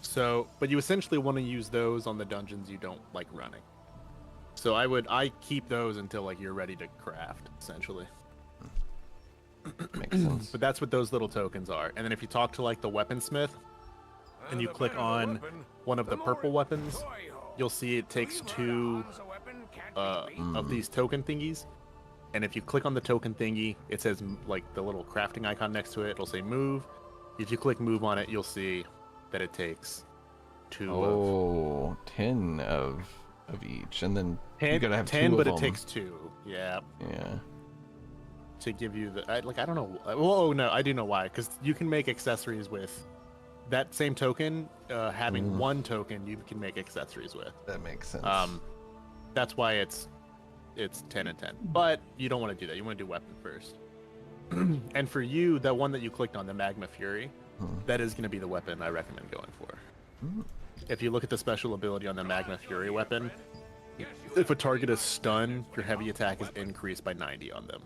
So, but you essentially want to use those on the dungeons you don't like running. So I keep those until like you're ready to craft, essentially. Makes sense. But that's what those little tokens are. And then if you talk to like the weaponsmith and you click on one of the purple weapons, you'll see it takes 2 of these token thingies. And if you click on the token thingy, it says like the little crafting icon next to it. It'll say move. If you click move on it, you'll see that it takes 2 of 10 of each, and then 10, you gotta have 10 2 but of it them. takes 2. Yeah. Yeah. To give you the I don't know. Oh no, I do know why. Because you can make accessories with that same token. Having 1 token, you can make accessories with. That makes sense. That's why it's 10 and 10. But you don't want to do that. You want to do weapon first. And for you, that one that you clicked on, the Magma Fury, that is going to be the weapon I recommend going for. If you look at the special ability on the Magma Fury weapon, if a target is stunned, your heavy attack is increased by 90 on them,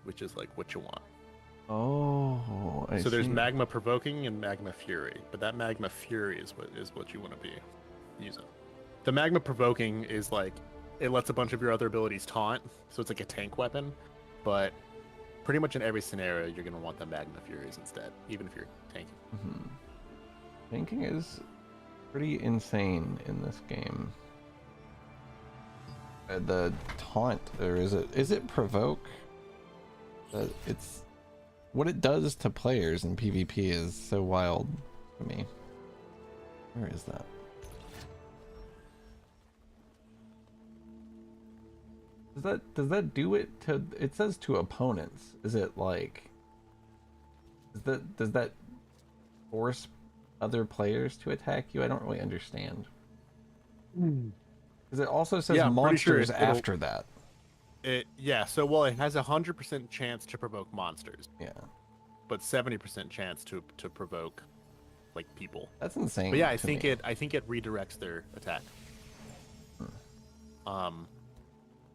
which is like what you want. Oh, I so there's see. Magma Provoking and Magma Fury, but that Magma Fury is what you want to be using. The Magma Provoking is like, it lets a bunch of your other abilities taunt, so it's like a tank weapon, but pretty much in every scenario, you're going to want the Magma Furies instead, even if you're tanking. Tanking is pretty insane in this game. The taunt, or is it provoke? It's what it does to players in PvP is so wild to me. Where is that? Does that do it to? It says to opponents. Is it like? Does that force other players to attack you? I don't really understand. Because it also says Yeah, I'm pretty sure monsters after that. Yeah. So well, it has 100% chance to provoke monsters. Yeah. But 70% chance to provoke like people. That's insane. But yeah, to me. I think it redirects their attack.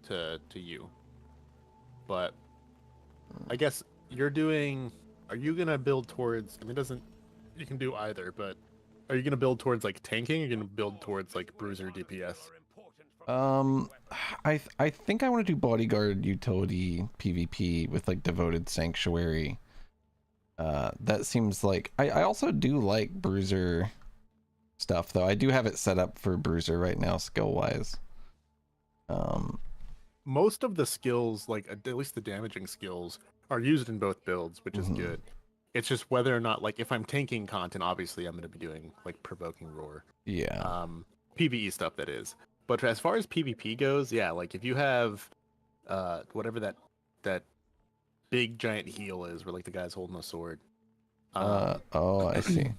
To you. But I guess you're doing. Are you gonna build towards? I mean, it doesn't. You can do either, but are you gonna build towards like tanking? Or are you gonna build towards like bruiser DPS? I think I want to do bodyguard utility PvP with like devoted sanctuary. That seems like I also do like bruiser stuff though. I do have it set up for bruiser right now skill wise. Most of the skills, like at least the damaging skills, are used in both builds, which is good. It's just whether or not, like, if I'm tanking content, obviously I'm going to be doing like provoking roar. Yeah. PvE stuff that is. But as far as PvP goes, yeah, like if you have whatever that big giant heal is, where like the guy's holding a sword. Oh, I see.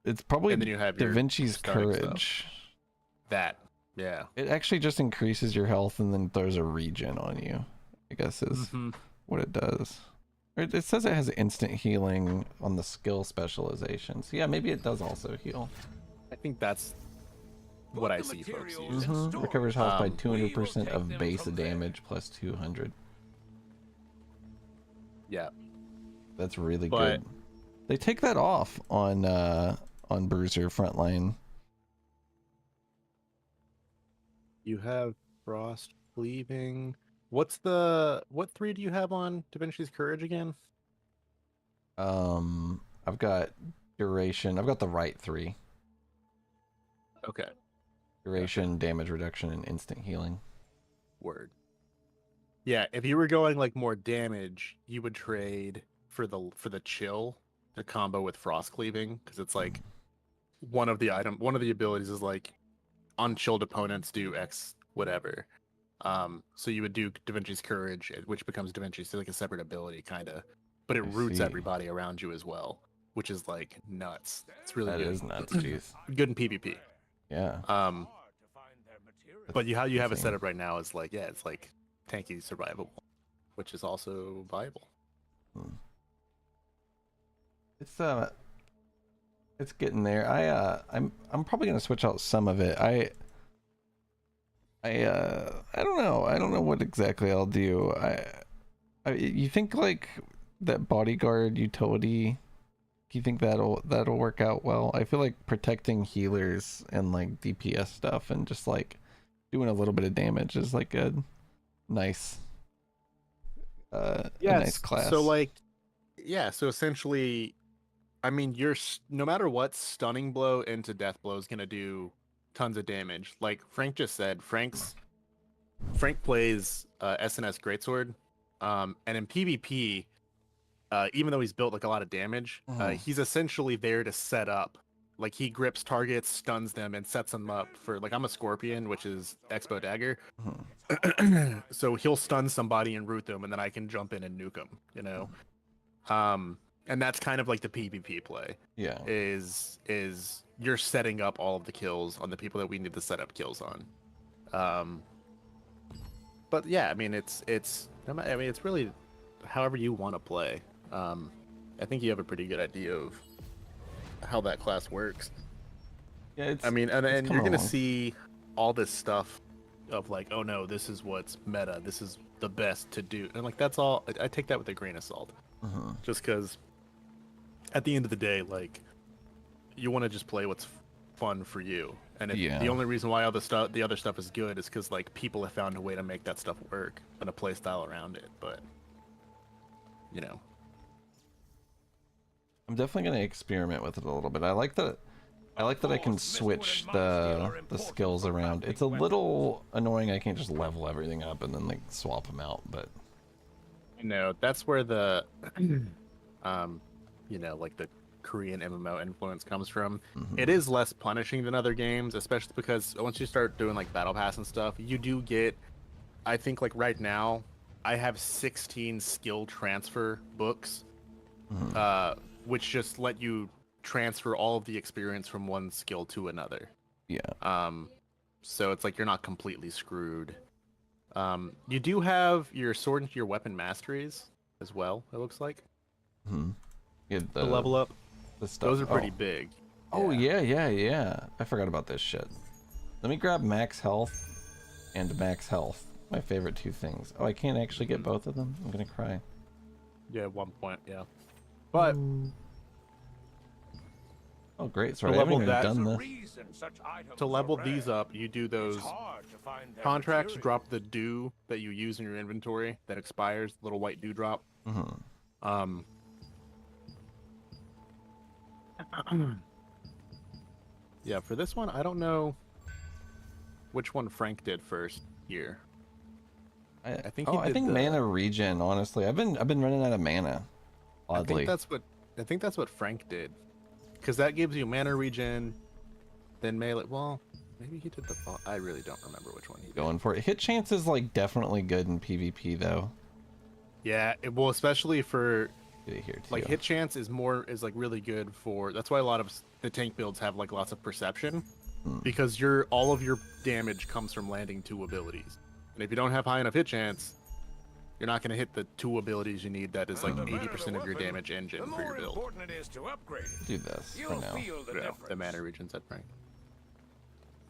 It's probably and then you have Da your Vinci's stunning Courage. stuff. That, yeah. It actually just increases your health and then throws a regen on you, I guess is what it does. It says it has instant healing on the skill specialization. So yeah, maybe it does also heal. I think that's what I see folks use. Recovers health by 200% of base damage plus 200. Yeah. That's really good. They take that off on Bruiser Frontline. You have Frost Cleaving. What 3 do you have on Da Vinci's Courage again? I've got duration. I've got the right 3. Okay. Duration, damage reduction, and instant healing. Word. Yeah, if you were going like more damage, you would trade for the chill, the combo with Frost Cleaving, because it's like one of the abilities is like unchilled opponents do X whatever. So you would do Da Vinci's Courage, which becomes Da Vinci's like a separate ability, kind of, but it roots everybody around you as well, which is like nuts. It's really good. That is nuts, jeez. Good in PvP. Yeah. But how you have it set up right now is like, yeah, it's like tanky survivable, which is also viable. It's getting there. I'm probably gonna switch out some of it. I don't know. I don't know what exactly I'll do. You think like that bodyguard utility? Do you think that'll work out well? I feel like protecting healers and like DPS stuff and just like doing a little bit of damage is like a nice a nice class. So like, yeah. So essentially, I mean, no matter what, stunning blow into death blow is gonna do tons of damage. Like Frank just said, Frank plays SNS Greatsword, and in PvP, even though he's built like a lot of damage, he's essentially there to set up. Like he grips targets, stuns them, and sets them up for like I'm a Scorpion, which is Expo Dagger. So he'll stun somebody and root them, and then I can jump in and nuke them. You know, and that's kind of like the PvP play. Yeah, is you're setting up all of the kills on the people that we need to set up kills on. But yeah, I mean it's really however you want to play. I think you have a pretty good idea of how that class works. Yeah, and you're gonna see all this stuff of like, oh no, this is what's meta, this is the best to do, and like that's all. I take that with a grain of salt, just because at the end of the day, like you want to just play what's fun for you, and the only reason why the other stuff is good is because like people have found a way to make that stuff work and a play style around it. But you know, I'm definitely gonna experiment with it a little bit. I like that I can switch the skills around. It's a little annoying I can't just level everything up and then like swap them out, but You know, that's where the, like the Korean MMO influence comes from. Mm-hmm. It is less punishing than other games, especially because once you start doing like battle pass and stuff, you do get, I think like right now, I have 16 skill transfer books, which just let you transfer all of the experience from one skill to another. Yeah. So it's like you're not completely screwed. You do have your sword and your weapon masteries as well, it looks like. Mm-hmm. Get The level up. The stuff. Those are pretty big. Oh, yeah. I forgot about this shit. Let me grab max health and max health. My favorite two things. Oh, I can't actually get both of them? I'm gonna cry. Yeah, at one point, yeah. But... Oh, great. Sorry, to I haven't level even that, done this. to level these up, you do those contracts, drop the dew that you use in your inventory that expires, little white dewdrop. Yeah, for this one, I don't know which one Frank did first here. I think I think mana regen. Honestly, I've been running out of mana. Oddly, I think that's what Frank did, because that gives you mana regen, then melee. Well, maybe he did the. I really don't remember which one he did. Going for it. Hit chance is like definitely good in PvP though. Yeah, well, especially for Get it here too. like hit chance is like really good for. That's why a lot of the tank builds have like lots of perception, because all of your damage comes from landing 2 abilities. And if you don't have high enough hit chance, you're not going to hit the 2 abilities you need. That is like 80% of your damage engine for your build. Do this for now. Yeah, the mana regions at Frank.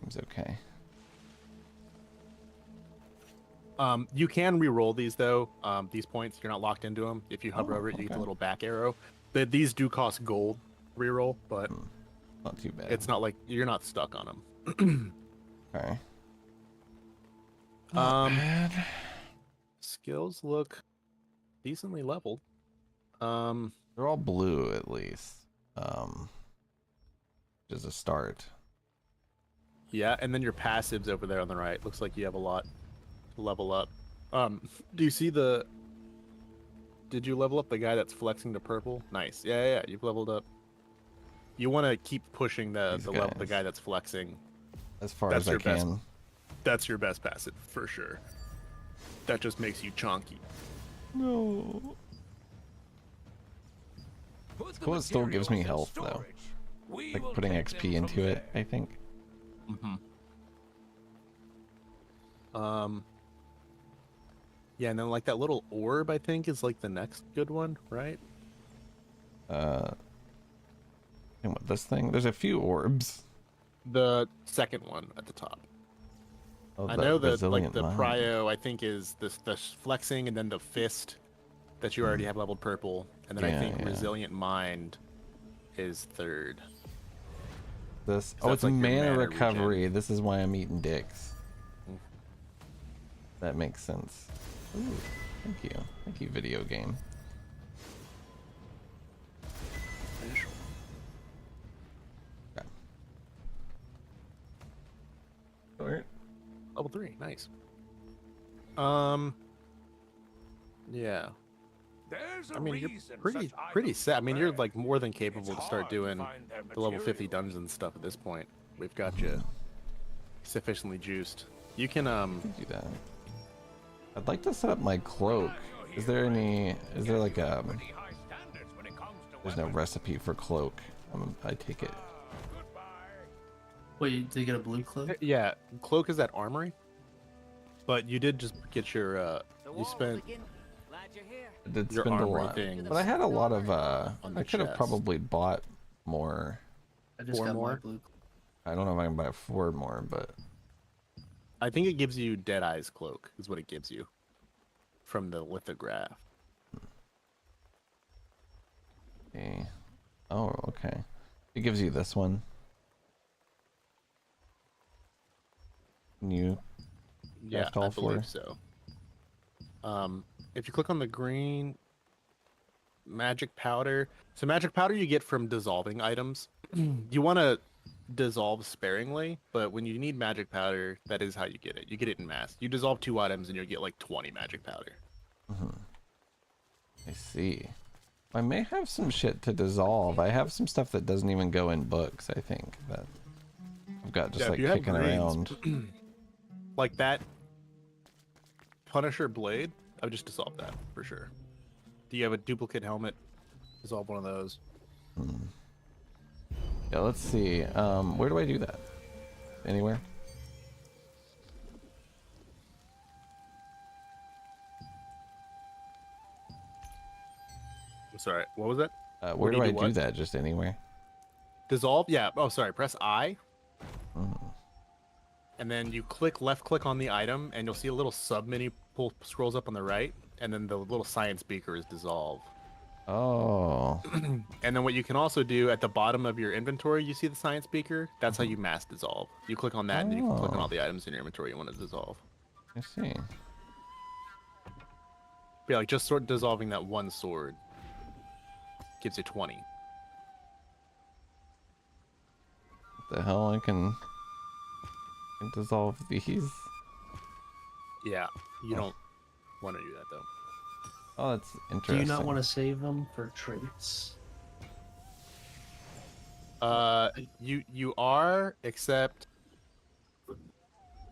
Seems okay. You can re-roll these though. These points, you're not locked into them. If you hover over it, you get the little back arrow. These do cost gold re-roll, but not too bad. It's not like you're not stuck on them. Okay. Skills look decently leveled. They're all blue at least. Just a start. Yeah, and then your passives over there on the right. Looks like you have a lot to level up. Do you see the... Did you level up the guy that's flexing to purple? Nice. Yeah, you've leveled up. You want to keep pushing the guy that's flexing. As far as I can. That's your best passive, for sure. That just makes you chonky. No. It's cool, it still gives me health, though. Like putting XP into it, I think. Yeah, and then like that little orb, I think, is like the next good one, right? And what, this thing? There's a few orbs. The second one at the top. Oh, I know that like Resilient the Mind. prio, I think, is the flexing, and then the fist that you already have leveled purple, and then I think Resilient Mind is third. This So it's that's like your mana mana recovery. This is why I'm eating dicks. That makes sense. Ooh, thank you, video game. Okay. Alright. Level 3, nice. Yeah. I mean, you're pretty set. I mean, you're like more than capable to start doing the level 50 dungeons and stuff at this point. We've got you sufficiently juiced. You can do that. I'd like to set up my cloak. Is there like a... There's no recipe for cloak. I take it. Wait, did you get a blue cloak? Yeah, cloak is that armory. But you did just get your you spent I did your spend a armory lot, things. but I had a lot of on the I could have chest. probably bought more. I just 4 got my more? blue. I don't know if I can buy 4 more, but I think it gives you Deadeye's cloak is what it gives you from the lithograph. okay. Oh, okay. It gives you this one. Can you Yeah, craft all I 4? believe so. If you click on the green magic powder, so magic powder you get from dissolving items. You want to dissolve sparingly, but when you need magic powder, that is how you get it. You get it in mass. You dissolve 2 items and you'll get like 20 magic powder. I see. I may have some shit to dissolve. I have some stuff that doesn't even go in books, I think, that I've got just Yeah, if like you have kicking greens, around. like that Punisher blade, I would just dissolve that for sure. Do you have a duplicate helmet? Dissolve one of those. Yeah, let's see. Where do I do that? Anywhere? Sorry, what was that? Where do I do what? that? Just anywhere? Dissolve? Yeah. Oh, sorry. Press I. Mm. And then you left click on the item, and you'll see a little sub menu scrolls up on the right, and then the little science beaker is dissolve. Oh. And then what you can also do at the bottom of your inventory, you see the science beaker. That's how you mass dissolve. You click on that, and then you can click on all the items in your inventory you want to dissolve. I see. But yeah, like just sort of dissolving that one sword gives you 20. What the hell? I can dissolve these. Yeah, you don't want to do that though. Oh, that's Do interesting. you not want to save them for traits? You are, except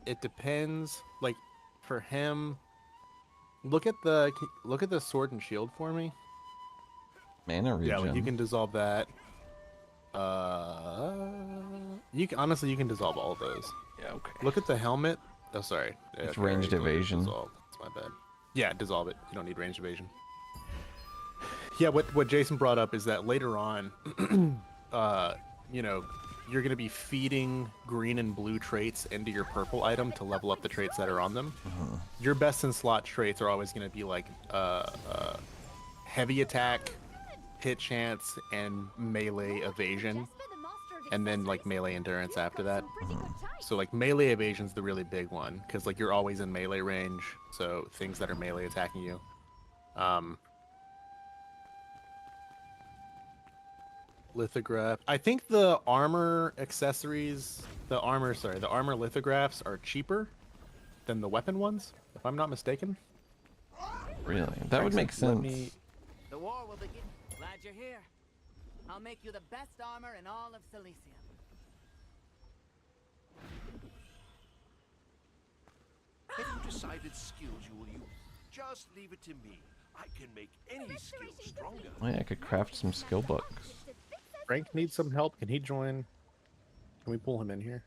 it depends. Like for him, look at the sword and shield for me. Mana regen. Yeah, like you can dissolve that. You can honestly you can dissolve all of those. Yeah, okay. Look at the helmet. Oh, sorry. It's Okay, ranged I already told you to evasion. dissolve. That's my bad. Yeah, dissolve it. You don't need ranged evasion. Yeah, what Jason brought up is that later on, you know, you're going to be feeding green and blue traits into your purple item to level up the traits that are on them. Your best in slot traits are always going to be like heavy attack, hit chance, and melee evasion, and then like melee endurance after that. So like melee evasion's the really big one because like you're always in melee range, so things that are melee attacking you. Lithograph. I think the armor accessories, the armor lithographs are cheaper than the weapon ones, if I'm not mistaken. Really? That would make sense. The war will begin. Glad you're here. I'll make you the best armor in all of Cilicia. Have you decided skills you will use? Just leave it to me. I can make any skill stronger. Oh, yeah, I could craft some skill books. Frank needs some help. Can he join? Can we pull him in here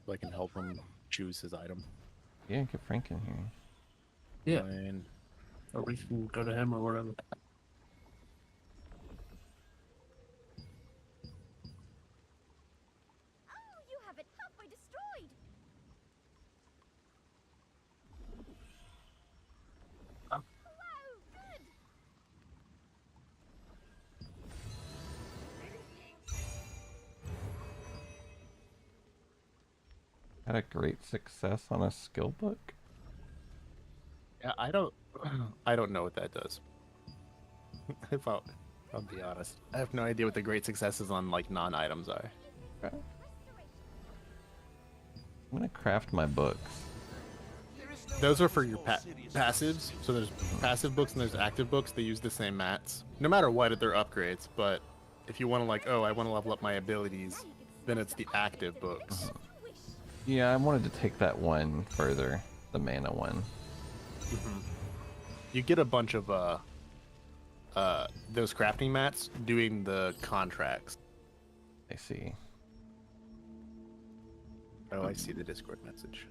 so I can help him choose his item? Yeah, get Frank in here. Yeah. And Or we can go to him or whatever. Oh, you have it halfway destroyed. Wow, good. Had a great success on a skill book. yeah, I don't know what that does. If I'll be honest, I have no idea what the great successes on like non-items are. I'm gonna craft my books. Those are for your passives. So there's passive books and there's active books. They use the same mats. No matter what, they're upgrades. But if you want to like, oh, I want to level up my abilities, then it's the active books. Yeah, I wanted to take that one further, the mana one. You get a bunch of those crafting mats doing the contracts. I see. Oh, I see the Discord message.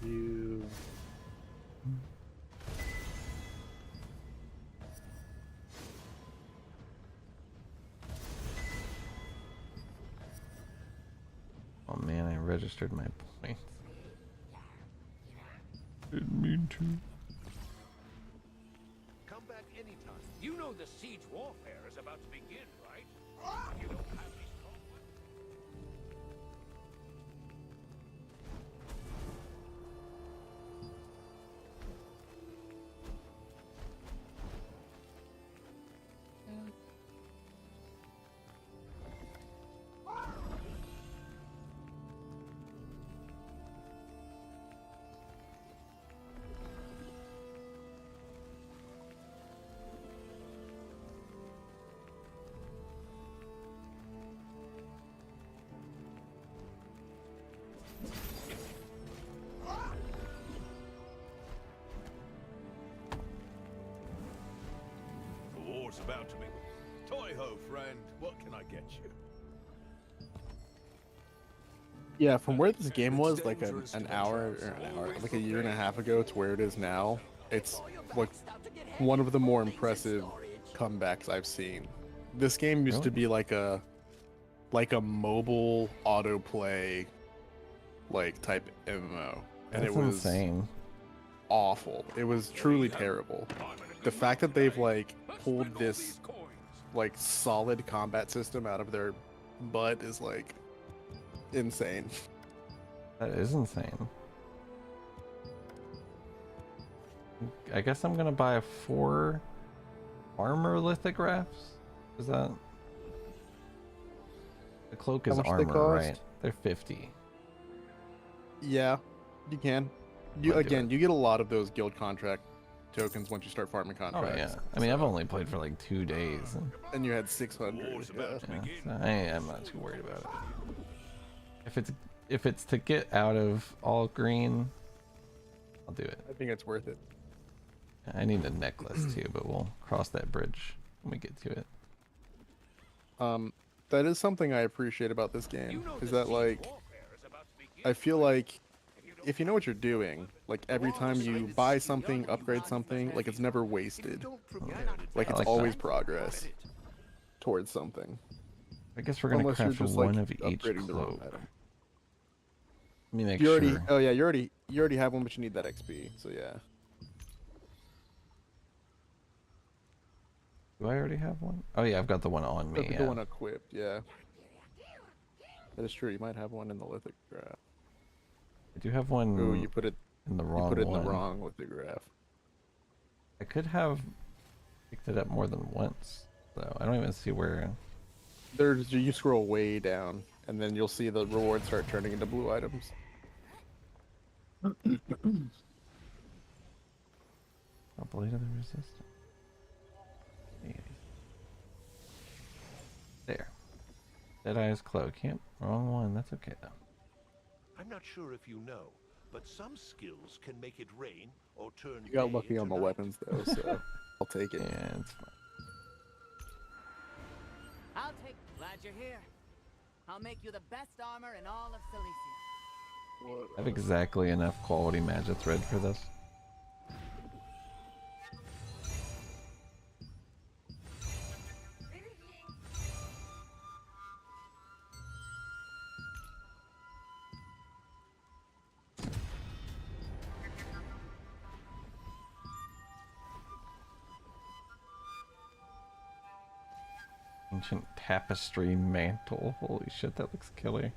You. Oh man, I registered my points. Didn't mean to. Come back anytime. You know the siege warfare is about to begin, right? You don't have any strong weapons. about to be. Toy ho, friend. What can I get you? Yeah, from where this game was like an hour or an hour, like a year and a half ago to where it is now, it's like one of the more impressive comebacks I've seen. This game used to be like a mobile autoplay like type MMO, and That's it was insane. awful. It was truly terrible. The fact that they've like pulled this like solid combat system out of their butt is like insane. That is insane. I guess I'm gonna buy 4 armor lithographs. Is that the cloak is How much they armor, cost? right? They're 50. Yeah, you can. You again, you get a lot of those guild contract tokens once you start farming Oh contracts. yeah. I mean, I've only played for like 2 days. And you had 600. Yeah. So I'm not too worried about it. If it's to get out of all green, I'll do it. I think it's worth it. I need a necklace too, but we'll cross that bridge when we get to it. That is something I appreciate about this game, is that like I feel like if you know what you're doing, like every time you buy something, upgrade something, like it's never wasted. Like it's like always that. progress towards something. I guess we're gonna Unless you're craft just one like of each upgrading the wrong cloak. item. Let me make You sure. already, oh yeah, you already have one, but you need that XP. So yeah. Do I already have one? Oh yeah, I've got the one on me. The one equipped, yeah. That is true. You might have one in the lithograph. I do have one. Ooh, you put it in the wrong You put it in one. the wrong lithograph. I could have picked it up more than once, though. I don't even see where. There's you scroll way down, and then you'll see the rewards start turning into blue items. A blade of the resistance. There. Deadeye's cloak. Yep, wrong one. That's okay though. I'm not sure if you know, but some skills can make it rain or turn. You got day lucky on into the night. weapons though, so I'll take it. Yeah, it's fine. I'll take. Glad you're here. I'll make you the best armor in all of Cilicia. I have exactly enough quality magic thread for this. Ancient tapestry mantle. Holy shit, that looks killer.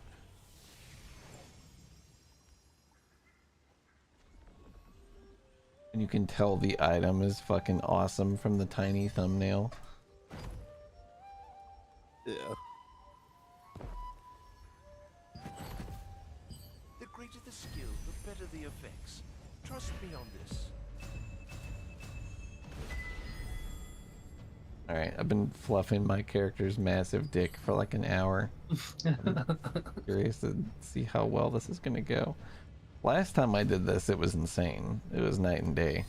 And you can tell the item is fucking awesome from the tiny thumbnail. Yeah. The greater the skill, the better the effects. Trust me on this. Alright, I've been fluffing my character's massive dick for like an hour. I'm curious to see how well this is gonna go. Last time I did this, it was insane. It was night and day.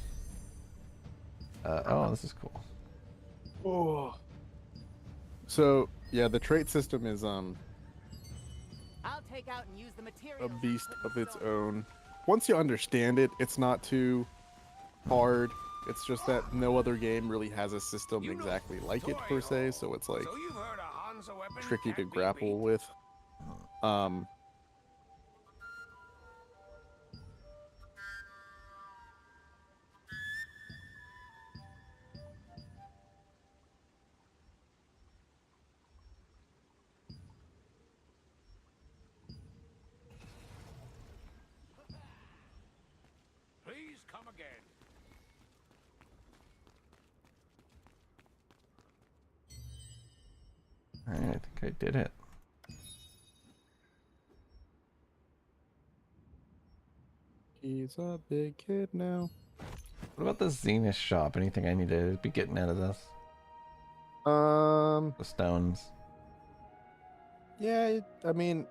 Oh, this is cool. Oh. So yeah, the trait system is I'll take out and use the a materials. beast of its own. Once you understand it, it's not too hard. It's just that no other game really has a system exactly like it per se, so it's like tricky to grapple with. Please come again. Alright, I think I did it. He's a big kid now. What about the Zenith shop? Anything I need to be getting out of this? The stones. Yeah, I mean,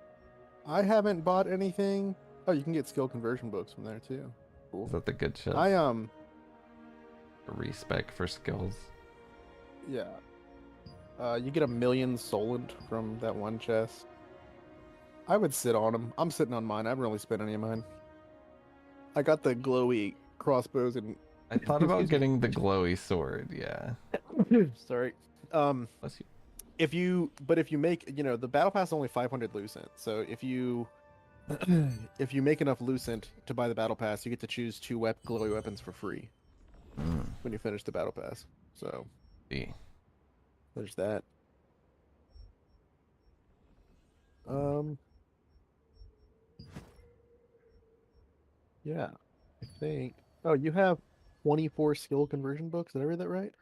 I haven't bought anything. Oh, you can get skill conversion books from there too. Cool. Is that the good shit? I A respec for skills. Yeah. You get 1,000,000 Solent from that one chest. I would sit on them. I'm sitting on mine. I haven't really spent any of mine. I got the glowy crossbows and. I thought about getting the glowy sword. Yeah. Sorry. Bless you. If you make, the battle pass is only 500 lucent. So if you make enough lucent to buy the battle pass, you get to choose 2 glowy weapons for free when you finish the battle pass. So See. there's that. Yeah, I think. Oh, you have 24 skill conversion books. Did I read that right?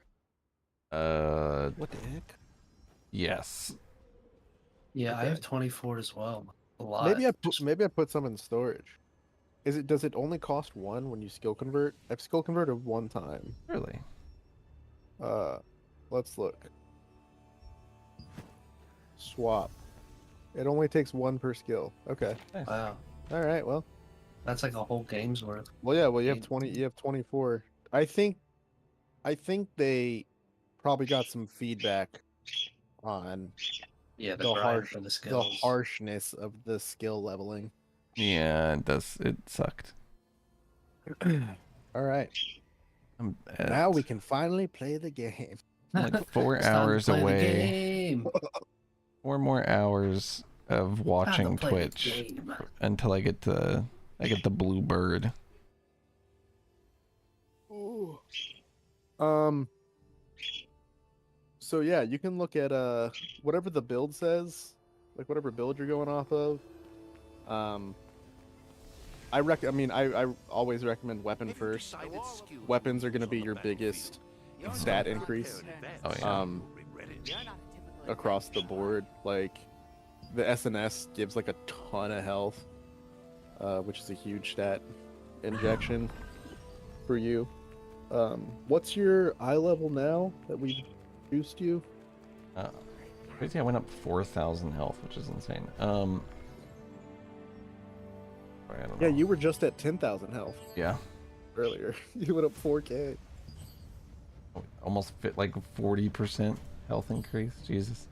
What the heck? Yes. Yeah, I have 24 as well. A lot. Maybe I put some in storage. Does it only cost 1 when you skill convert? I've skill converted 1 time. Really? Let's look. Swap. It only takes 1 per skill. Okay. Nice. Wow. All right. Well, that's like a whole game's worth. Well, yeah. Well, you have 20. You have 24. I think they probably got some feedback on the harshness of the skill leveling. Yeah, it does. It sucked. All right. Now we can finally play the game. I'm like 4 hours away. 4 more hours of watching Twitch until I get the blue bird. Ooh. So yeah, you can look at whatever the build says, like whatever build you're going off of. I always recommend weapon first. Weapons are going to be your biggest stat increase. Oh yeah. Across the board, like the SNS gives like a ton of health, which is a huge stat injection for you. What's your eye level now that we boost you? Crazy, I went up 4,000 health, which is insane. I don't know. Yeah, you were just at 10,000 health. Yeah. Earlier, you went up 4K. Almost fit like 40% health increase. Jesus.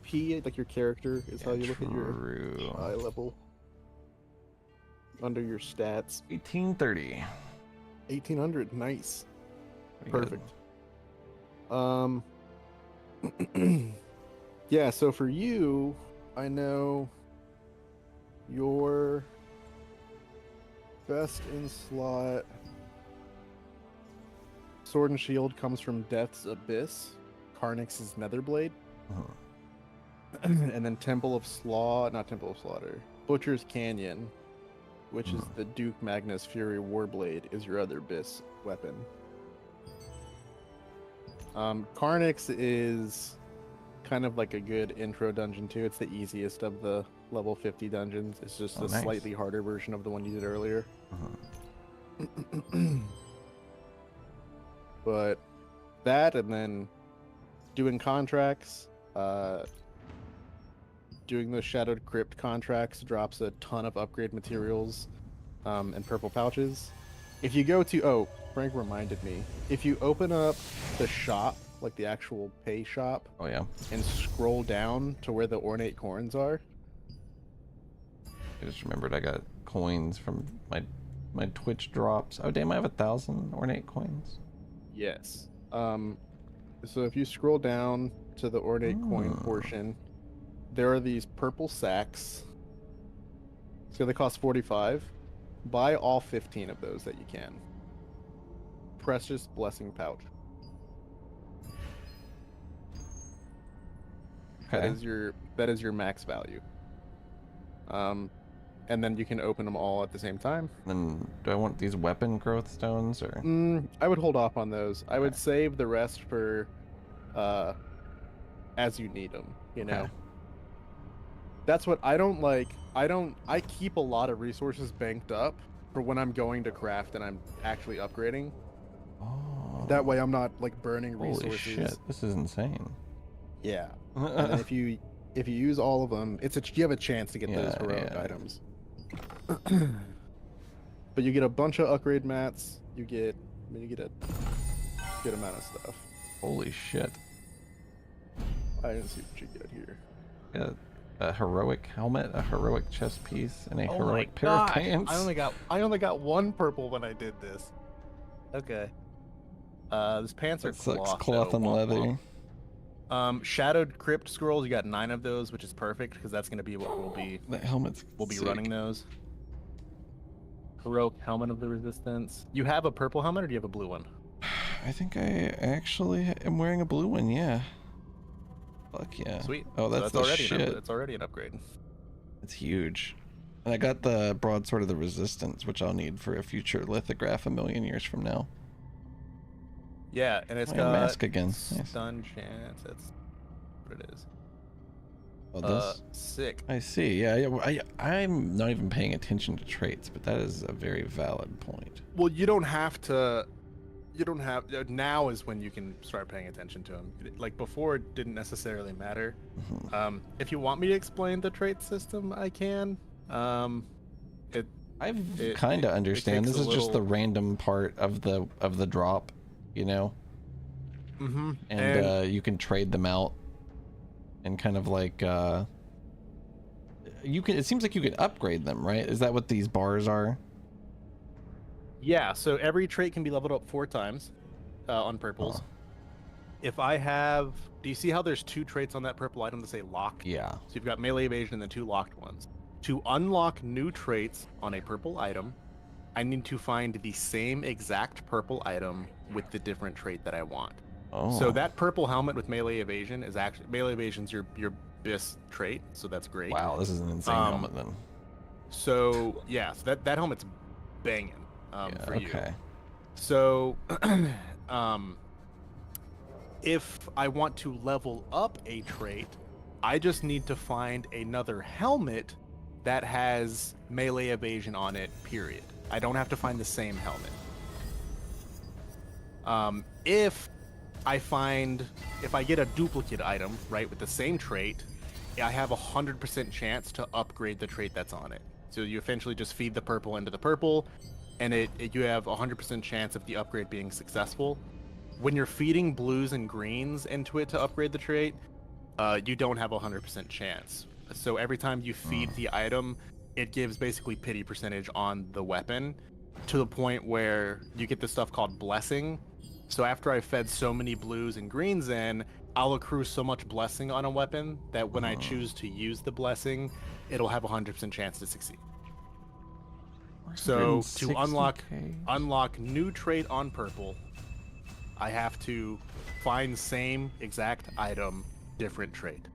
P, like your character, is how you look at your eye level. Under your stats. 1830. 1800, nice. Pretty Perfect. Yeah, so for you, I know your best in slot sword and shield comes from Death's Abyss, Karnix's Netherblade. And then Butcher's Canyon, which is the Duke Magnus Fury Warblade, is your other Abyss weapon. Karnix is kind of like a good intro dungeon too. It's the easiest of the level 50 dungeons. It's just a slightly harder version of the one you did earlier. But that, and then doing contracts, doing the Shadowed Crypt contracts drops a ton of upgrade materials and purple pouches. If you go to, Frank reminded me, if you open up the shop, like the actual pay shop, and scroll down to where the ornate coins are. I just remembered I got coins from my Twitch drops. Oh damn, I have 1,000 ornate coins. Yes. So if you scroll down to the ornate coin portion, there are these purple sacks. So they cost 45. Buy all 15 of those that you can. Precious Blessing Pouch. Okay. That is your max value. And then you can open them all at the same time. Then do I want these weapon growth stones or? I would hold off on those. I would save the rest for as you need them, you know. That's what I don't like. I keep a lot of resources banked up for when I'm going to craft and I'm actually upgrading. Oh. That way I'm not like burning resources. Holy shit, this is insane. Yeah. And then if you use all of them, you have a chance to get those heroic items. But you get a bunch of upgrade mats. You get good amount of stuff. Holy shit. I didn't see what you get here. Yeah. A heroic helmet, a heroic chest piece, and a Oh heroic my pair of gosh, pants. I only got one purple when I did this. Okay. These pants are That sucks. cloth. Cloth though. and leather. Shadowed Crypt scrolls. You got 9 of those, which is perfect because that's gonna be what That helmet's we'll be sick. running those. Heroic helmet of the resistance. You have a purple helmet or do you have a blue one? I think I actually am wearing a blue one. Yeah. Fuck yeah. Sweet. Oh, So that's the already shit. that's already an upgrade. It's huge. And I got the broadsword of the resistance, which I'll need for a future lithograph a million years from now. Yeah, and it's Oh, got mask again. Nice. stun chance. That's what it is. Oh, this? Sick. I see. Yeah, I'm not even paying attention to traits, but that is a very valid point. Well, you don't have to. You don't have. Now is when you can start paying attention to them. Like before, it didn't necessarily matter. If you want me to explain the trait system, I can. I kind of understand. This is just the random part of the drop, you know. And you can trade them out, and kind of like you can. It seems like you can upgrade them, right? Is that what these bars are? Yeah, so every trait can be leveled up 4 times on purples. If I have... Do you see how there's 2 traits on that purple item that say lock? Yeah. So you've got melee evasion and then 2 locked ones. To unlock new traits on a purple item, I need to find the same exact purple item with the different trait that I want. So that purple helmet with melee evasion is actually... Melee evasion's your BIS trait, so that's great. Wow, this is an insane helmet then. So, yeah, so that helmet's banging. For you. Okay. So, if I want to level up a trait, I just need to find another helmet that has melee evasion on it, period. I don't have to find the same helmet. If I get a duplicate item, right, with the same trait, I have a 100% chance to upgrade the trait that's on it. So you essentially just feed the purple into the purple, and you have a 100% chance of the upgrade being successful. When you're feeding blues and greens into it to upgrade the trait, you don't have a 100% chance. So every time you feed the item, it gives basically pity percentage on the weapon to the point where you get this stuff called blessing. So after I fed so many blues and greens in, I'll accrue so much blessing on a weapon that when I choose to use the blessing, it'll have a 100% chance to succeed. So to unlock new trait on purple, I have to find same exact item, different trait.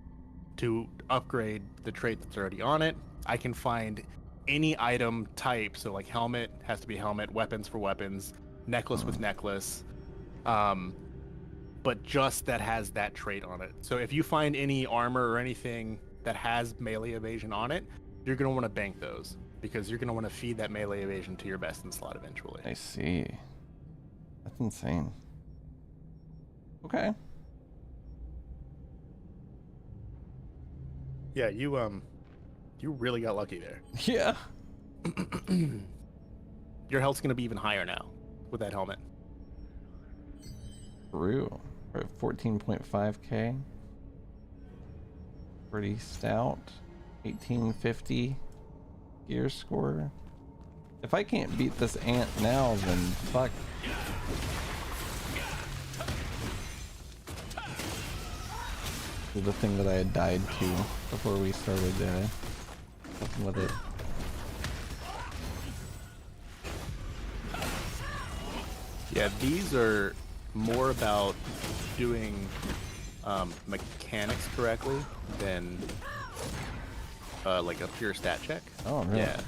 To upgrade the trait that's already on it, I can find any item type. So like helmet has to be helmet, weapons for weapons, necklace with necklace, but just that has that trait on it. So if you find any armor or anything that has melee evasion on it, you're gonna want to bank those, because you're going to want to feed that melee evasion to your best in slot eventually. I see. That's insane. Okay. Yeah, you really got lucky there. Yeah. Your health's going to be even higher now with that helmet. True. We're at 14.5k. Pretty stout. 1850 gear score. If I can't beat this ant now, then fuck. The thing that I had died to before we started fucking with it. Yeah, these are more about doing mechanics correctly than like a pure stat check. Oh, really? Yeah.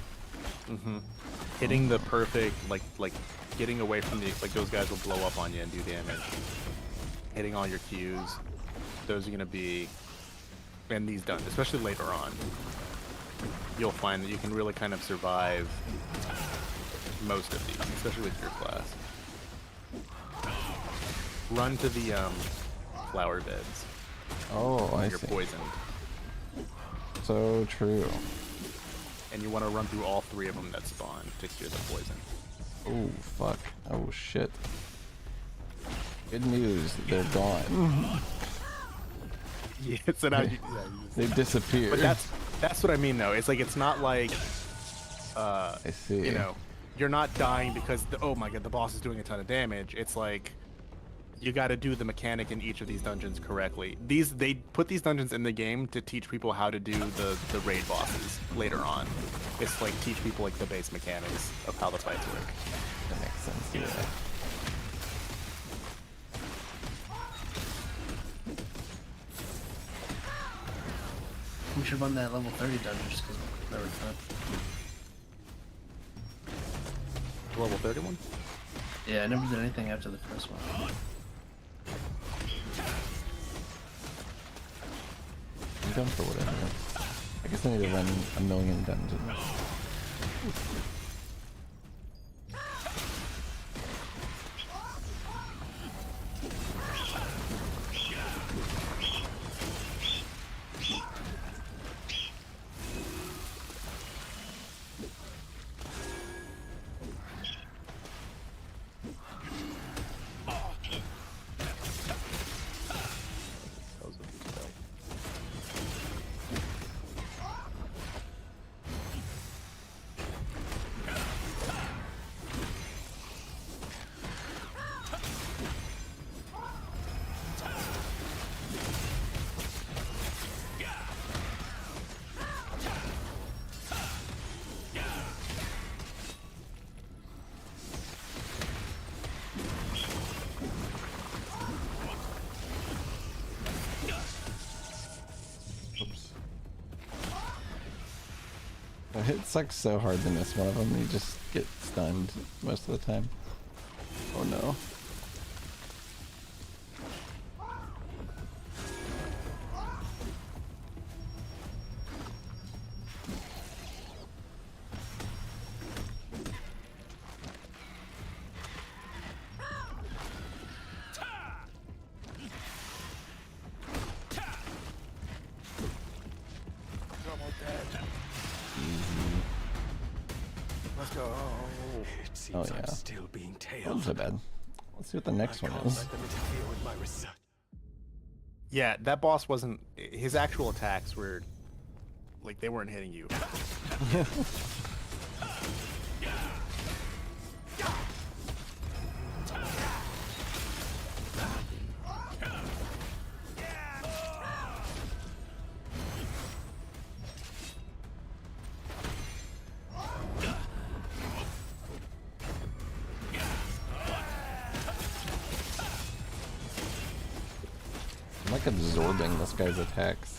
Hitting the perfect, like getting away from the, like those guys will blow up on you and do damage. Hitting all your Qs, those are gonna be, and these done, especially later on. You'll find that you can really kind of survive most of these, especially with your class. Run to the flower beds. Oh, I see. You're poisoned. So true. And you want to run through all 3 of them that spawn to cure the poison. Oh, fuck. Oh, shit. Good news, they're gone. Yeah, so now They disappear. But that's what I mean though. It's like it's not like I see. You know, you're not dying because oh my god, the boss is doing a ton of damage. It's like you got to do the mechanic in each of these dungeons correctly. They put these dungeons in the game to teach people how to do the raid bosses later on. It's like teach people like the base mechanics of how the fights work. That makes sense. Yeah. We should run that level 30 dungeon just because we've never done it. Level 31? Yeah, I never did anything after the first one. I'm done for whatever. I guess I need to run a million dungeons. It sucks so hard to miss one of them. You just get stunned most of the time. Oh no. Let's go. It seems Oh, yeah. I'm still being tailed. Not so bad. Let's see what the next one is. Let them interfere with my research. Yeah, that boss wasn't. His actual attacks were like they weren't hitting you. I'm like absorbing this guy's attacks.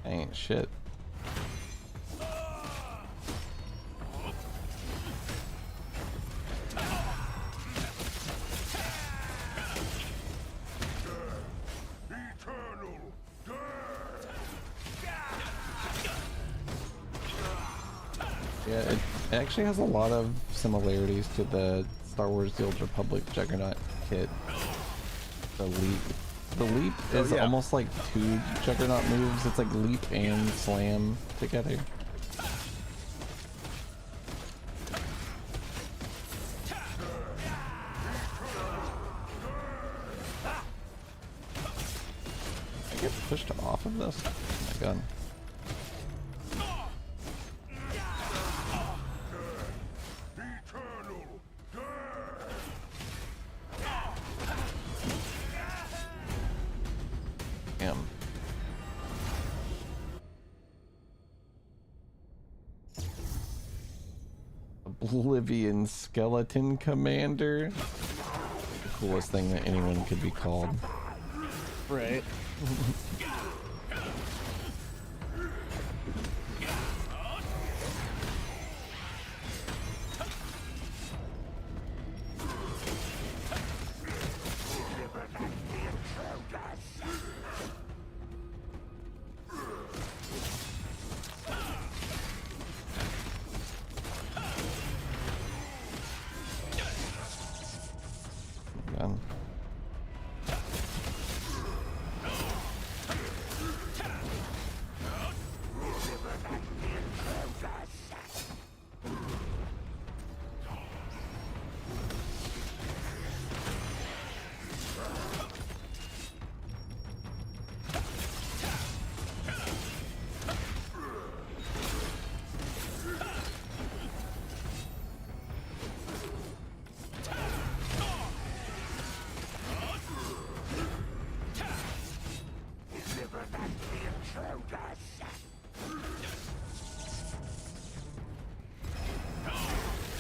Ain't shit. Yeah, it actually has a lot of similarities to the Star Wars The Old Republic Juggernaut kit. The leap. The leap is almost like two Juggernaut moves. It's like leap and slam together. I get pushed off of this? Oh my god. Damn. Oblivion Skeleton Commander. The coolest thing that anyone could be called. Right.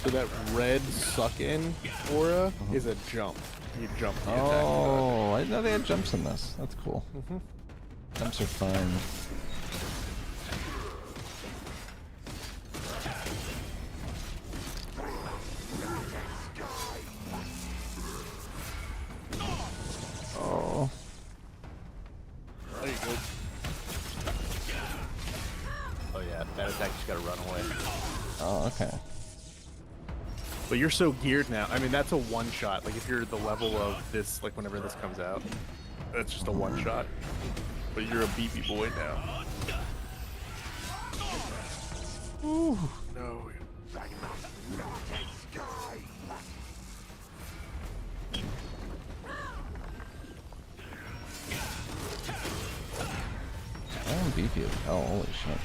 So that red suck-in aura is a jump. You jump the attack. Oh, I didn't know they had jumps in this. That's cool. Jumps are fun. Oh. There you go. Oh yeah, that attack just gotta run away. Oh, okay. But you're so geared now. I mean, that's a one-shot. Like, if you're the level of this, like, whenever this comes out, that's just a one-shot. But you're a BB boy now. Ooh. No. I'm beefy as hell. Holy shit.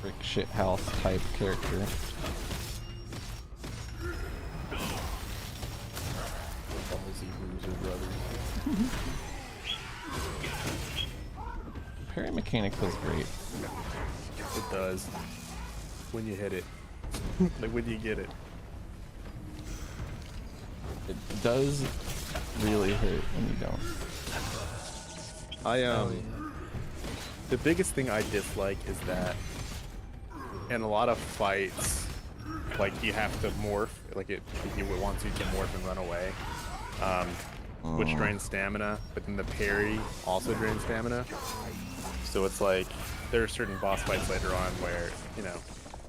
Frick shit house type character. Parry mechanic feels great. It does. When you hit it. Like when you get it. It does really hurt when you don't. The biggest thing I dislike is that in a lot of fights, like you have to morph, like it wants you to morph and run away, which drains stamina, but then the parry also drains stamina. So it's like there are certain boss fights later on where, you know,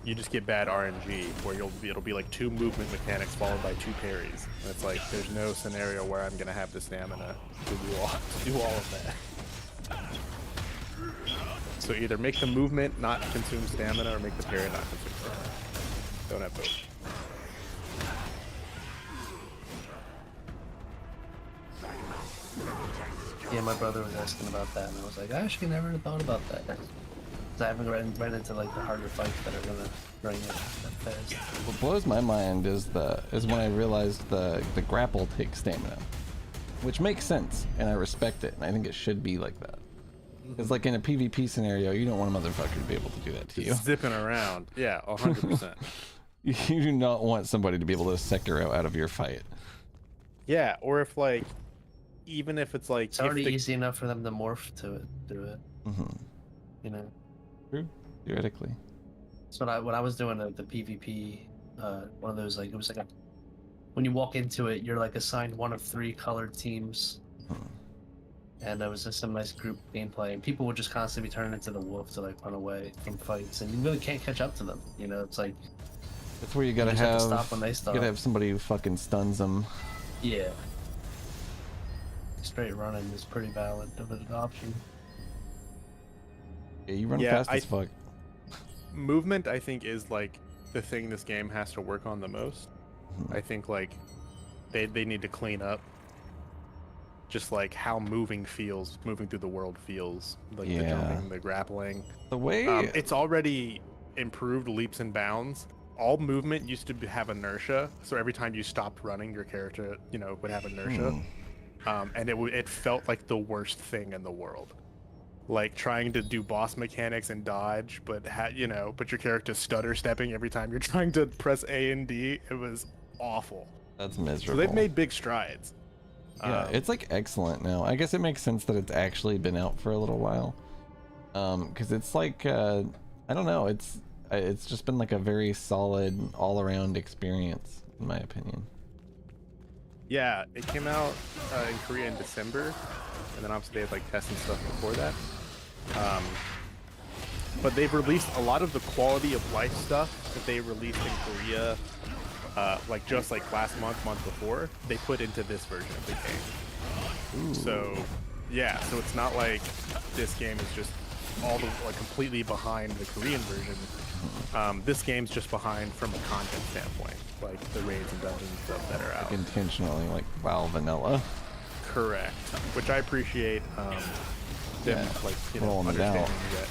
you just get bad RNG where it'll be like 2 movement mechanics followed by 2 parries. And it's like there's no scenario where I'm gonna have the stamina to do all of that. So either make the movement not consume stamina or make the parry not consume stamina. Don't have both. Yeah, my brother was asking about that, and I was like, I actually never thought about that. 'Cause I haven't run into like the harder fights that are gonna bring it that fast. What blows my mind is when I realized the grapple takes stamina, which makes sense, and I respect it, and I think it should be like that. It's like in a PvP scenario, you don't want a motherfucker to be able to do that to you. Zipping around, yeah, 100%. You do not want somebody to be able to Sekiro out of your fight. Yeah, or if like, even if it's like, It's already easy enough for them to morph to it through it. You know. True. Theoretically. So when I was doing the PvP, one of those, like, it was like when you walk into it, you're like assigned one of 3 colored teams. And there was just some nice group gameplay, and people would just constantly be turning into the wolf to like run away from fights, and you really can't catch up to them. You know, it's like that's where you gotta have to stop when they stop. You gotta have somebody who fucking stuns them. Yeah. Straight running is pretty valid of an option. Yeah, you run fast as fuck. Movement, I think, is like the thing this game has to work on the most. I think like they need to clean up just like how moving through the world feels, like the jumping, the grappling. The way it's already improved leaps and bounds. All movement used to have inertia, so every time you stopped running, your character, you know, would have inertia, and it felt like the worst thing in the world. Like trying to do boss mechanics and dodge, but but your character stutter stepping every time you're trying to press A and D. It was awful. That's miserable. So they've made big strides. Yeah, it's like excellent now. I guess it makes sense that it's actually been out for a little while. Because it's like, I don't know, it's just been like a very solid all-around experience, in my opinion. Yeah, it came out in Korea in December, and then obviously they had like tests and stuff before that. But they've released a lot of the quality of life stuff that they released in Korea, like just like last month before, they put into this version of the game. Ooh. So yeah, so it's not like this game is just completely behind the Korean version. This game's just behind from a content standpoint, like the raids and dungeons and stuff that are out. Like intentionally, like WoW vanilla. Correct, which I appreciate. Them understanding that.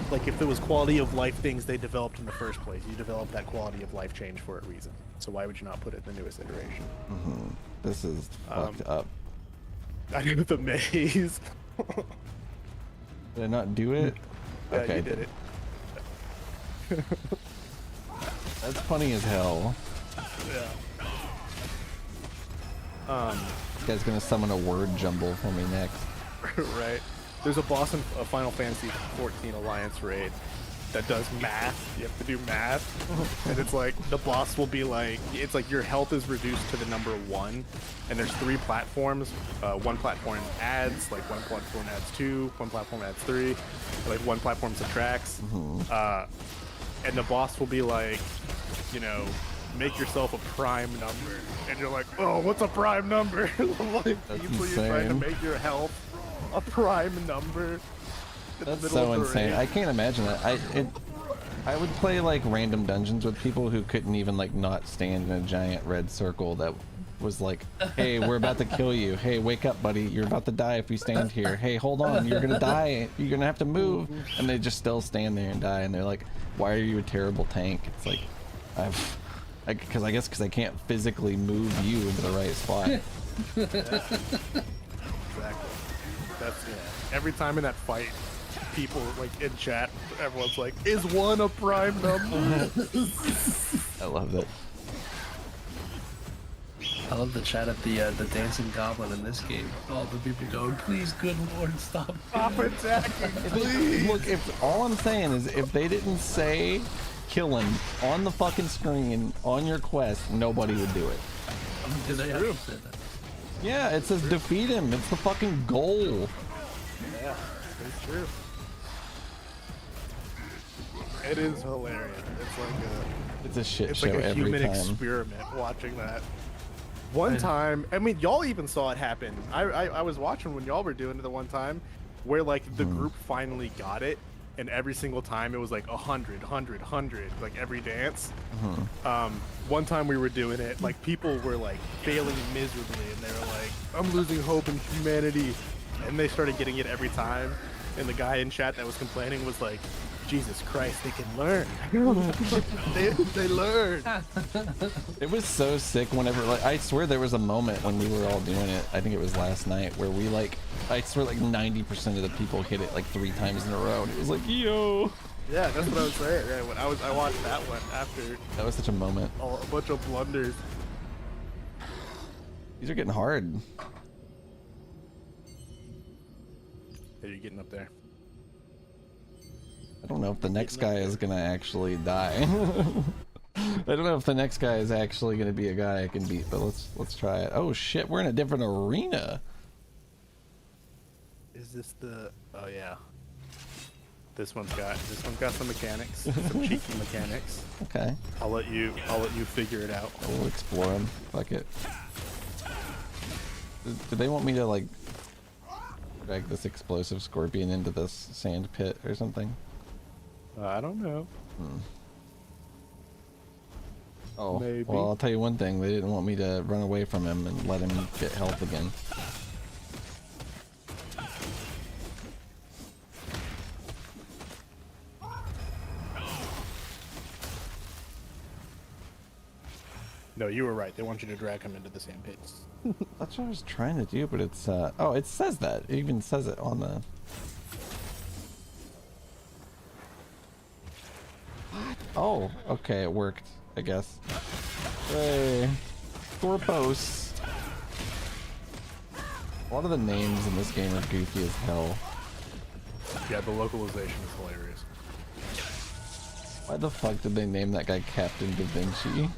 Like if there was quality of life things they developed in the first place, you developed that quality of life change for a reason. So why would you not put it in the newest iteration? This is fucked up. I know the maze. Did I not do it? Yeah, Okay, you did it. That's funny as hell. Yeah. This guy's gonna summon a word jumble for me next. Right. There's a boss in a Final Fantasy 14 Alliance raid that does math. You have to do math, and it's like the boss will be like, it's like your health is reduced to the number 1, and there's 3 platforms. One platform adds, like one platform adds 2, one platform adds 3, like one platform subtracts. And the boss will be like, you know, make yourself a prime number, and you're like, oh, what's a prime number? Like, people, you're trying to make your health a prime number. That's so insane. I can't imagine that. I would play like random dungeons with people who couldn't even like not stand in a giant red circle that was like, hey, we're about to kill you. Hey, wake up, buddy. You're about to die if you stand here. Hey, hold on. You're gonna die. You're gonna have to move. And they just still stand there and die. And they're like, why are you a terrible tank? It's like, because I guess I can't physically move you into the right spot. Exactly. That's every time in that fight, people like in chat, everyone's like, "Is 1 a prime number?" I love it. I love the chat at the dancing goblin in this game. All the people going, please, good lord, stop. Stop attacking, please. Look, if all I'm saying is if they didn't say kill him on the fucking screen on your quest, nobody would do it. Do they have to say that? Yeah, it says defeat him. It's the fucking goal. Yeah, it's true. It is hilarious. It's a shit it's show like a every human time. experiment watching that. One time, I mean, y'all even saw it happen. I was watching when y'all were doing it the one time, where like the group finally got it, and every single time it was like 100, 100, 100, like every dance. One time we were doing it, like people were like failing miserably, and they were like, I'm losing hope in humanity, and they started getting it every time, and the guy in chat that was complaining was like, Jesus Christ, they can learn. they learn. It was so sick whenever, like, I swear there was a moment when we were all doing it, I think it was last night, where we like, I swear like 90% of the people hit it like 3 times in a row, and it was like, yo. Yeah, that's what I was saying. Yeah, when I watched that one after. That was such a moment. A bunch of blunders. These are getting hard. Hey, you getting up there? I don't know if the next guy is gonna actually die. I don't know if the next guy is actually gonna be a guy I can beat, but let's try it. Oh shit, we're in a different arena. Is this the? Oh yeah. This one's got some mechanics, some cheeky mechanics. Okay. I'll let you figure it out. We'll explore them. Fuck it. Do they want me to like drag this explosive scorpion into this sand pit or something? I don't know. Oh, maybe. Well, I'll tell you one thing. They didn't want me to run away from him and let him get health again. No, you were right. They want you to drag him into the sand pits. That's what I was trying to do, but it's oh, it says that. It even says it on the. What? Oh, okay, it worked, I guess. Hey, Scorpos. A lot of the names in this game are goofy as hell. Yeah, the localization is hilarious. Why the fuck did they name that guy Captain Da Vinci?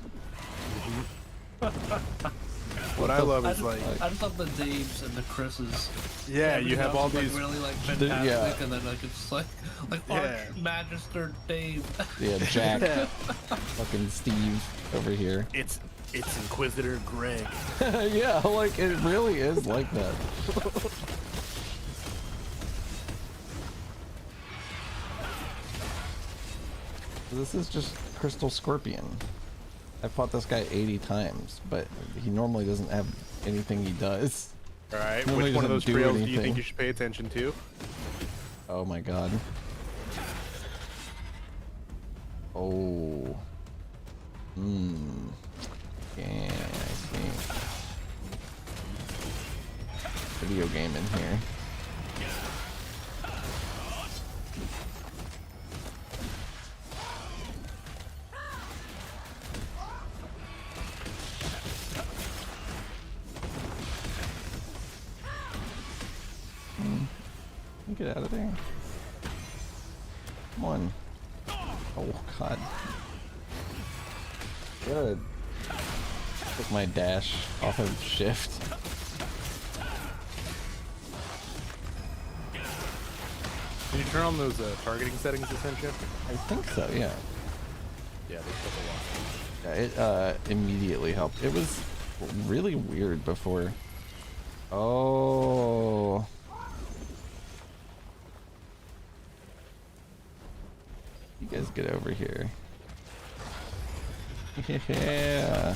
What I love is like I just love the Daves and the Chris's. Yeah, you have all like these really like fantastic, yeah. and then like it's like Archmagister Dave. Yeah, Jack. Fucking Steve over here. It's Inquisitor Greg. Yeah, like it really is like that. This is just Crystal Scorpion. I fought this guy 80 times, but he normally doesn't have anything he does. Alright, Normally which one of those doesn't do trails do you anything. think you should pay attention to? Oh my god. Oh. Yeah, I see. Video game in here. get out of there. Come on. Oh god. Good. Took my dash off of shift. Can you turn on those targeting settings essentially? I think so, yeah. Yeah, they took a lot. Yeah, it immediately helped. It was really weird before. Oh. You guys get over here. Yeah.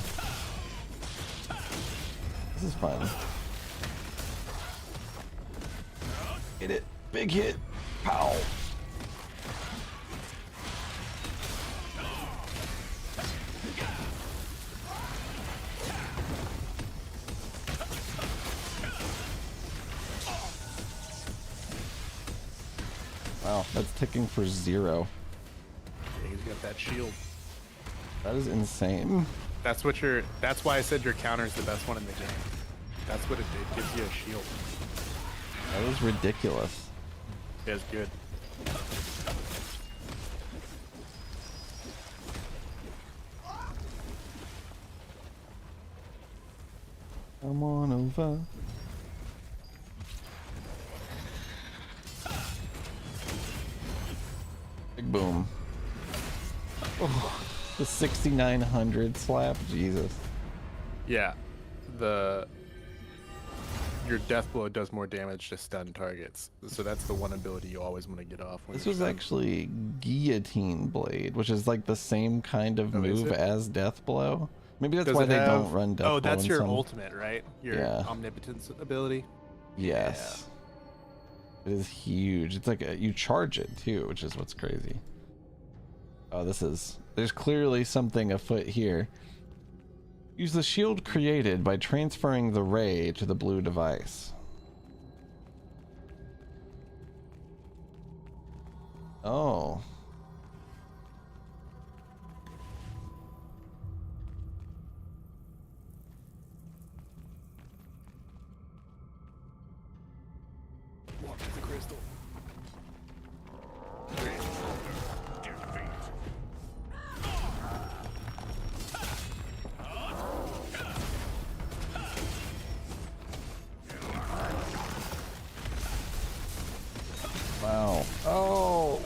This is fun. Hit it. Big hit. Pow. Wow, that's ticking for 0. Yeah, he's got that shield. That is insane. That's why I said your counter is the best one in the game. That's what it did. It gives you a shield. That is ridiculous. Yeah, it's good. Come on over. Big boom. Oh, the 6900 slap, Jesus. Yeah, your death blow does more damage to stun targets, so that's the one ability you always want to get off. When This was actually guillotine blade, which is like the same kind of move as death blow. Maybe that's why they don't run death blow. Oh, that's in your some... ultimate, right? Your omnipotence ability. Yes. Yeah. It is huge. It's like you charge it too, which is what's crazy. Oh, there's clearly something afoot here. Use the shield created by transferring the ray to the blue device. Oh. Walk to the crystal. Wow. Oh.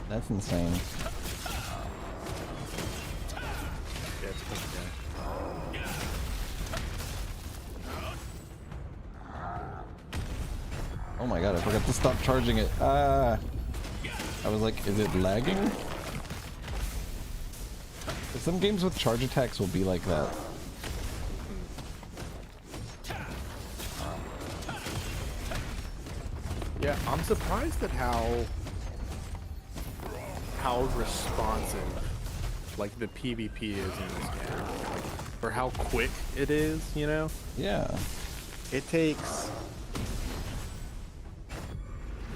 That's insane. Yeah, it's okay. Oh my god, I forgot to stop charging it. I was like, is it lagging? Some games with charge attacks will be like that. Yeah, I'm surprised at how responsive like the PvP is in this game, like, or how quick it is, you know? Yeah. It takes,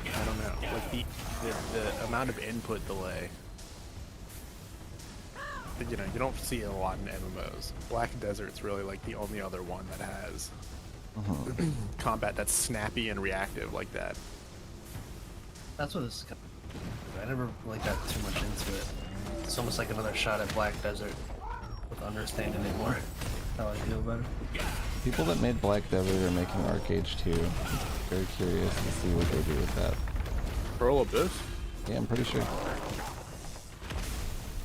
I don't know, like the amount of input delay. You know, you don't see it a lot in MMOs. Black Desert's really like the only other one that has combat that's snappy and reactive like that. That's what this is. I never really got too much into it. It's almost like another shot at Black Desert with understanding it more. How I feel better. People that made Black Desert are making Arcage too. Very curious to see what they do with that. Pearl Abyss? Yeah, I'm pretty sure.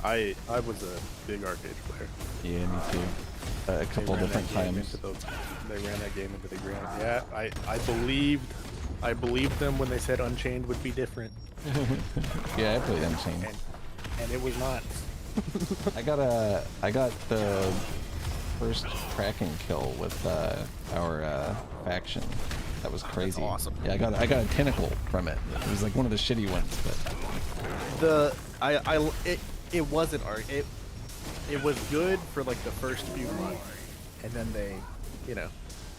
I was a big Arcade player. Yeah, me too. A couple different times. They ran that game into the ground. Yeah, I believed I believed them when they said Unchained would be different. Yeah, I played Unchained. And it was not. I got the first Kraken kill with our faction. That was crazy. That's awesome. Yeah, I got a tentacle from it. It was like one of the shitty ones, but it wasn't art. It was good for like the first few months, and then they, you know,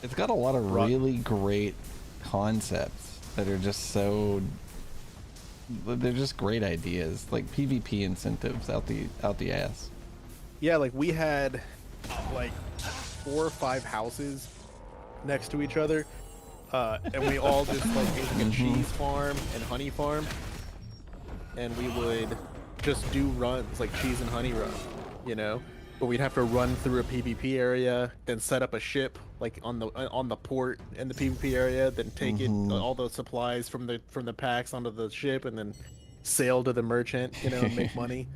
it's got a lot of really great concepts that are just so. They're just great ideas, like PvP incentives out the ass. Yeah, like we had like 4 or 5 houses next to each other, and we all just like made like a cheese farm and honey farm, and we would just do runs like cheese and honey run, you know. But we'd have to run through a PvP area, then set up a ship like on the port in the PvP area, then take it all the supplies from the packs onto the ship, and then sail to the merchant, you know, and make money.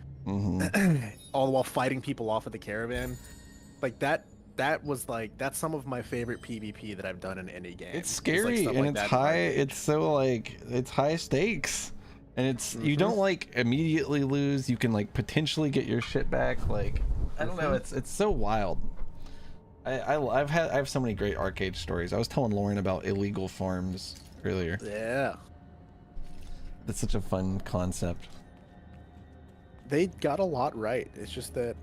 All while fighting people off of the caravan. Like that's some of my favorite PvP that I've done in any game. It's scary and it's high. It's so like it's high stakes, and it's you don't like immediately lose. You can like potentially get your shit back. Like I don't know. It's so wild. I have so many great arcade stories. I was telling Lauren about illegal farms earlier. Yeah. That's such a fun concept. They got a lot right. It's just that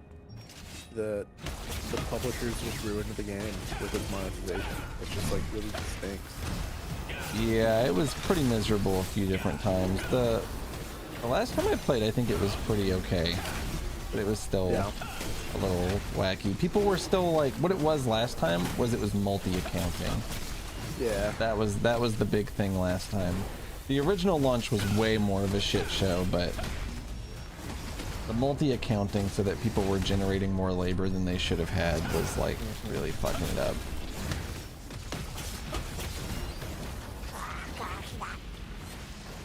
the publishers just ruined the game with its monetization. It's just like really stinks. Yeah, it was pretty miserable a few different times. The last time I played, I think it was pretty okay, but it was still a little wacky. People were still like, what it was last time was it was multi-accounting. Yeah. That was the big thing last time. The original launch was way more of a shit show, but the multi-accounting so that people were generating more labor than they should have had was like really fucking it up.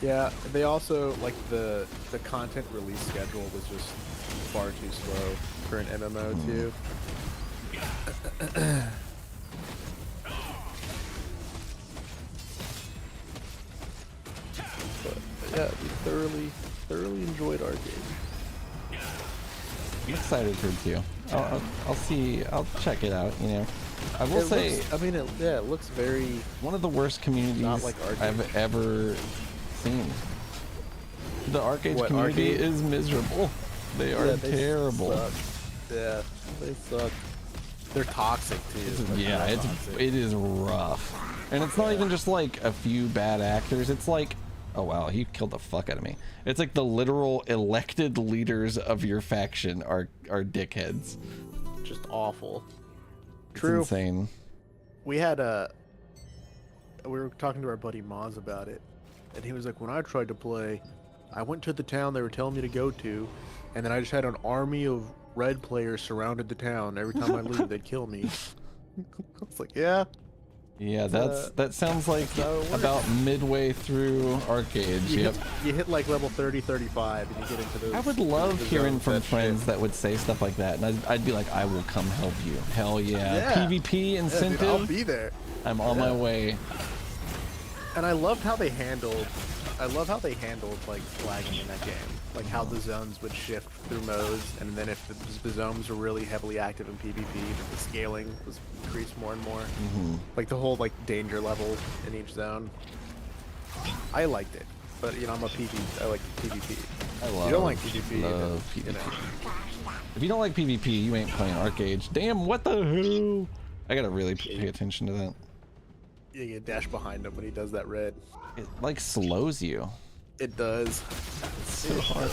Yeah, they also like the content release schedule was just far too slow for an MMO too. But yeah, we thoroughly enjoyed Arcade. I'm excited for it too. I'll check it out, you know. I will say, it looks very one of the worst communities like I've ever seen. The arcade community is miserable. They are terrible. Suck. Yeah, they suck. They're toxic too. It is rough, and it's not even just like a few bad actors. It's like, oh wow, he killed the fuck out of me. It's like the literal elected leaders of your faction are dickheads. Just awful. It's True. insane. We were talking to our buddy Maz about it, and he was like, when I tried to play, I went to the town they were telling me to go to, and then I just had an army of red players surrounded the town. Every time I leave, they'd kill me. I was like, yeah. Yeah, that sounds like about midway through arcades. You hit like level 30, 35, and you get into those. I would love hearing from friends that would say stuff like that, and I'd be like, I will come help you. Hell yeah. PvP incentive. Yeah, dude, I'll be there. I'm on my way. And I loved how they handled like flagging in that game. Like how the zones would shift through modes, and then if the zones were really heavily active in PvP, the scaling was increased more and more. Like the whole like danger level in each zone. I liked it, but you know I like PvP. You don't like PvP. PvP. You know. If you don't like PvP, you ain't playing arcades. Damn, what the hell? I gotta really pay attention to that. Yeah, you dash behind him when he does that red. It like slows you. It does. It's so hard.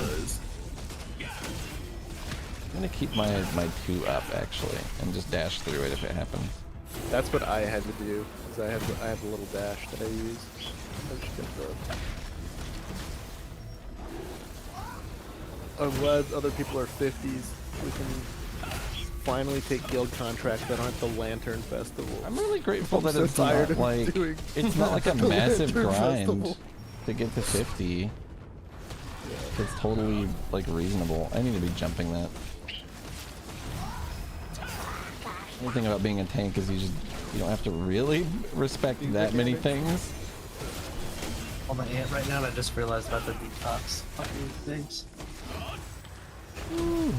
I'm gonna keep my 2 up actually, and just dash through it if it happens. That's what I had to do, because I have a little dash that I use. I'm glad other people are 50s. We can finally take guild contracts that aren't the Lantern Festival. I'm really grateful that it's not like it's not like a massive grind to get to 50. It's totally like reasonable. I need to be jumping that. The only thing about being a tank is you don't have to really respect that many things. on my aunt right now, and I just realized about the detox fucking things. Ooh.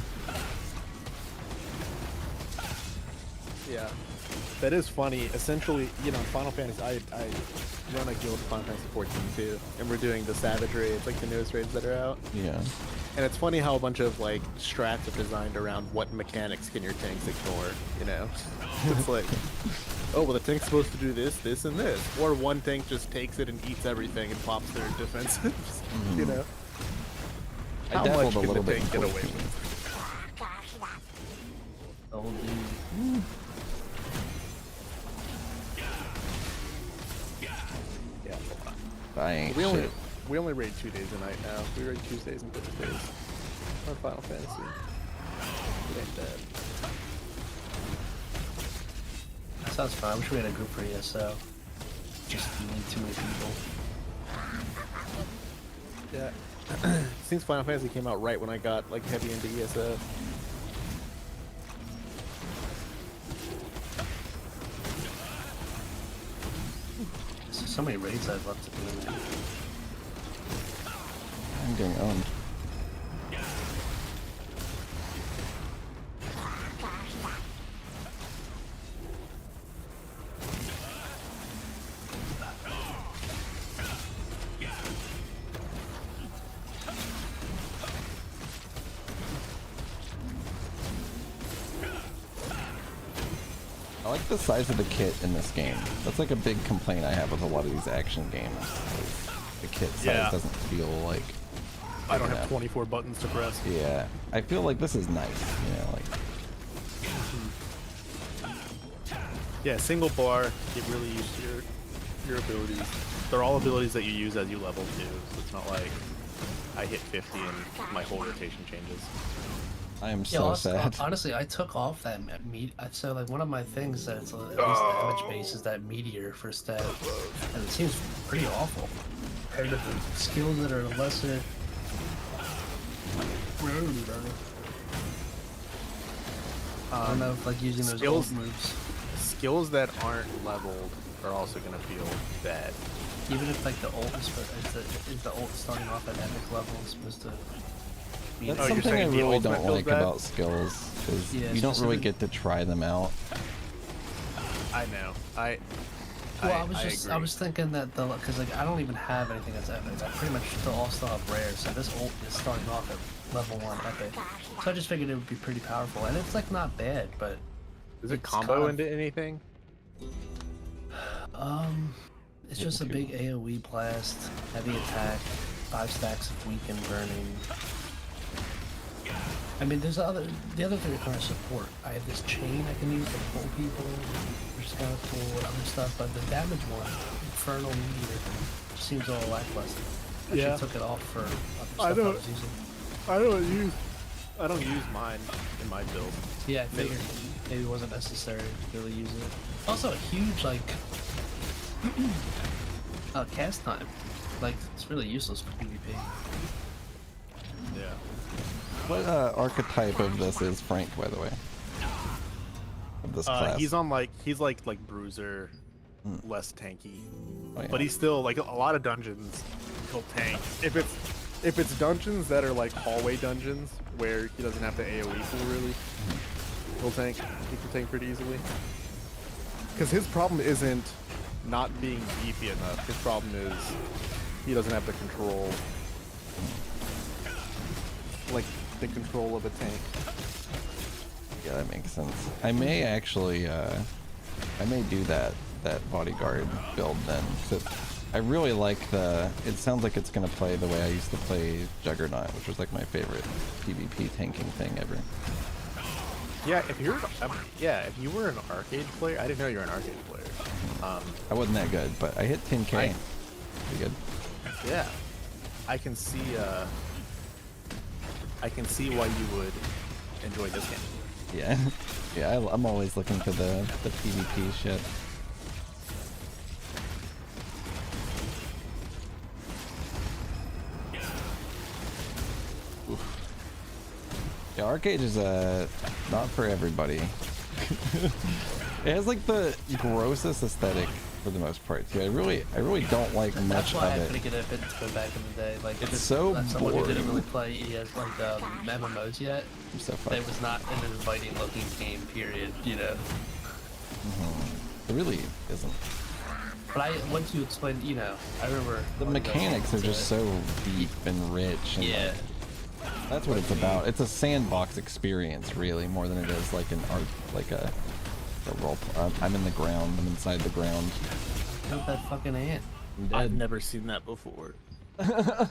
Yeah, that is funny. Essentially, you know, Final Fantasy, I run a guild in Final Fantasy 14 too, and we're doing the Savage raids, like the newest raids that are out. Yeah. And it's funny how a bunch of like strats are designed around what mechanics can your tanks ignore, you know? It's like, oh, well the tank's supposed to do this, this, and this. Or one tank just takes it and eats everything and pops their defenses, you know? I How dabbled much a can little the bit tank in get away 14. with? Oh, dude. Yeah. I ain't We only shit. we only raid 2 days a night now. We raid Tuesdays and Thursdays on Final Fantasy. It ain't bad. That sounds fun. I wish we had a group for ESO. Just way too many people. Yeah. Since Final Fantasy came out right when I got like heavy into ESO. There's so many raids I'd love to do. I'm getting owned. I like the size of the kit in this game. That's like a big complaint I have with a lot of these action games. Is the kit size doesn't feel like... I don't have 24 buttons to press. Yeah, I feel like this is nice, you know, like... Yeah, single bar, get really used to your abilities. They're all abilities that you use as you level too, so it's not like I hit 50 and my whole rotation changes. I am so sad. Honestly, I took off that so like one of my things that's at least damage base is that meteor for stat, and it seems pretty awful compared to the skills that are lesser. I don't know if like using those old moves. Skills that aren't leveled are also gonna feel bad. Even if like the ult is the ult starting off at epic level is supposed to. That's something I really don't like about skills, is you don't really get to try them out. I know. I was thinking that because like I don't even have anything that's epic. I pretty much all still have rare, so this ult is starting off at level 1 epic. So I just figured it would be pretty powerful, and it's like not bad, but. Does it combo into anything? It's just a big AoE blast, heavy attack, 5 stacks of weaken burning. I mean, the other thing requires support. I have this chain I can use to pull people, or scout pull, and other stuff, but the damage one, Infernal Meteor, seems a little lackluster. I Yeah. took it off for other stuff I was using. I don't use mine in my build. Yeah, I figured maybe it wasn't necessary to really use it. Also, a huge, like, cast time. Like, it's really useless for PvP. Yeah. What archetype of this is Frank, by the way? Of this class? He's like bruiser, less tanky. Oh, yeah. But he's still like a lot of dungeons. He'll tank. If it's dungeons that are like hallway dungeons where he doesn't have to AoE full really, he'll tank. He can tank pretty easily. Because his problem isn't not being beefy enough. His problem is he doesn't have the control, like the control of a tank. Yeah, that makes sense. I may actually, I may do that bodyguard build then. So I really like it sounds like it's gonna play the way I used to play Juggernaut, which was like my favorite PvP tanking thing ever. Yeah, if you were an arcade player, I didn't know you were an arcade player. I wasn't that good, but I hit 10K. Pretty good. Yeah, I can see why you would enjoy this game. Yeah, yeah. I'm always looking for the PvP shit. Oof. Yeah, arcade is not for everybody. It has like the grossest aesthetic for the most part too. I really don't like That's much why I of it. couldn't get a bit into it back in the day. Like, It's just so as someone who didn't boring. really play ES like MMOs yet. I'm so fucked. It was not an inviting looking game. Period. You know. It really isn't. But once you explained, you know, I remember The mechanics are just so deep and rich. And yeah. That's what it's about. It's a sandbox experience, really, more than it is like an art, like a role. I'm in the ground. I'm inside the ground. Killed that fucking ant. I've never seen that before. That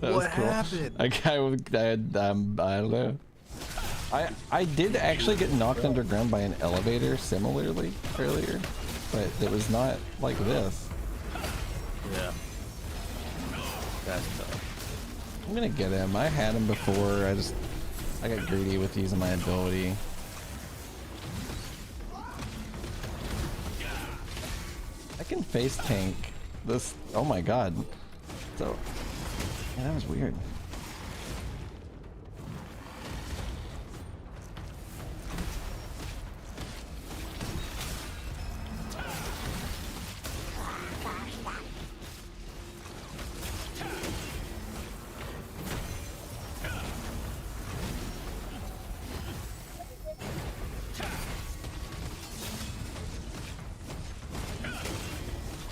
was cool. Happened? A guy with, I don't know. I did actually get knocked underground by an elevator similarly earlier, but it was not like this. Yeah. That's tough. I'm gonna get him. I had him before. I got greedy with using my ability. I can face tank this. Oh my god. So, yeah, that was weird.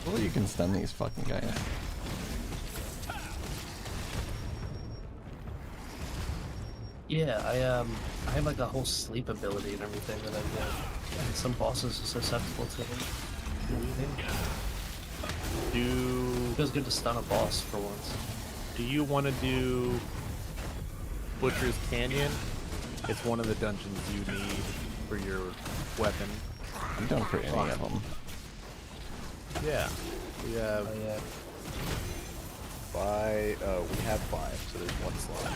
Well, you can stun these fucking guys. Yeah, I have like a whole sleep ability and everything that I get. And some bosses are susceptible to it. It feels good to stun a boss for once. Do you want to do Butcher's Canyon? It's one of the dungeons you need for your weapon. I'm down for any of them. Yeah. We have we have 5, so there's 1 slot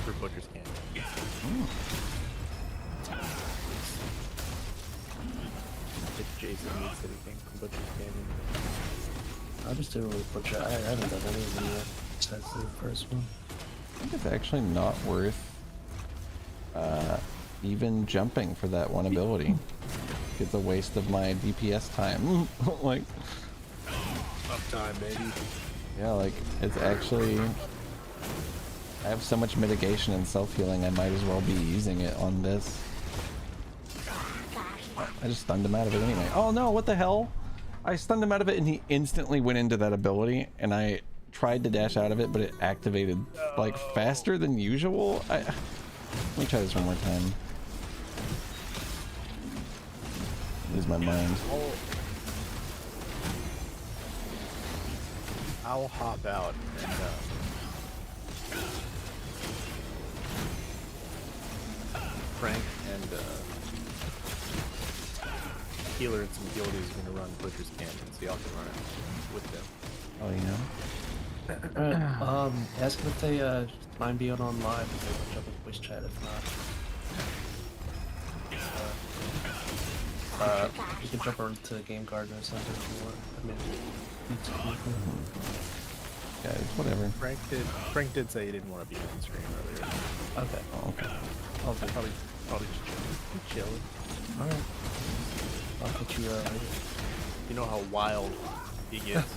for Butcher's Canyon. If Jason needs anything from Butcher's Canyon. I'll just do it with Butcher. I haven't done any of them yet, besides the first one. I think it's actually not worth even jumping for that one ability. It's a waste of my DPS time. Like, Uptime, maybe. yeah, like it's actually. I have so much mitigation and self-healing. I might as well be using it on this. I just stunned him out of it anyway. Oh no! What the hell? I stunned him out of it, and he instantly went into that ability, and I tried to dash out of it, but it activated like faster than usual. Let me try this one more time. Lose my mind. I'll hop out and Frank and Healer and some guildies are gonna run Butcher's Canyon, so y'all can run it with them. Oh, you know? Ask them if they mind being on live, if they can jump in voice chat. If not, you can jump over to Game Garden or something if you want. I mean, Guys, whatever. Frank did say he didn't want to be on screen earlier. okay. Oh, okay. I'll Probably just chilling. Alright. I'll put you later. You know how wild he gets.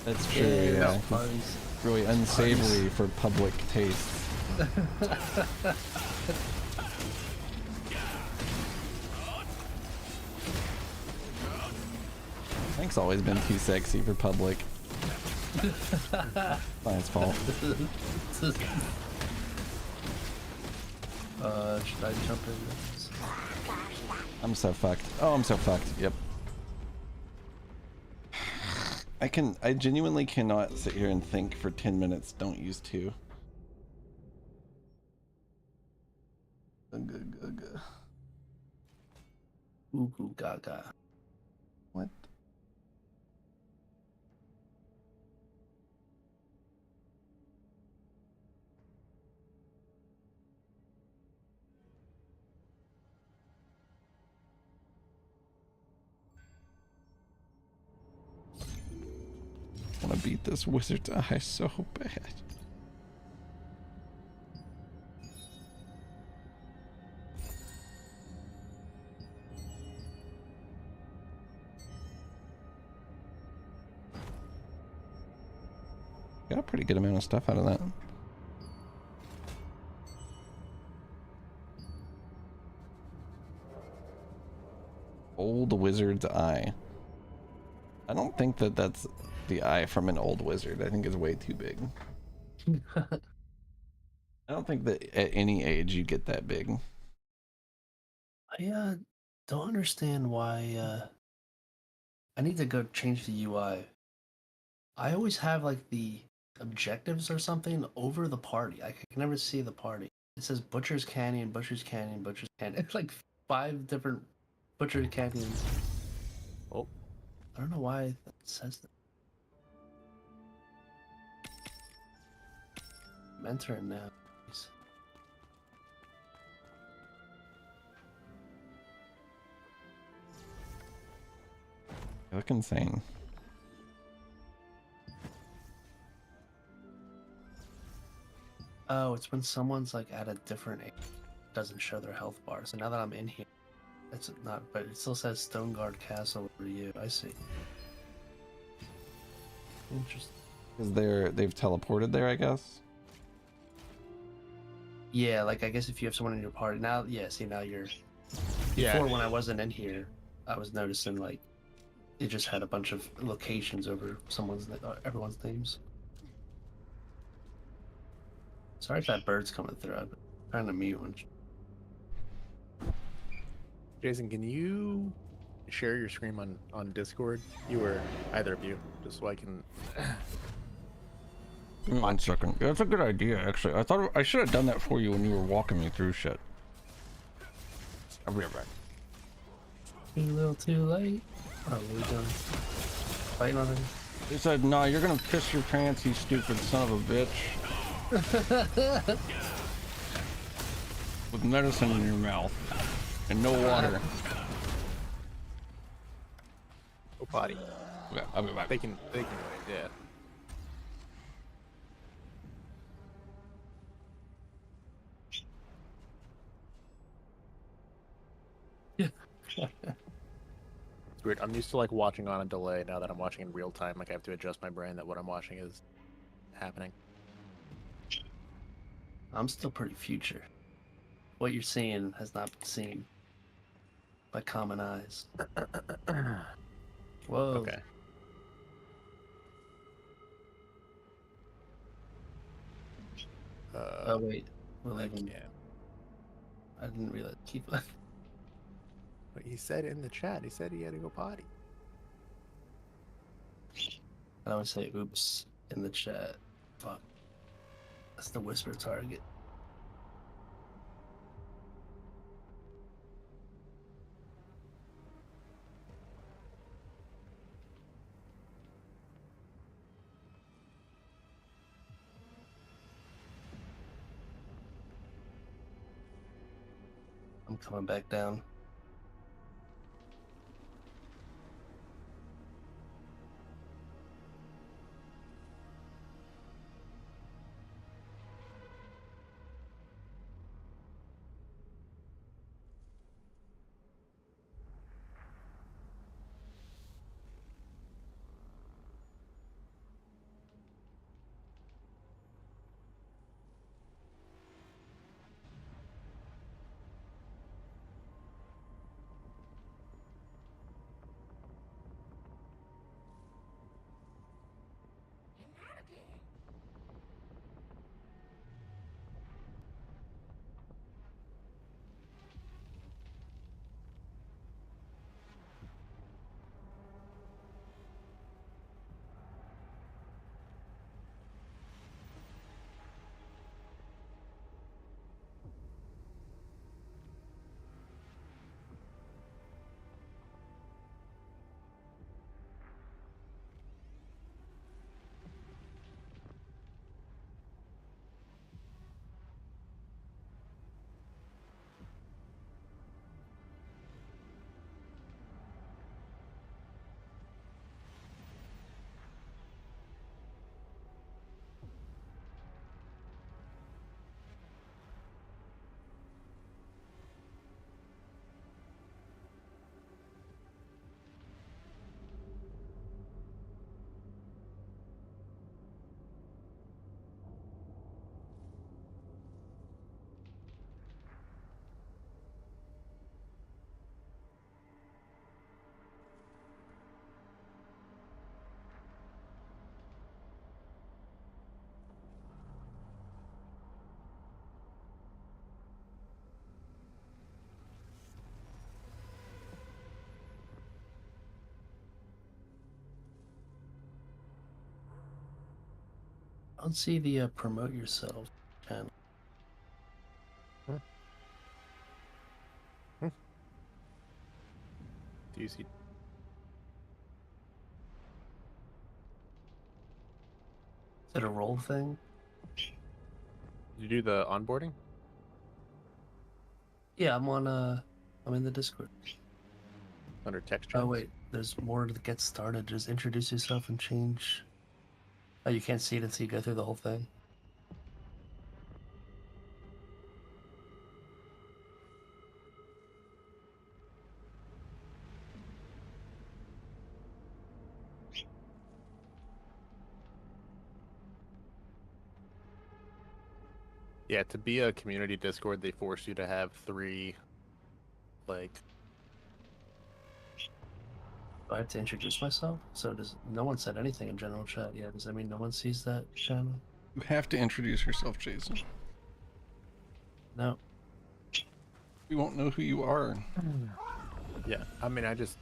That's true, yeah. Parties. Really unsavory for public taste. Frank's always been too sexy for public. Not his fault. Should I jump in this? I'm so fucked. Oh, I'm so fucked. Yep. I genuinely cannot sit here and think for 10 minutes. Don't use 2. Ooh goo gaga. What? I want to beat this wizard's eye so bad. Got a pretty good amount of stuff out of that. Old wizard's eye. I don't think that that's the eye from an old wizard. I think it's way too big. I don't think that at any age you get that big. I don't understand why I need to go change the UI. I always have like the objectives or something over the party. I can never see the party. It says Butcher's Canyon, Butcher's Canyon, Butcher's Canyon. It's like 5 different Butcher's Canyons. Oh. I don't know why it says that. I'm entering now. Please. You look insane. Oh, it's when someone's like at a different age, it doesn't show their health bar. So now that I'm in here, it's not, but it still says Stoneguard Castle over you. I see. Interesting. Because they've teleported there, I guess. Yeah, like I guess if you have someone in your party now, yeah. See now you're. Yeah. Before when I wasn't in here, I was noticing like it just had a bunch of locations over everyone's names. Sorry if that bird's coming through. I'm trying to mute one. Jason, can you share your screen on Discord? You or either of you, just so I can. 1 second. Yeah, that's a good idea, actually. I thought I should have done that for you when you were walking me through shit. I'll be right back. A little too late. Oh, we done fighting on him. He said, "No, you're gonna piss your pants, you stupid son of a bitch." With medicine in your mouth and no water. Go potty. Okay, I'll be back. They can wait, yeah. It's weird. I'm used to like watching on a delay. Now that I'm watching in real time, like I have to adjust my brain that what I'm watching is happening. I'm still pretty future. What you're seeing has not been seen by common eyes. Whoa. Okay. Oh wait, we'll leave him. Yeah. I didn't realize. Keep. But he said in the chat, he said he had to go potty. I always say oops in the chat. Fuck. That's the whisper target. I'm coming back down. I don't see the promote yourself channel. Do you see? Is it a role thing? Did you do the onboarding? Yeah, I'm in the Discord. Under text Oh chat? wait, there's more to get started. Just introduce yourself and change. Oh, you can't see it until you go through the whole thing. Yeah, to be a community Discord, they force you to have 3, like... Do I have to introduce myself? So does no one said anything in general chat yet? Does that mean no one sees that channel? You have to introduce yourself, Jason. No. We won't know who you are. Yeah, I mean, I just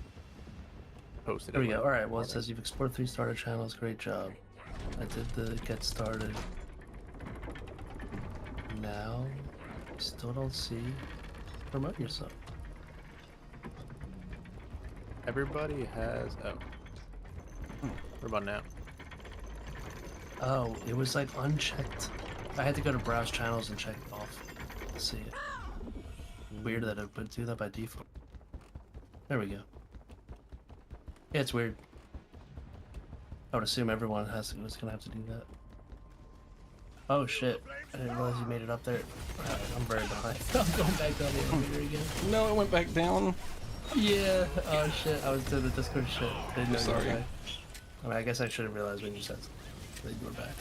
posted There it. we go. Alright, well, it says you've explored 3 starter channels. Great job. I did the get started. Now, still don't see promote yourself. Everybody has... Oh. What about now? Oh, it was like unchecked. I had to go to browse channels and check it off to see it. Weird that it would do that by default. There we go. Yeah, it's weird. I would assume everyone was gonna have to do that. Oh shit, I didn't realize you made it up there. I'm very behind. I'm going back down the elevator again. No, it went back down. Yeah, oh shit, I was doing the Discord shit. Didn't know Sorry. you were back. I mean, I guess I should have realized when you said that you were back.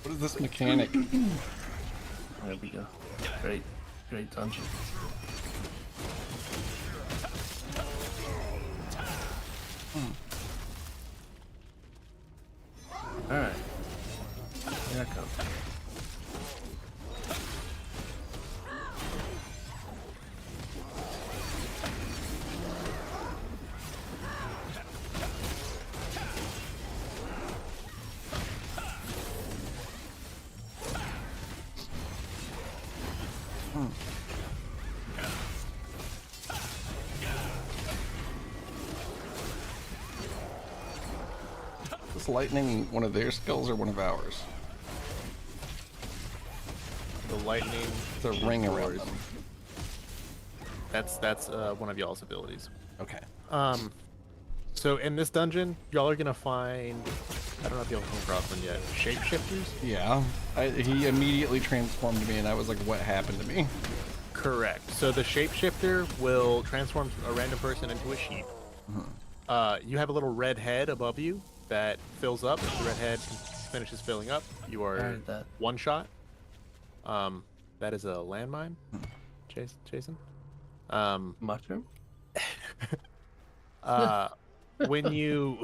What is this mechanic? There we go. Great, great dungeon. Alright. Here I come. Is lightning one of their skills or one of ours? The lightning... The ring around them. That's one of y'all's abilities. Okay. So in this dungeon, y'all are gonna find... I don't know if y'all come across one yet. Shapeshifters? Yeah. He immediately transformed me and I was like, what happened to me? Correct. So the shapeshifter will transform a random person into a sheep. You have a little red head above you that fills up. If the red head finishes filling up, you are one shot. That is a landmine, Jason. Mushroom? When you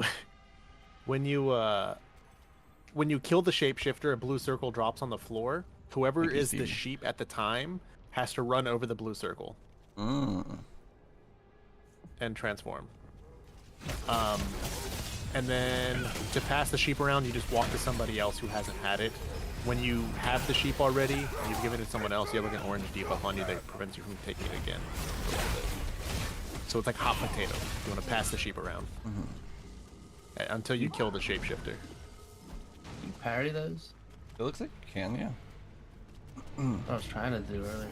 kill the shapeshifter, a blue circle drops on the floor. Whoever is the sheep at the time has to run over the blue circle and transform. And then to pass the sheep around, you just walk to somebody else who hasn't had it. When you have the sheep already, and you've given it to someone else, you have like an orange debuff on you that prevents you from taking it again. So it's like hot potato. You want to pass the sheep around until you kill the shapeshifter. You parry those? It looks like you can, yeah. I was trying to do earlier.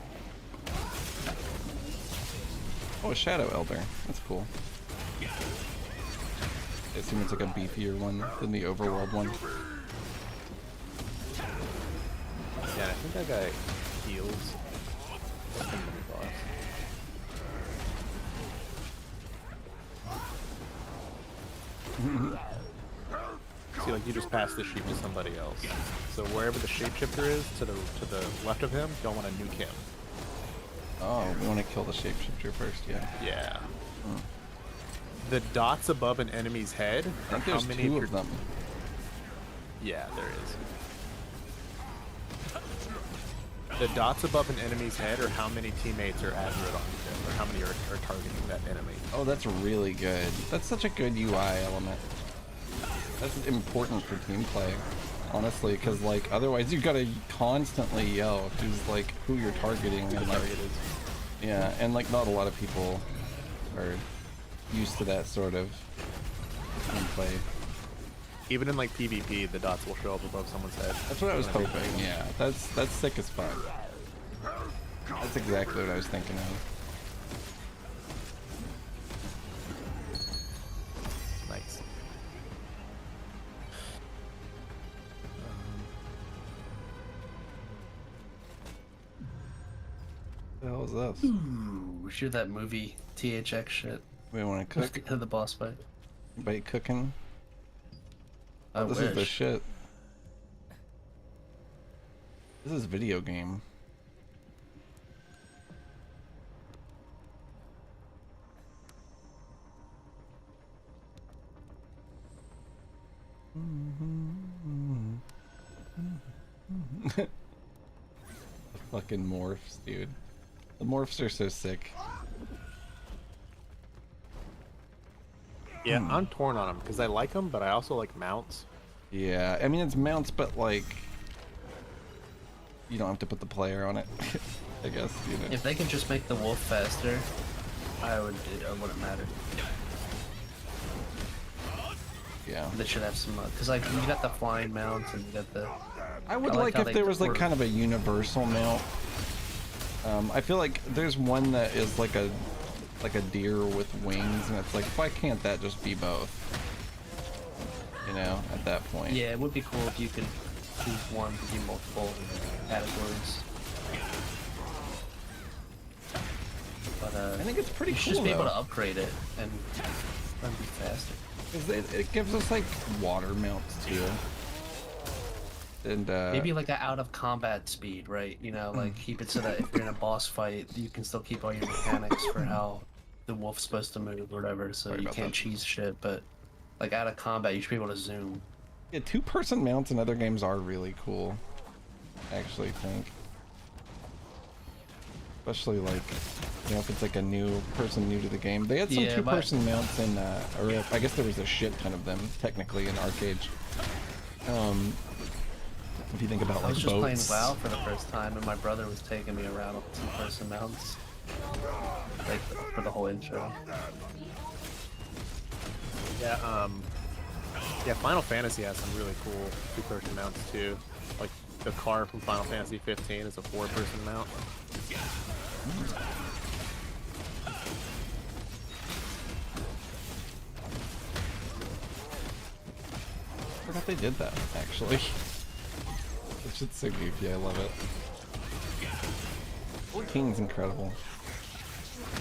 Oh, a Shadow Elder. That's cool. I assume it's like a beefier one than the overworld one. Yeah, I think that guy heals. See, like you just pass the sheep to somebody else. So wherever the shapeshifter is, to the left of him, don't want to nuke him. Oh, we want to kill the shapeshifter first, yeah. Yeah. The dots above an enemy's head are how many two of them. Yeah, there is. The dots above an enemy's head are how many teammates are aggro on them, or how many are targeting that enemy. Oh, that's really good. That's such a good UI element. That's important for team play. honestly, because like otherwise you gotta constantly yell who you're targeting and like, yeah, and like not a lot of people are used to that sort of gameplay. Even in like PvP, the dots will show up above someone's head. That's what I was hoping. Yeah, that's sick as fuck. That's exactly what I was thinking of. Nice. What the hell is this? Ooh, we should do that movie THX shit. We want to cook? The boss fight. Anybody cooking? I This wish. is the shit. This is video game. The fucking morphs, dude. The morphs are so sick. Yeah, I'm torn on them because I like them, but I also like mounts. Yeah, I mean it's mounts, but like you don't have to put the player on it. I guess, you know. If they could just make the wolf faster, it wouldn't matter. Yeah. They should have some, cause like you got the flying mounts and you got the. I would like if there was like kind of a universal mount. I feel like there's one that is like a deer with wings, and it's like, why can't that just be both? You know, at that point. Yeah, it would be cool if you could choose one to be multiple categories. But I think it's pretty you should cool, just be able though. to upgrade it and be faster. It gives us like water mounts too. And maybe like an out of combat speed, right? You know, like keep it so that if you're in a boss fight, you can still keep all your mechanics for how the wolf's supposed to move or whatever, so you can't cheese shit, but like out of combat, you should be able to zoom. Yeah, two-person mounts in other games are really cool, I actually think. Especially like, you know, if it's like a new person new to the game. They had some two-person mounts in, or I guess there was a shit ton of them, technically, in Arcade. If you think about like I was just boats. playing WoW for the first time, and my brother was taking me around with two-person mounts, like for the whole intro. Yeah, yeah, Final Fantasy has some really cool two-person mounts too. Like the car from Final Fantasy 15 is a four-person mount. I forgot they did that, actually. That shit's so goofy, I love it. 14's incredible.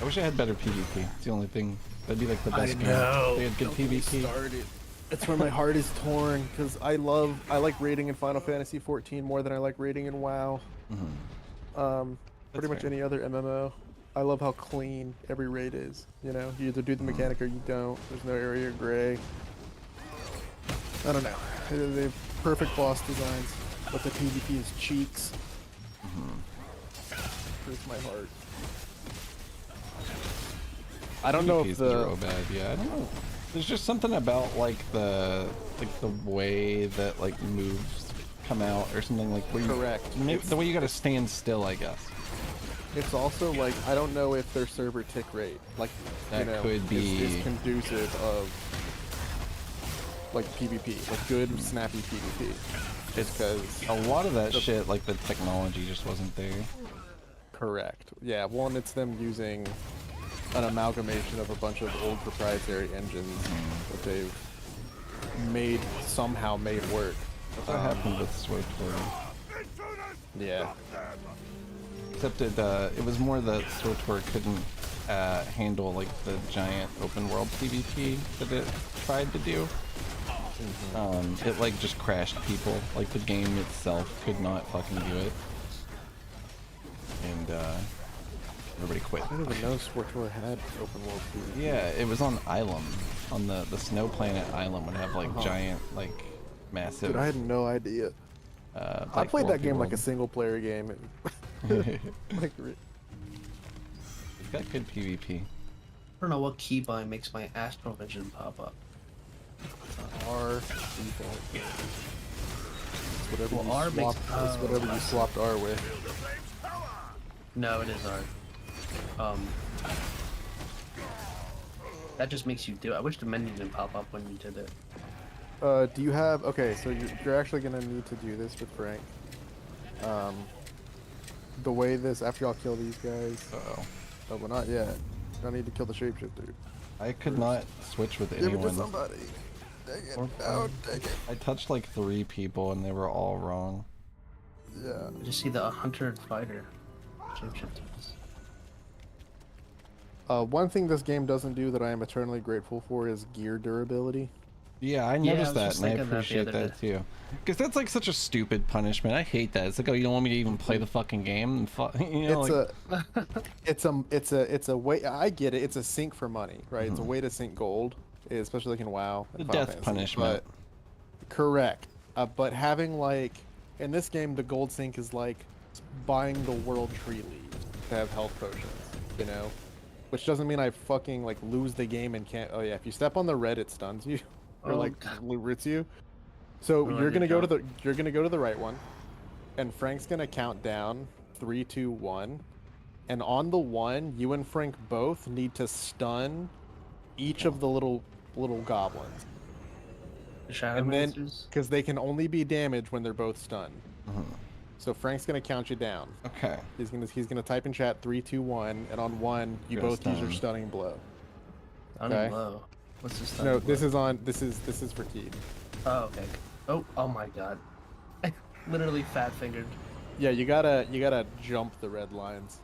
I wish I had better PvP. It's the only thing. That'd be like the best game. They had good PvP. It's where my heart is torn, because I like raiding in Final Fantasy 14 more than I like raiding in WoW. Pretty much any other MMO. I love how clean every raid is. You know, you either do the mechanic or you don't. There's no area gray. I don't know. They have perfect boss designs, but the PvP is cheeks. Hurts my heart. I don't know if the bad. Yeah, I don't know. There's just something about like the way that like moves come out or something, like where you the way you gotta stand still, I guess. It's also like, I don't know if their server tick rate, like, that you know, could be is conducive of like PvP, like good snappy PvP. Just because a lot of that shit, like the technology just wasn't there. Correct. Yeah, one, it's them using an amalgamation of a bunch of old proprietary engines that they've somehow made work. That's what happened with SWTOR. Yeah. Except it was more that SWTOR couldn't handle like the giant open world PvP that it tried to do. It like just crashed people. Like the game itself could not fucking do it. And everybody quit. I didn't even know SWTOR had open world PvP. Yeah, it was on Ilum. On the snow planet Ilum would have like giant, like massive. Dude, I had no idea. I played that game like a single player game, and like it's got good PvP. I don't know what keybind makes my Astrovision pop up. R. whatever Well, you R makes- swapped. It's whatever you swapped R with. No, it is R. That just makes you do it. I wish the menu didn't pop up when you did it. Do you have? Okay, so you're actually gonna need to do this with Frank. The way this after y'all kill these guys. Uh-oh. Oh, but not yet. I need to kill the shapeshifter. I could not switch with Give it to anyone. somebody. Dang it! Oh, dang it! I touched like 3 people and they were all wrong. Yeah. I just see the hunter and fighter shapeshifters. One thing this game doesn't do that I am eternally grateful for is gear durability. Yeah, I Yeah, I noticed was that, just and I thinking that the appreciate other that too. Because that's like such a stupid punishment. I hate that. It's like, oh, you don't want me to even play the fucking game, and you know, It's a way. I get it. It's a sink for money, right? It's a way to sink gold, especially like in WoW. the and Final death Fantasy, punishment. correct. But having like in this game, the gold sink is like buying the world tree lead to have health potions. You know, which doesn't mean I fucking like lose the game and can't. Oh yeah, if you step on the red, it stuns you, or like roots you. So Or you're like gonna a go to jump. you're gonna go to the right one, and Frank's gonna count down 3, 2, 1, and on the 1, you and Frank both need to stun each of the little goblins. The shadow And then, monsters? because they can only be damaged when they're both stunned. So Frank's gonna count you down. Okay. He's gonna type in chat 3, 2, 1, and on 1 you Go both use your stun. stunning blow. Stunning blow. What's the stunning No, blow? this is for Keith. Oh, okay. Oh my god. Literally fat fingered. Yeah, you gotta jump the red lines.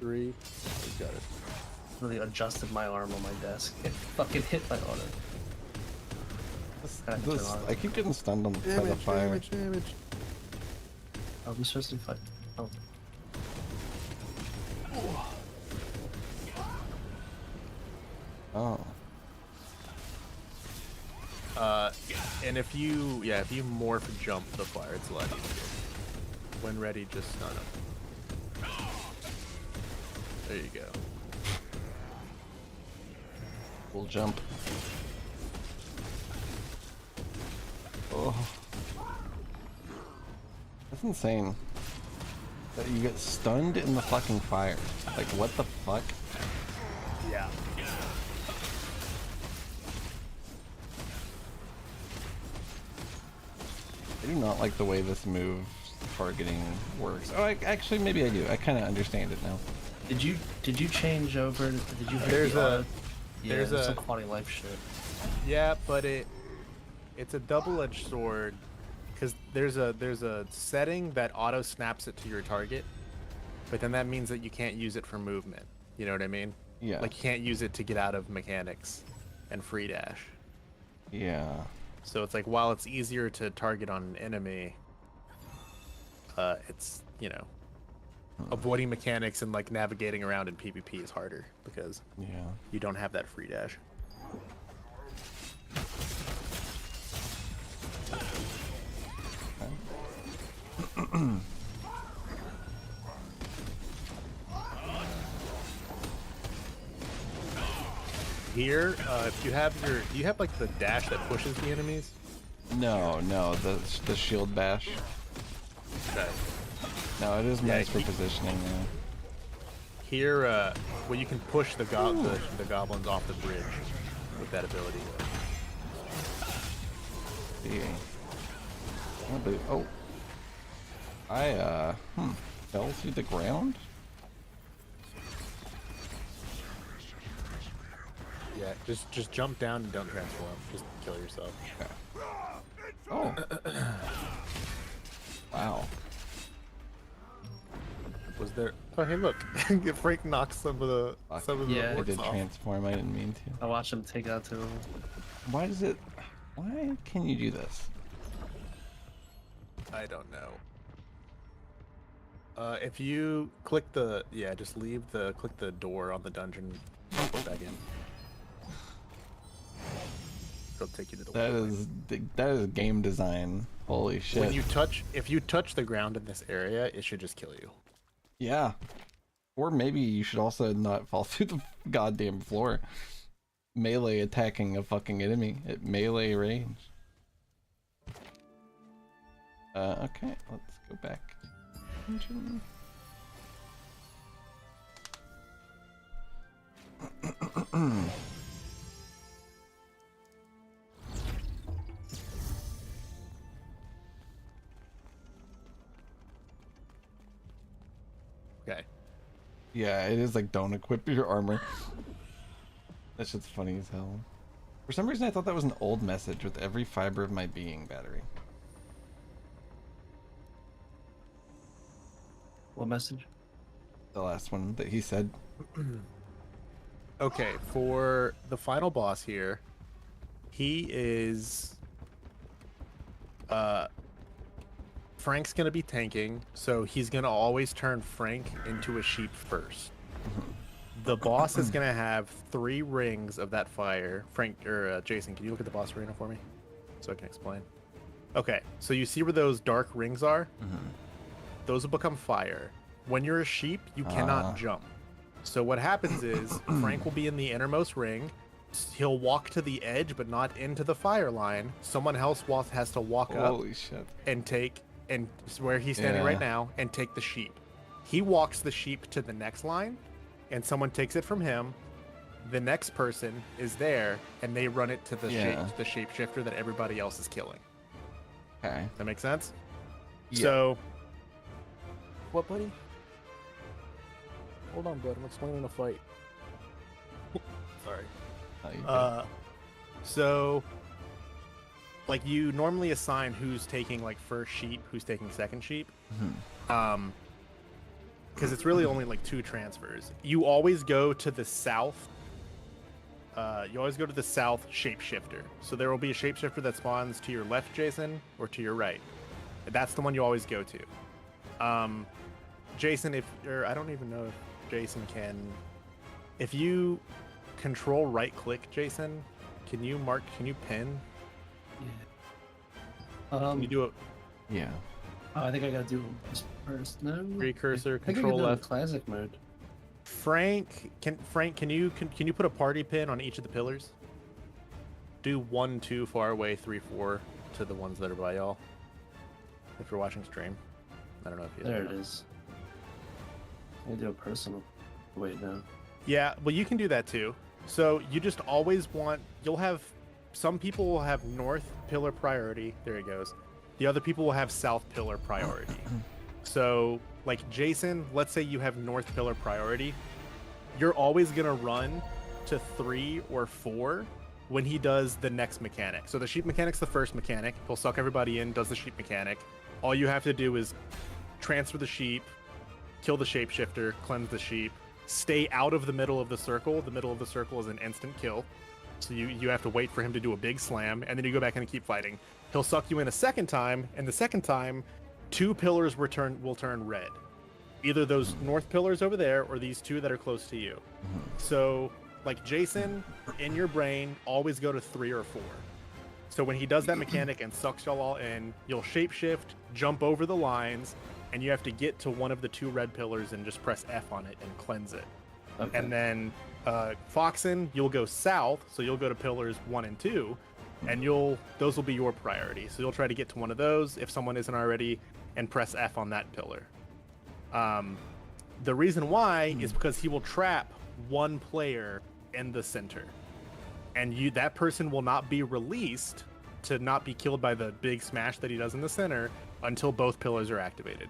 3. You got it. Really adjusted my arm on my desk. It fucking hit my auto. I keep getting stunned by the Damage, fire. damage. I'll be supposed to fight. Oh. Oh. And if you morph jump the fire, it's a lot easier. When ready, just stun him. There you go. We'll jump. Oh. That's insane. That you get stunned in the fucking fire. Like, what the fuck? Yeah. I do not like the way this move targeting works. Oh, actually, maybe I do. I kind of understand it now. Did you change over? Did you hit There's the a- auto? Yeah, there's there's a- some quality of life shit. Yeah, but it's a double-edged sword because there's a setting that auto snaps it to your target, but then that means that you can't use it for movement. You know what I mean? Yeah. Like you can't use it to get out of mechanics and free dash. Yeah. So it's like while it's easier to target on an enemy, it's avoiding mechanics and like navigating around in PvP is harder because you don't have that free dash. Here, if you have do you have like the dash that pushes the enemies? No, the shield bash. Okay. No, it is nice for positioning. Yeah. Here, well, you can push the goblins off the bridge with that ability. Yeah. Oh. I fell through the ground. Yeah, just jump down and don't transform. Just kill yourself. Oh. Wow. Was there? Oh, hey, look! Frank knocked some of the I orcs did off. transform. I didn't mean to. I watched him take out 2 of them. Why does it? Why can you do this? I don't know. If you click the just click the door on the dungeon, go back in. It'll take you to the. That is game design. Holy shit! When if you touch the ground in this area, it should just kill you. Yeah. Or maybe you should also not fall through the goddamn floor. Melee attacking a fucking enemy at melee range. Okay, let's go back. Engine. Okay. Yeah, it is like don't equip your armor. That shit's funny as hell. For some reason I thought that was an old message with every fiber of my being battery. What message? The last one that he said. Okay, for the final boss here, he is Frank's gonna be tanking, so he's gonna always turn Frank into a sheep first. The boss is gonna have 3 rings of that fire. Frank or Jason, can you look at the boss arena for me, so I can explain? Okay, so you see where those dark rings are? Those will become fire. When you're a sheep, you cannot jump. So what happens is Frank will be in the innermost ring. He'll walk to the edge, but not into the fire line. Someone else has to walk up Holy shit. and take, and where he's standing right now, and take the sheep. He walks the sheep to the next line, and someone takes it from him. The next person is there, and they run it to the shapeshifter that everybody else is killing. Okay. That makes sense? Yeah. So, What, buddy? Hold on, bud. I'm explaining a fight. sorry. Oh, you good. So, like, you normally assign who's taking like first sheep, who's taking second sheep. Because it's really only like 2 transfers. You always go to the south. You always go to the south shapeshifter. So there will be a shapeshifter that spawns to your left, Jason, or to your right. That's the one you always go to. Jason, I don't even know if Jason can. If you control right click, Jason, can you pin? Yeah. Can you do it? Yeah. Oh, I think I gotta do this first. No. Precursor, I think I control can do it in left. classic mode. Frank, can you put a party pin on each of the pillars? Do 1, 2 far away, 3, 4 to the ones that are by y'all. If you're watching stream, I don't know if you. There it is. I do a personal. Wait, no. Yeah, well, you can do that too. So you just always you'll have, some people will have north pillar priority. There it goes. The other people will have south pillar priority. So, like Jason, let's say you have north pillar priority. You're always going to run to 3 or 4 when he does the next mechanic. So the sheep mechanic's the first mechanic. He'll suck everybody in, does the sheep mechanic. All you have to do is transfer the sheep, kill the shapeshifter, cleanse the sheep, stay out of the middle of the circle. The middle of the circle is an instant kill. So you have to wait for him to do a big slam, and then you go back and keep fighting. He'll suck you in a second time, and the second time, 2 pillars will turn red. Either those north pillars over there, or these 2 that are close to you. So, like Jason, in your brain, always go to 3 or 4. So when he does that mechanic and sucks y'all all in, you'll shapeshift, jump over the lines, and you have to get to one of the 2 red pillars and just press F on it and cleanse it. Okay. And then Foxen, you'll go south, so you'll go to pillars 1 and 2, and those will be your priority. So you'll try to get to one of those if someone isn't already, and press F on that pillar. The reason why is because he will trap 1 player in the center, and that person will not be released to not be killed by the big smash that he does in the center until both pillars are activated.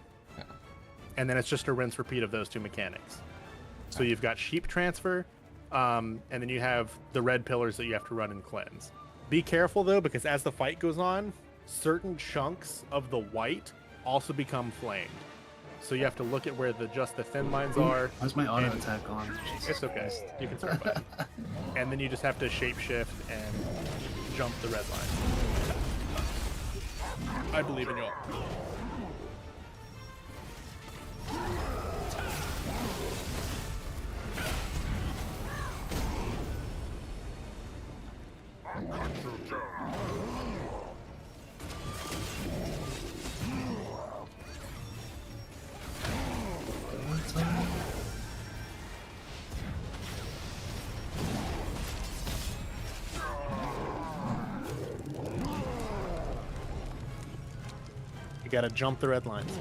And then it's just a rinse repeat of those 2 mechanics. So you've got sheep transfer, and then you have the red pillars that you have to run and cleanse. Be careful though, because as the fight goes on, certain chunks of the white also become flamed. So you have to look at where just the thin lines are. Why's my auto attack on? It's okay. You can start fighting. And then you just have to shapeshift and jump the red line. I believe in you all. gotta jump the red lines.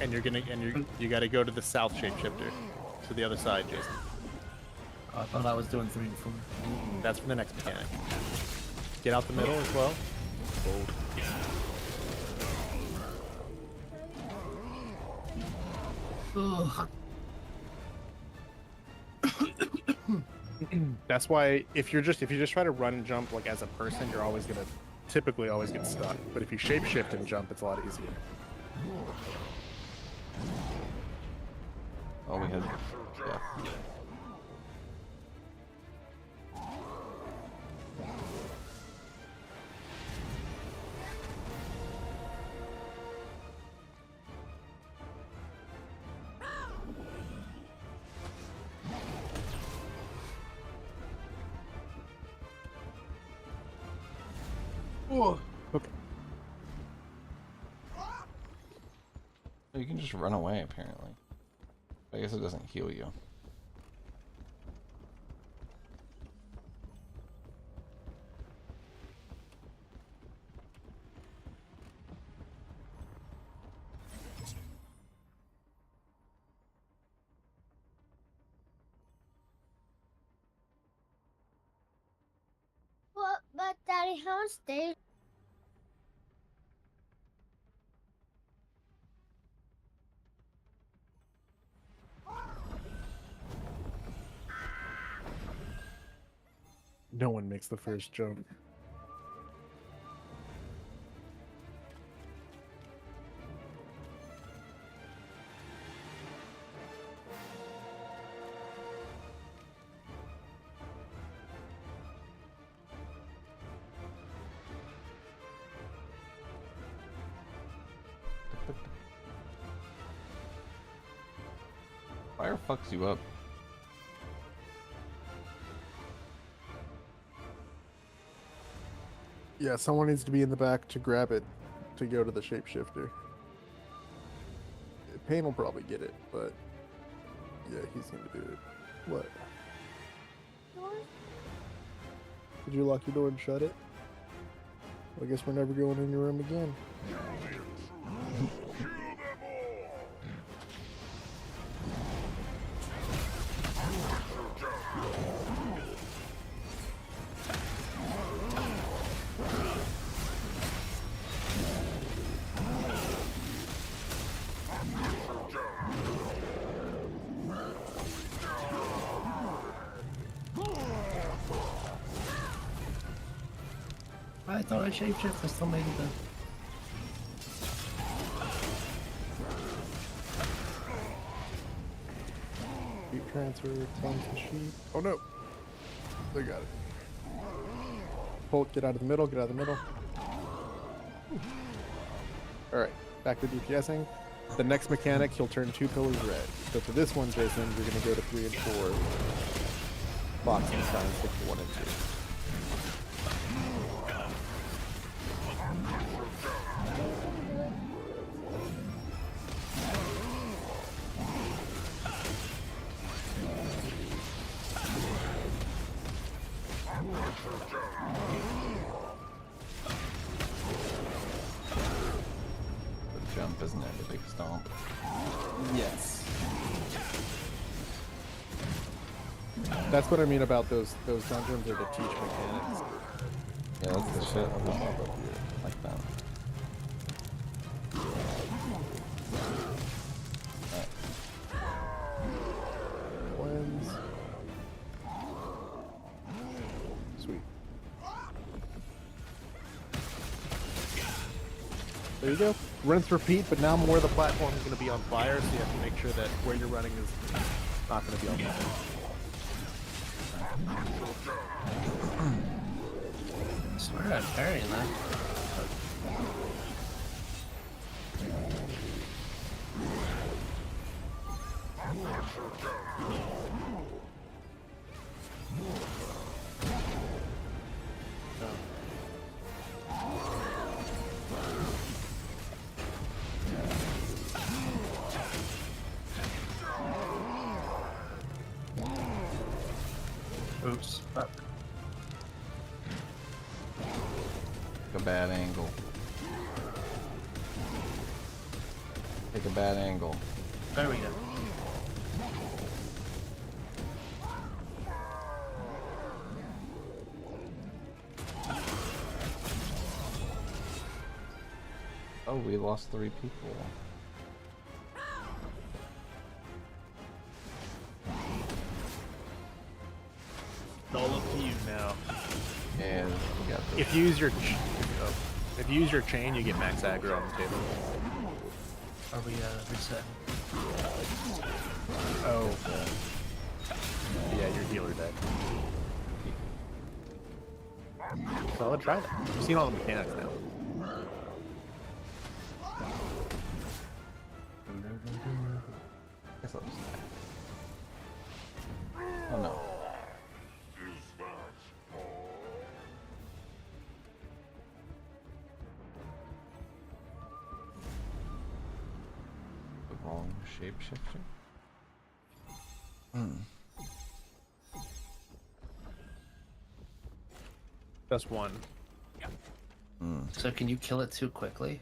And you gotta go to the south shapeshifter. To the other side, Jason. Oh, I thought I was doing 3 and 4. That's for the next mechanic. Get out the middle as well. Hold. That's why if you just try to run and jump like as a person, you're always gonna typically always get stuck. But if you shapeshift and jump, it's a lot easier. Oh, we had. Yeah. Okay. You can just run away, apparently. I guess it doesn't heal you. But Daddy, how much days? No one makes the first jump. Fire fucks you up. Yeah, someone needs to be in the back to grab it to go to the shapeshifter. Pain will probably get it, but yeah, he's gonna do it. What? Did you lock your door and shut it? Well, I guess we're never going in your room again. I thought I shapeshift. I still made it though. Sheep transfer, tons of sheep. Oh no! They got it. Bolt, get out of the middle, get out of the middle. Alright, back to DPSing. The next mechanic, he'll turn 2 pillars red. So for this one, Jason, you're going to go to 3 and 4. Boxing sign, stick to 1 and 2. The jump, isn't it? The big stomp. Yes. That's what I mean about those dungeons are to teach mechanics. Yeah, that's the shit. I'm up here like that. Cleanse. Sweet. There you go. Rinse, repeat, but now more of the platform is going to be on fire, so you have to make sure that where you're running is not going to be on fire. I swear I'm parrying that. Oops. Fuck. A bad angle. Take a bad angle. There we go. Oh, we lost 3 people. It's all up to you now. And we got the... If you use your if you use your chain, you get max aggro on the table. Are we resetting? Oh. Yeah, your healer dead. So let's try that. You've seen all the mechanics now. Guess I'll just die. Oh no. The wrong shapeshifter? Just one. So can you kill it too quickly?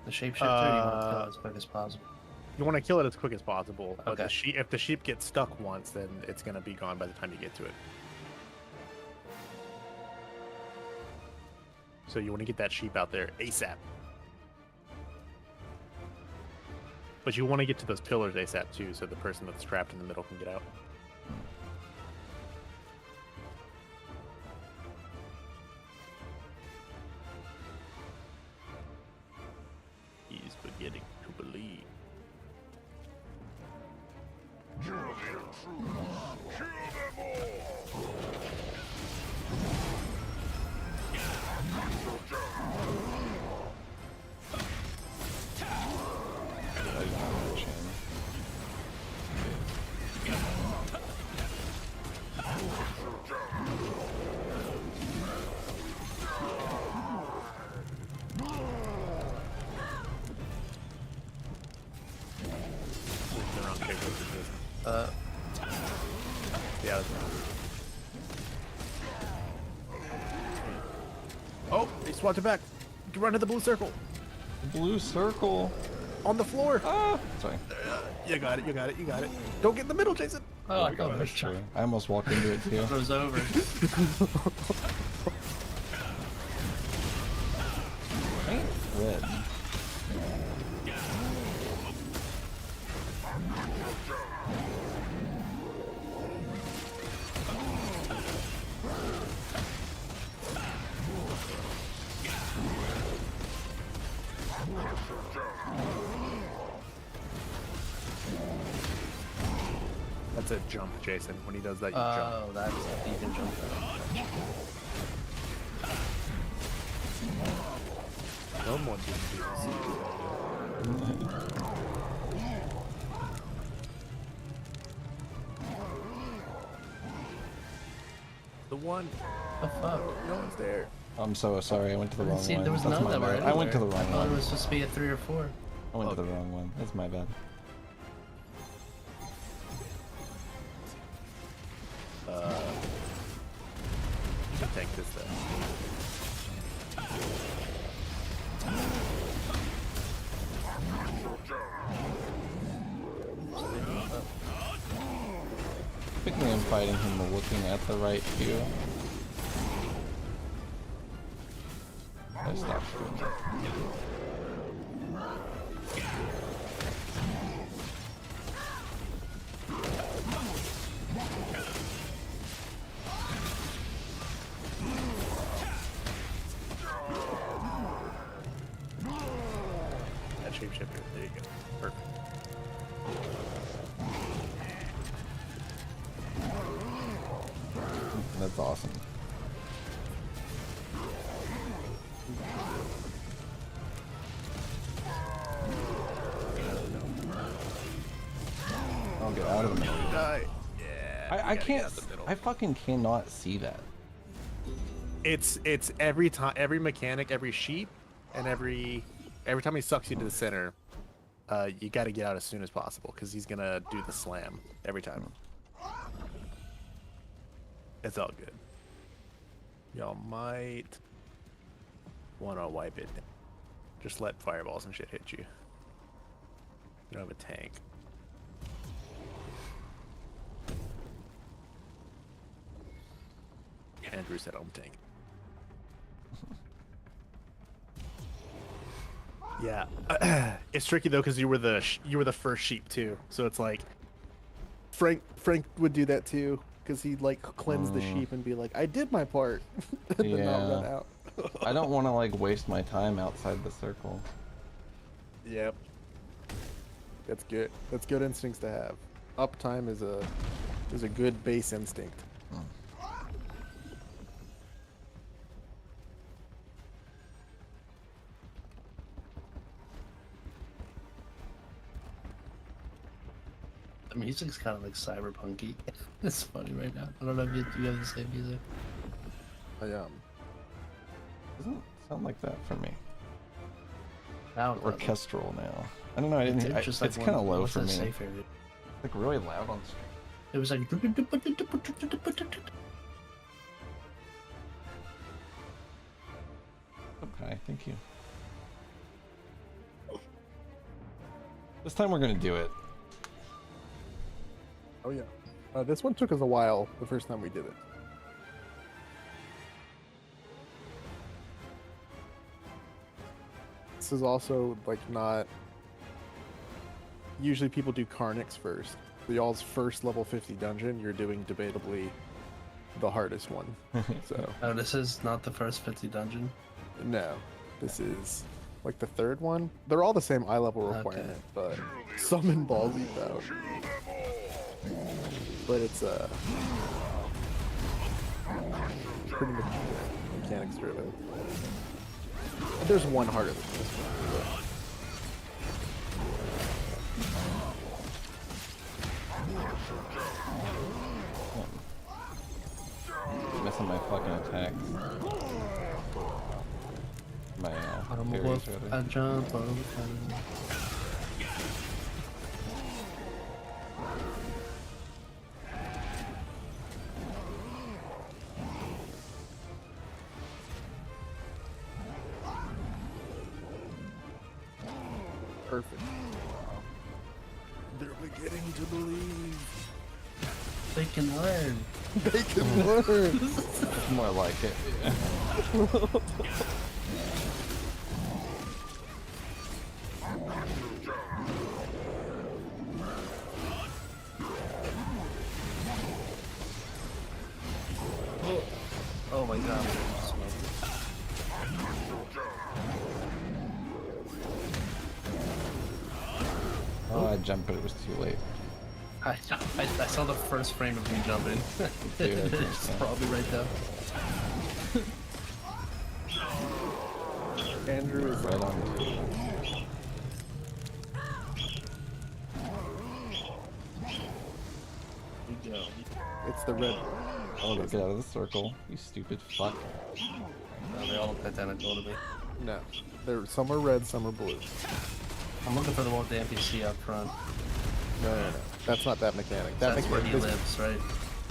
The shapeshifter, or you want to kill it as quick as possible? You want to kill it as quick as possible. But Okay. if the sheep gets stuck once, then it's going to be gone by the time you get to it. So you want to get that sheep out there ASAP. But you want to get to those pillars ASAP too, so the person that's trapped in the middle can get out. He's beginning to believe. Yeah. Oh, they swapped it back. You can run to the blue circle. Blue circle? On the floor. Ah! Sorry. You got it, you got it, you got it. Don't get in the middle, Jason. Oh, my God, that's true. I almost walked into it too. It goes over. Red. That's a jump, Jason. When he does that, you jump. Oh, that's you can jump there. Someone didn't do the one. The fuck? No one's there. I'm so sorry. I went to the wrong See, one. there was That's none my that were bad. I went to the anywhere. wrong I thought one. it was supposed to be at 3 or 4. I went to the wrong one. That's my bad. You can take this then. Typically I'm fighting him looking at the right view. I stopped doing that. That shapeshifter. There you go. Perfect. That's awesome. I'll get out of the middle. Die. I can't. I fucking cannot see that. It's every time, every mechanic, every sheep, and every time he sucks you to the center, you got to get out as soon as possible because he's gonna do the slam every time. It's all good. Y'all might want to wipe it. Just let fireballs and shit hit you. You don't have a tank. Andrew said I'm tank. Yeah, it's tricky though because you were the first sheep too, so it's like Frank would do that too because he'd like cleanse the sheep and be like, "I did my part," and then not run out. I don't want to like waste my time outside the circle. Yep. That's good. That's good instincts to have. Uptime is a good base instinct. The music's kind of like cyberpunky. It's funny right now. I don't know if you have the same music. Doesn't sound like that for me. Now orchestral now. I don't know. I didn't. It's kind of low for me. Like really loud on stream. It was like. Okay, thank you. This time we're gonna do it. Oh yeah. This one took us a while the first time we did it. This is also like not. Usually people do Carnix first. The y'all's first level 50 dungeon, you're doing debatably the hardest one. So. Oh, this is not the first 50 dungeon? No. This is like the third one. They're all the same eye level requirement, but summon ballsy out. But it's pretty much mechanics driven. There's one harder than this one. Missing my fucking attacks. My parries, rather. I jump over. Perfect. They're beginning to believe. They can learn. They can learn. It's more like it. Yeah. Oh my god. Oh, I jumped, but it was too late. I saw the first frame of me jumping. Dude, it's probably right there. Andrew is right on. It's the red. Oh, get out of the circle, you stupid fuck. No, they all look identical to me. No, some are red, some are blue. I'm looking for the one with the NPC up front. No. That's not that mechanic. That's where he lives, right?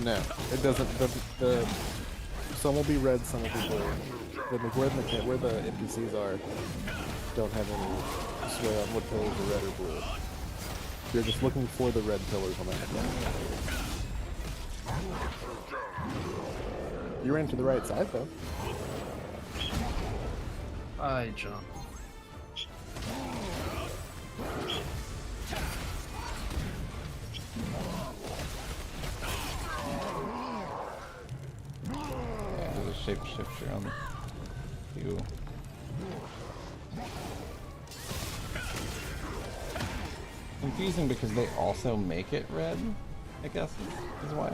No, it doesn't. Some will be red, some will be blue. Where the NPCs are don't have any sway on what pillars are red or blue. You're just looking for the red pillars on that map. You ran to the right side though. I jump. Yeah, there's a shapeshifter on you. Confusing because they also make it red, I guess is why.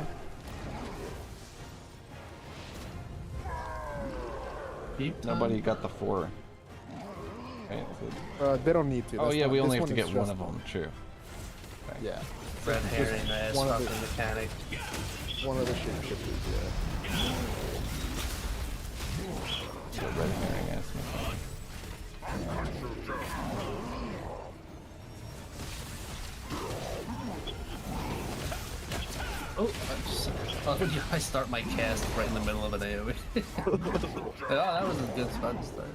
Nobody got the 4. Right, so they don't need to. Oh yeah, we only have to is get one of them. True. Okay. Yeah. Red herring, ass one of fucking mechanic. One of the shapeshifters, yeah. The red herring ass mechanic. Oh, I start my cast right in the middle of an AoE. Oh, that was a good spot to start.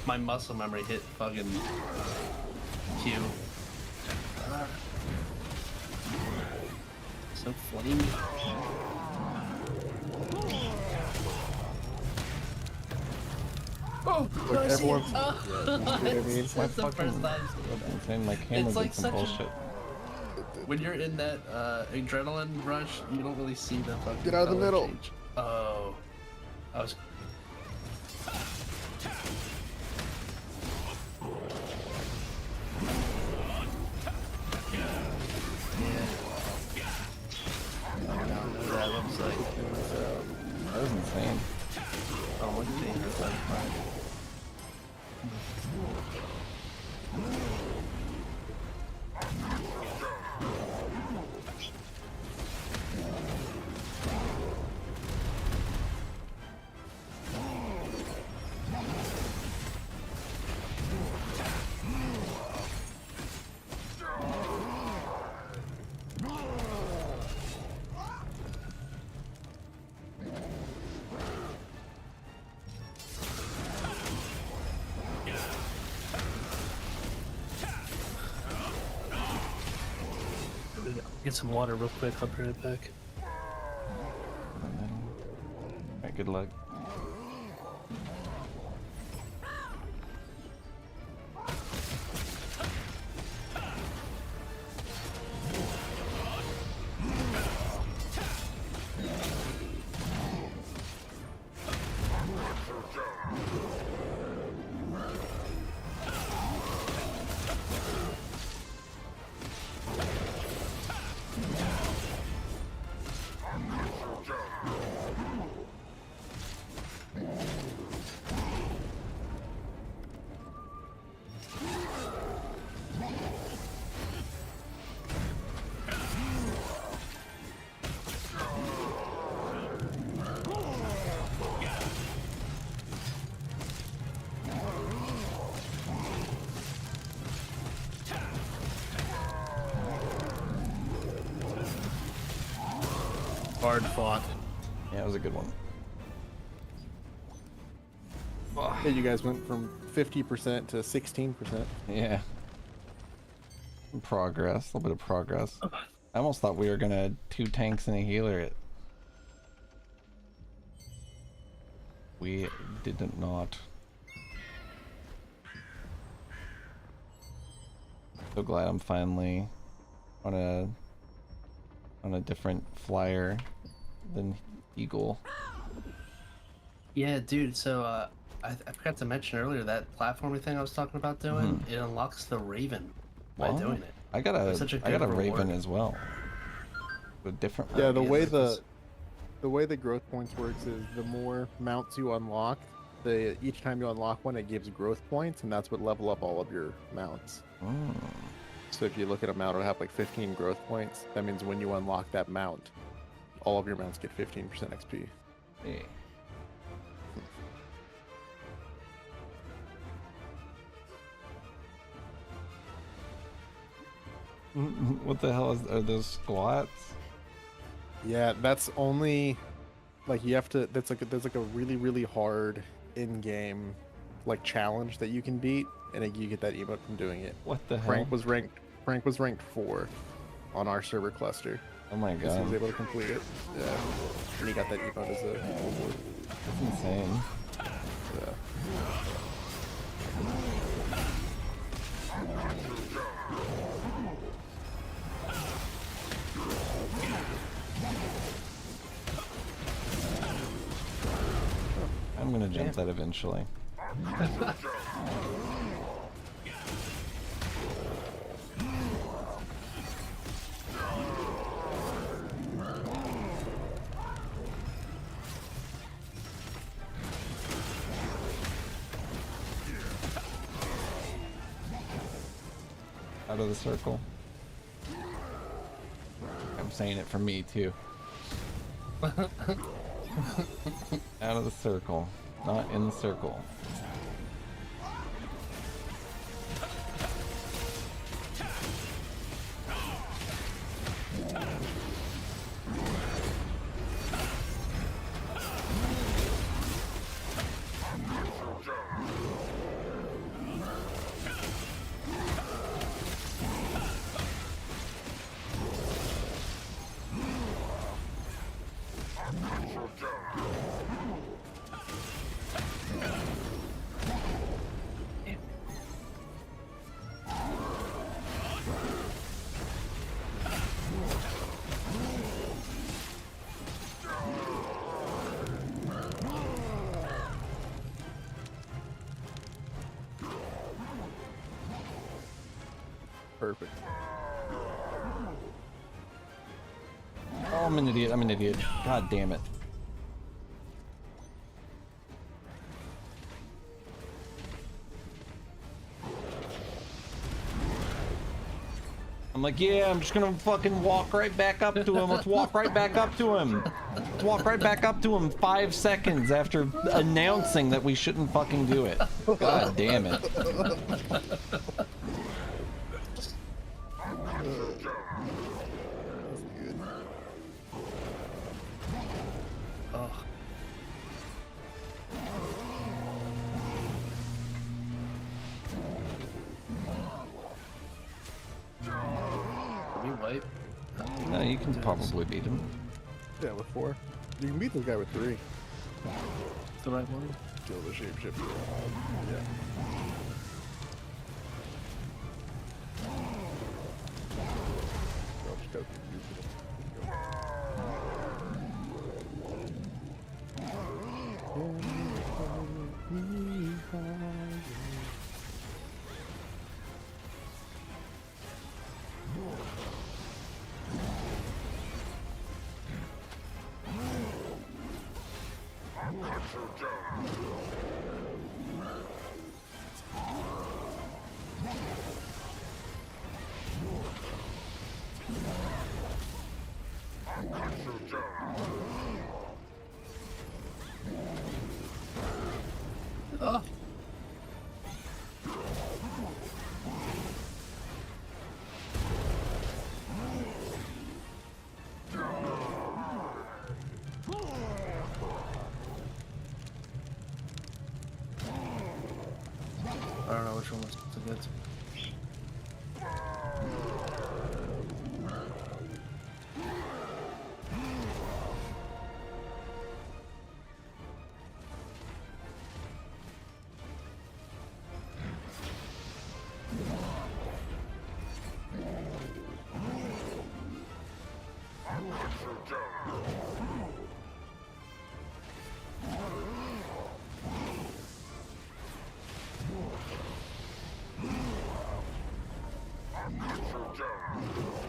my muscle memory hit fucking Q. So flamey. Oh, Look, everyone's. oh. You know what I mean? That's the first time. Insane, my camera It's like did some such a- bullshit. When you're in that adrenaline rush, you don't really see the fucking Get out of the color middle. change. Oh, I was. That looks like That was insane. almost dangerous. That's fine. Get some water real quick. I'll be right back. Alright, good luck. Hard fought. Yeah, it was a good one. Yeah, you guys went from 50% to 16%. Yeah. Progress, a little bit of progress. I almost thought we were gonna 2 tanks and a healer it. We did not. So glad I'm finally on a different flyer than Eagle. Yeah, dude. So I forgot to mention earlier that platforming thing I was talking about doing. It unlocks the Raven by Well, doing it. I got It's such a I got a good reward. Raven as well. A different Yeah, the one. way the way the growth points works is the more mounts you unlock, each time you unlock one, it gives growth points, and that's what level up all of your mounts. So if you look at a mount, it'll have like 15 growth points. That means when you unlock that mount, all of your mounts get 15% XP. Yeah. What the hell are those squats? Yeah, that's only like you have to. There's like a really hard in-game like challenge that you can beat, and you get that emote from doing it. What the hell? Frank was ranked 4 on our server cluster. Oh my He was god. able to complete it. Yeah, and he got that emote as a reward. That's insane. Yeah. I'm gonna jump that eventually. Out of the circle. I'm saying it for me too. Out of the circle, not in the circle. perfect. Oh, I'm an idiot. I'm an idiot. God damn it. I'm like, yeah, I'm just gonna fucking walk right back up to him. Let's walk right back up to him. Let's walk right back up to him 5 seconds after announcing that we shouldn't fucking do it. God damn it. Wipe. No, you can probably beat him. Yeah, with 4. You can beat this guy with 3. The right one? Kill the shapeshifter. Yeah. Oh, just gotta be Oh. I don't know which one was the good.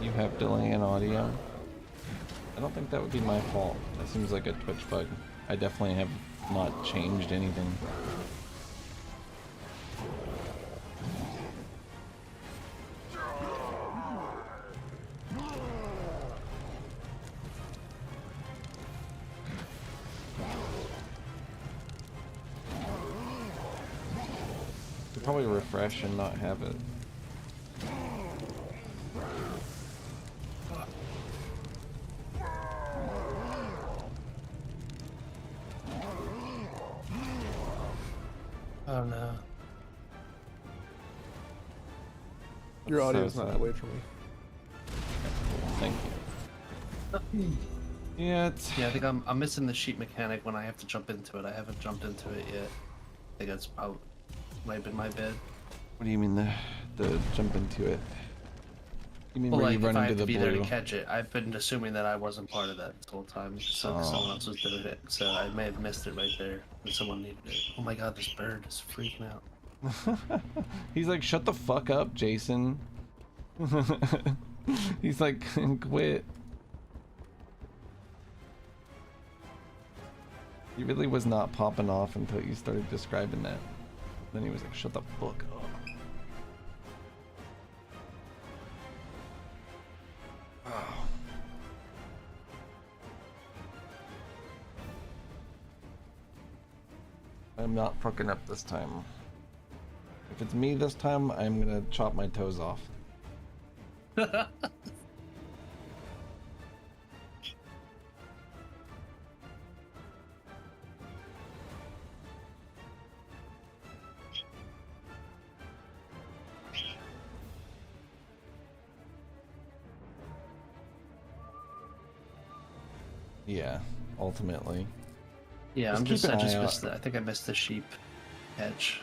You have delay in audio. I don't think that would be my fault. That seems like a Twitch bug. I definitely have not changed anything. Could probably refresh and not have it. Oh no. Your That's audio's so not sad. that way for me. Thank you. Yeah, it's... Yeah, I think I'm missing the sheep mechanic when I have to jump into it. I haven't jumped into it yet. I think that's probably might have been my bad. What do you mean the jump into it? You mean Well, where like, you if run I into have to the be there blue? to catch it, I've been assuming that I wasn't part of that this whole time, so someone else was doing it. So I may have missed it right there, and someone needed it. Oh my god, this bird is freaking out. He's like, shut the fuck up, Jason. He's like, quit. He really was not popping off until you started describing that. Then he was like, shut the fuck up. Oh. I'm not fucking up this time. If it's me this time, I'm gonna chop my toes off. Yeah, ultimately. Yeah, I keep just an eye out. missed it. I think I missed the sheep catch.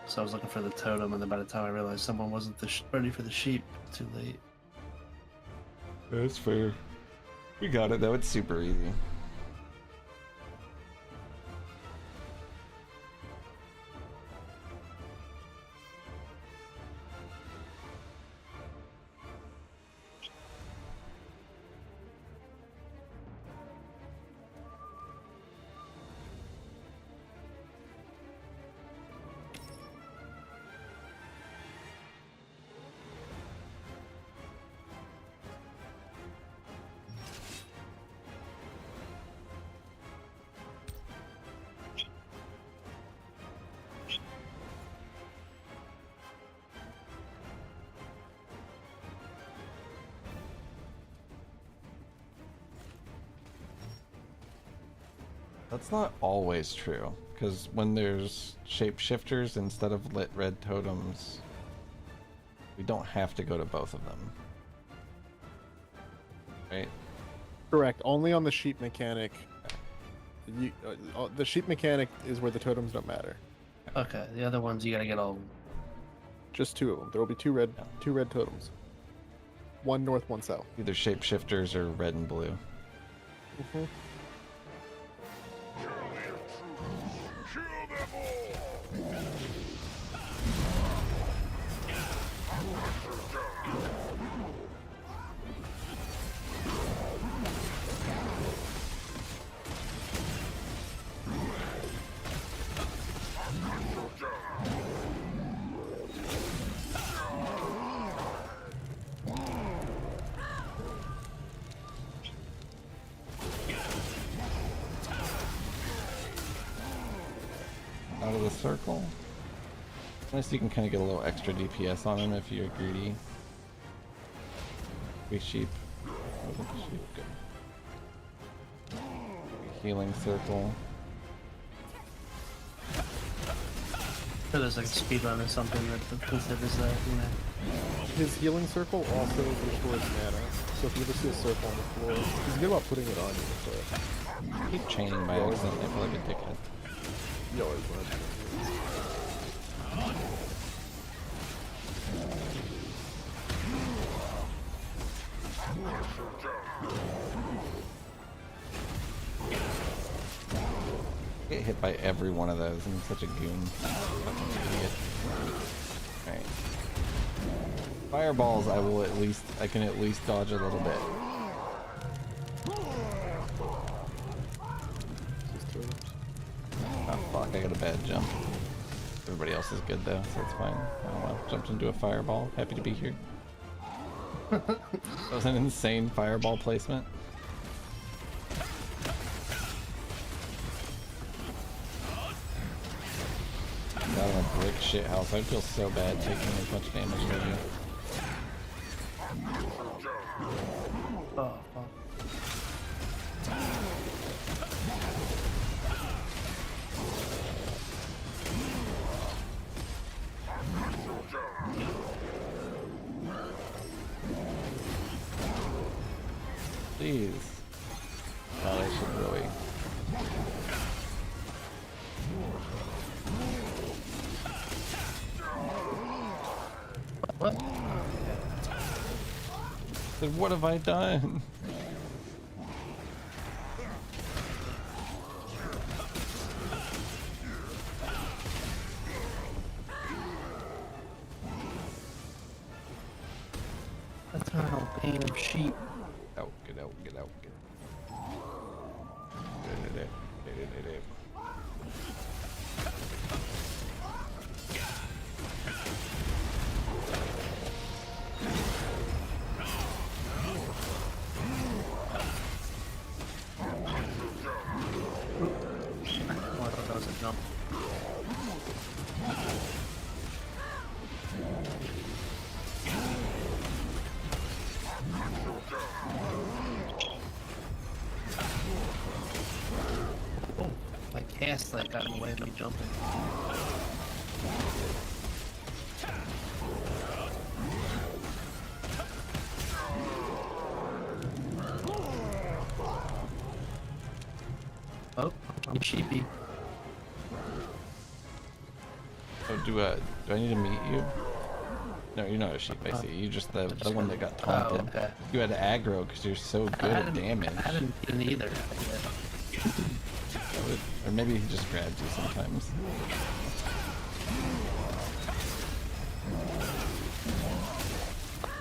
So I was looking for the totem, and then by the time I realized someone wasn't ready for the sheep, too late. That's fair. We got it though, it's super easy. That's not always true, because when there's shapeshifters instead of lit red totems, we don't have to go to both of them. Right? Correct. Only on the sheep mechanic. The sheep mechanic is where the totems don't matter. Okay, the other ones you gotta get all. Just 2 of them. There will be two red totems. One north, one south. Either shapeshifters or red and blue. Mm-hmm. Out of the circle. Unless you can kind of get a little extra DPS on him if you're greedy. Big sheep. Sheep. Good. Healing circle. Sure, there's like a speed run or something that considers that, you know. His healing circle also restores mana. So if you ever see a circle on the floor, he's good about putting it on you. So. I keep chaining by accident. I feel like a dickhead. You always want to. Get hit by every one of those. I'm such a goon. Fucking idiot. Alright. Fireballs, I can at least dodge a little bit. Oh fuck, I got a bad jump. Everybody else is good though, so it's fine. Oh well, jumped into a fireball. Happy to be here. That was an insane fireball placement. Got in a brick shit house. I'd feel so bad taking as much damage as you. Oh, fuck. Jeez. God, I should really. What? Then what have I done? Eternal pain of sheep. Out, get out, get out, get out. Oh, I thought that was a jump. Oh, my cast like got in the way of me jumping. Oh, I'm sheepy. Oh, do I need to meet you? No, you're not a sheep, I see. You're just the one that got taunted. Oh, okay. You had to aggro because you're so good at damage. I haven't been either. Or maybe he just grabs you sometimes.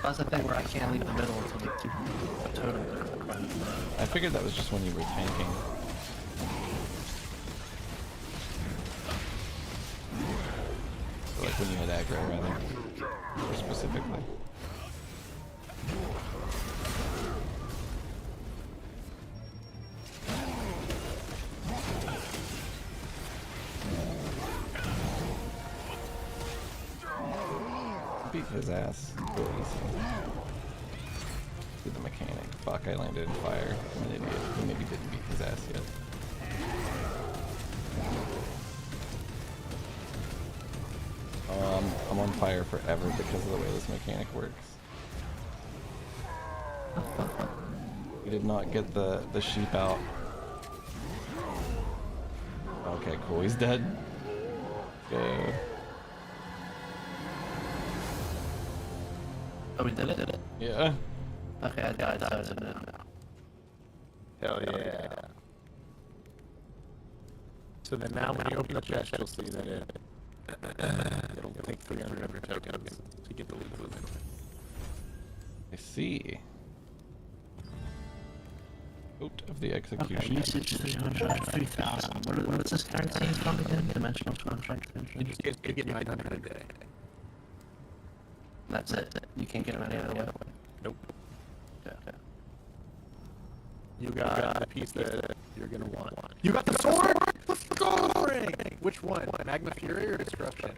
That's the thing where I can't leave the middle until they keep the totem. I figured that was just when you were tanking. Or like when you had aggro, rather. Or specifically. Beat his ass real easy. Do the mechanic. Fuck, I landed in fire. I'm an idiot. He maybe didn't beat his ass yet. I'm on fire forever because of the way this mechanic works. We did not get the sheep out. Okay, cool. He's dead. Go. Oh, we did it? Yeah. Okay, I died now. Hell yeah. So then now when you open the chest, you'll see that it'll take 300 of your tokens to get the lead. I see. Vote of the Okay, execution. usage 300, 3,000. What is this currency from again? Dimensional contract. You get 900 a day. That's it. You can't get them any other way. Nope. Okay. You got a piece that you're gonna want. You got the sword? Let's go! Ring! Which one? Magma Fury or Destruction?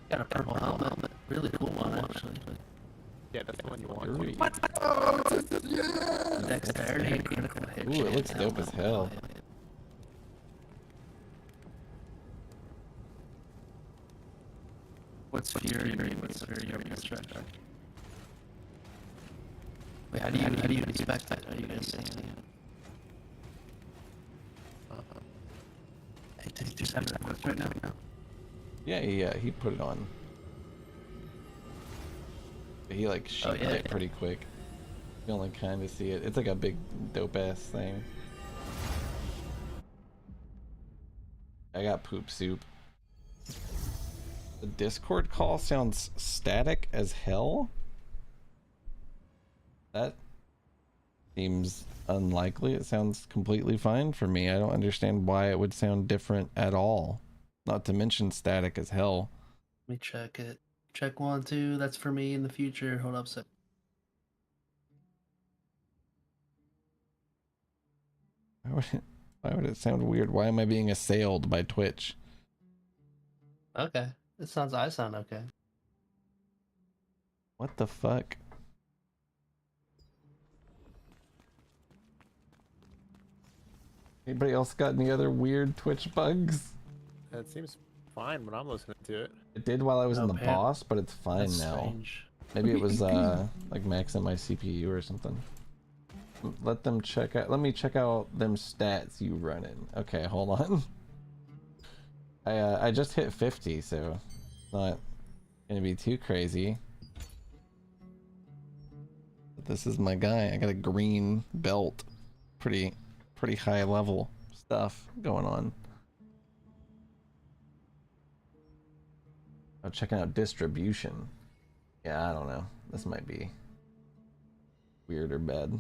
Got a purple helmet. Really cool one, actually. Yeah, that's the one you want. What? Oh, Dexterity, critical hit. Ooh, it looks dope as hell. What's Fury? What's Fury? Destruction? Wait, how do you expect that? Are you guys saying it? Hey, do you just have it equipped right now? Yeah, he put it on. He like sheeped it pretty quick. You only kind of see it. It's like a big dope ass thing. I got poop soup. The Discord call sounds static as hell. That seems unlikely. It sounds completely fine for me. I don't understand why it would sound different at all. Not to mention static as hell. Let me check it. Check 1, 2. That's for me in the future. Hold up a sec. Why would it sound weird? Why am I being assailed by Twitch? Okay. I sound okay. What the fuck? Anybody else got any other weird Twitch bugs? It seems fine when I'm listening to it. It did while I was in the man. boss, but it's fine That's now. strange. Maybe it was like maxing my CPU or something. Let them check out. Let me check out them stats you running. Okay, hold on. I just hit 50, so not gonna be too crazy. But this is my guy. I got a green belt. Pretty high level stuff going on. I'm checking out distribution. Yeah, I don't know. This might be weird or bad.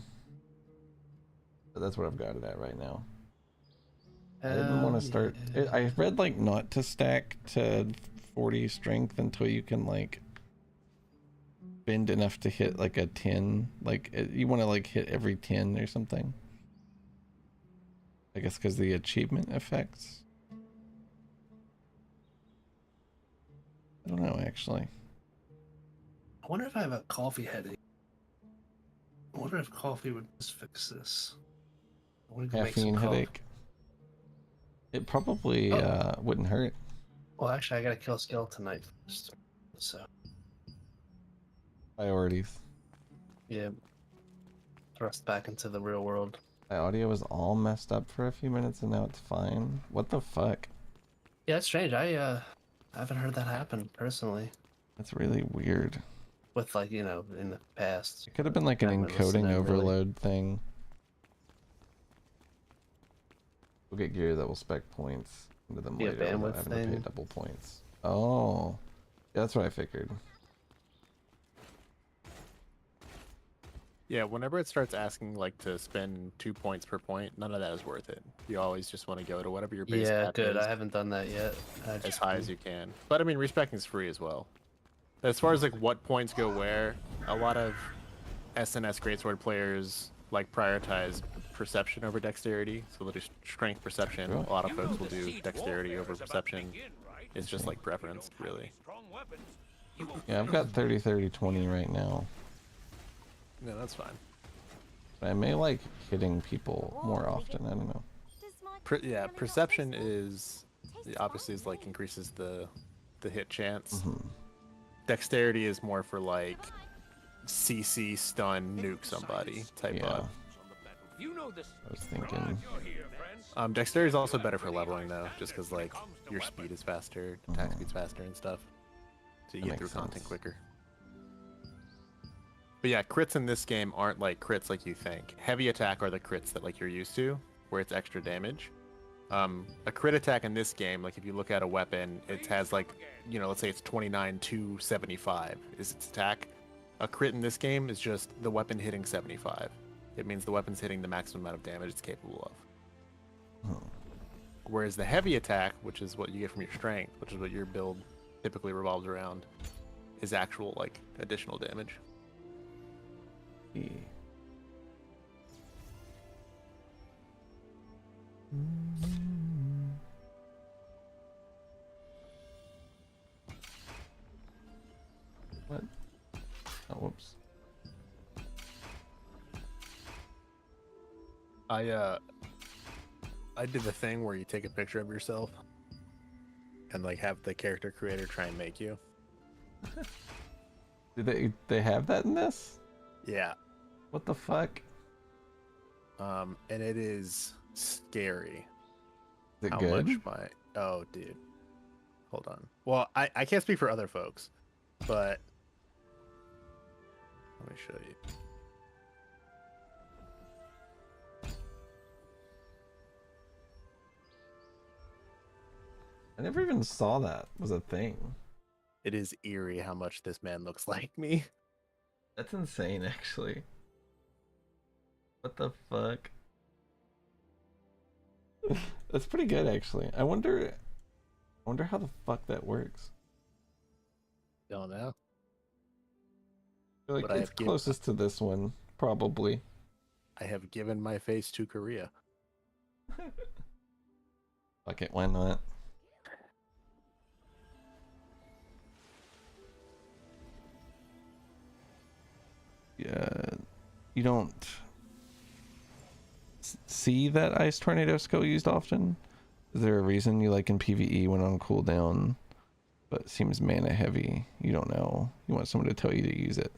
But that's what I've got it at right now. I didn't want to start. I read like not to stack to 40 strength until you can like bend enough to hit like a 10. Like you want to like hit every 10 or something. I guess because the achievement effects. I don't know actually. I wonder if I have a coffee headache. I wonder if coffee would just fix this. I wanted to make some Caffeine coffee. headache. It probably wouldn't hurt. Well, actually, I gotta kill a skeleton tonight first. So. Priorities. Yeah. Thrust back into the real world. My audio was all messed up for a few minutes and now it's fine. What the fuck? Yeah, it's strange. I haven't heard that happen personally. That's really weird. With like, you know, in the past. It could have been like an encoding overload thing. We'll get gear that will spec points into them later. Bandwidth I'm gonna pay thing. double points. Oh, yeah, that's what I figured. Yeah, whenever it starts asking like to spend 2 points per point, none of that is worth it. You always just want to go to whatever your base Yeah, cap good. is, I haven't done that yet. as high as you can. But I mean, respecting is free as well. As far as like what points go where, a lot of SNS Greatsword players like prioritize perception over dexterity, so they'll do strength perception. A lot of folks will do dexterity over perception. It's just like preference, really. Yeah, I've got 30, 30, 20 right now. No, that's fine. But I may like hitting people more often. I don't know. Yeah, perception is obviously like increases the hit chance. Dexterity is more for like CC, stun, nuke somebody type buff. I was thinking. Dexterity is also better for leveling though, just because like your speed is faster, attack speed's faster and stuff, so you get through content quicker. But yeah, crits in this game aren't like crits like you think. Heavy attack are the crits that like you're used to, where it's extra damage. A crit attack in this game, like if you look at a weapon, it has like, you know, let's say it's 29 to 75 is its attack. A crit in this game is just the weapon hitting 75. It means the weapon's hitting the maximum amount of damage it's capable of. Whereas the heavy attack, which is what you get from your strength, which is what your build typically revolves around, is actual like additional damage. What? Oh, whoops. I did the thing where you take a picture of yourself and like have the character creator try and make you. Do they have that in this? Yeah. What the fuck? And it is scary. Is it how good? Much oh dude. Hold on. Well, I can't speak for other folks, but let me show you. I never even saw that was a thing. It is eerie how much this man looks like me. That's insane, actually. What the fuck? That's pretty good, actually. I wonder how the fuck that works. Don't know. I feel like But it's closest to this one, probably. I have given my face to Korea. Fuck it, why not? Yeah, you don't see that ice tornado skill used often? Is there a reason you like in PvE when on cooldown, but seems mana heavy? You don't know. You want someone to tell you to use it.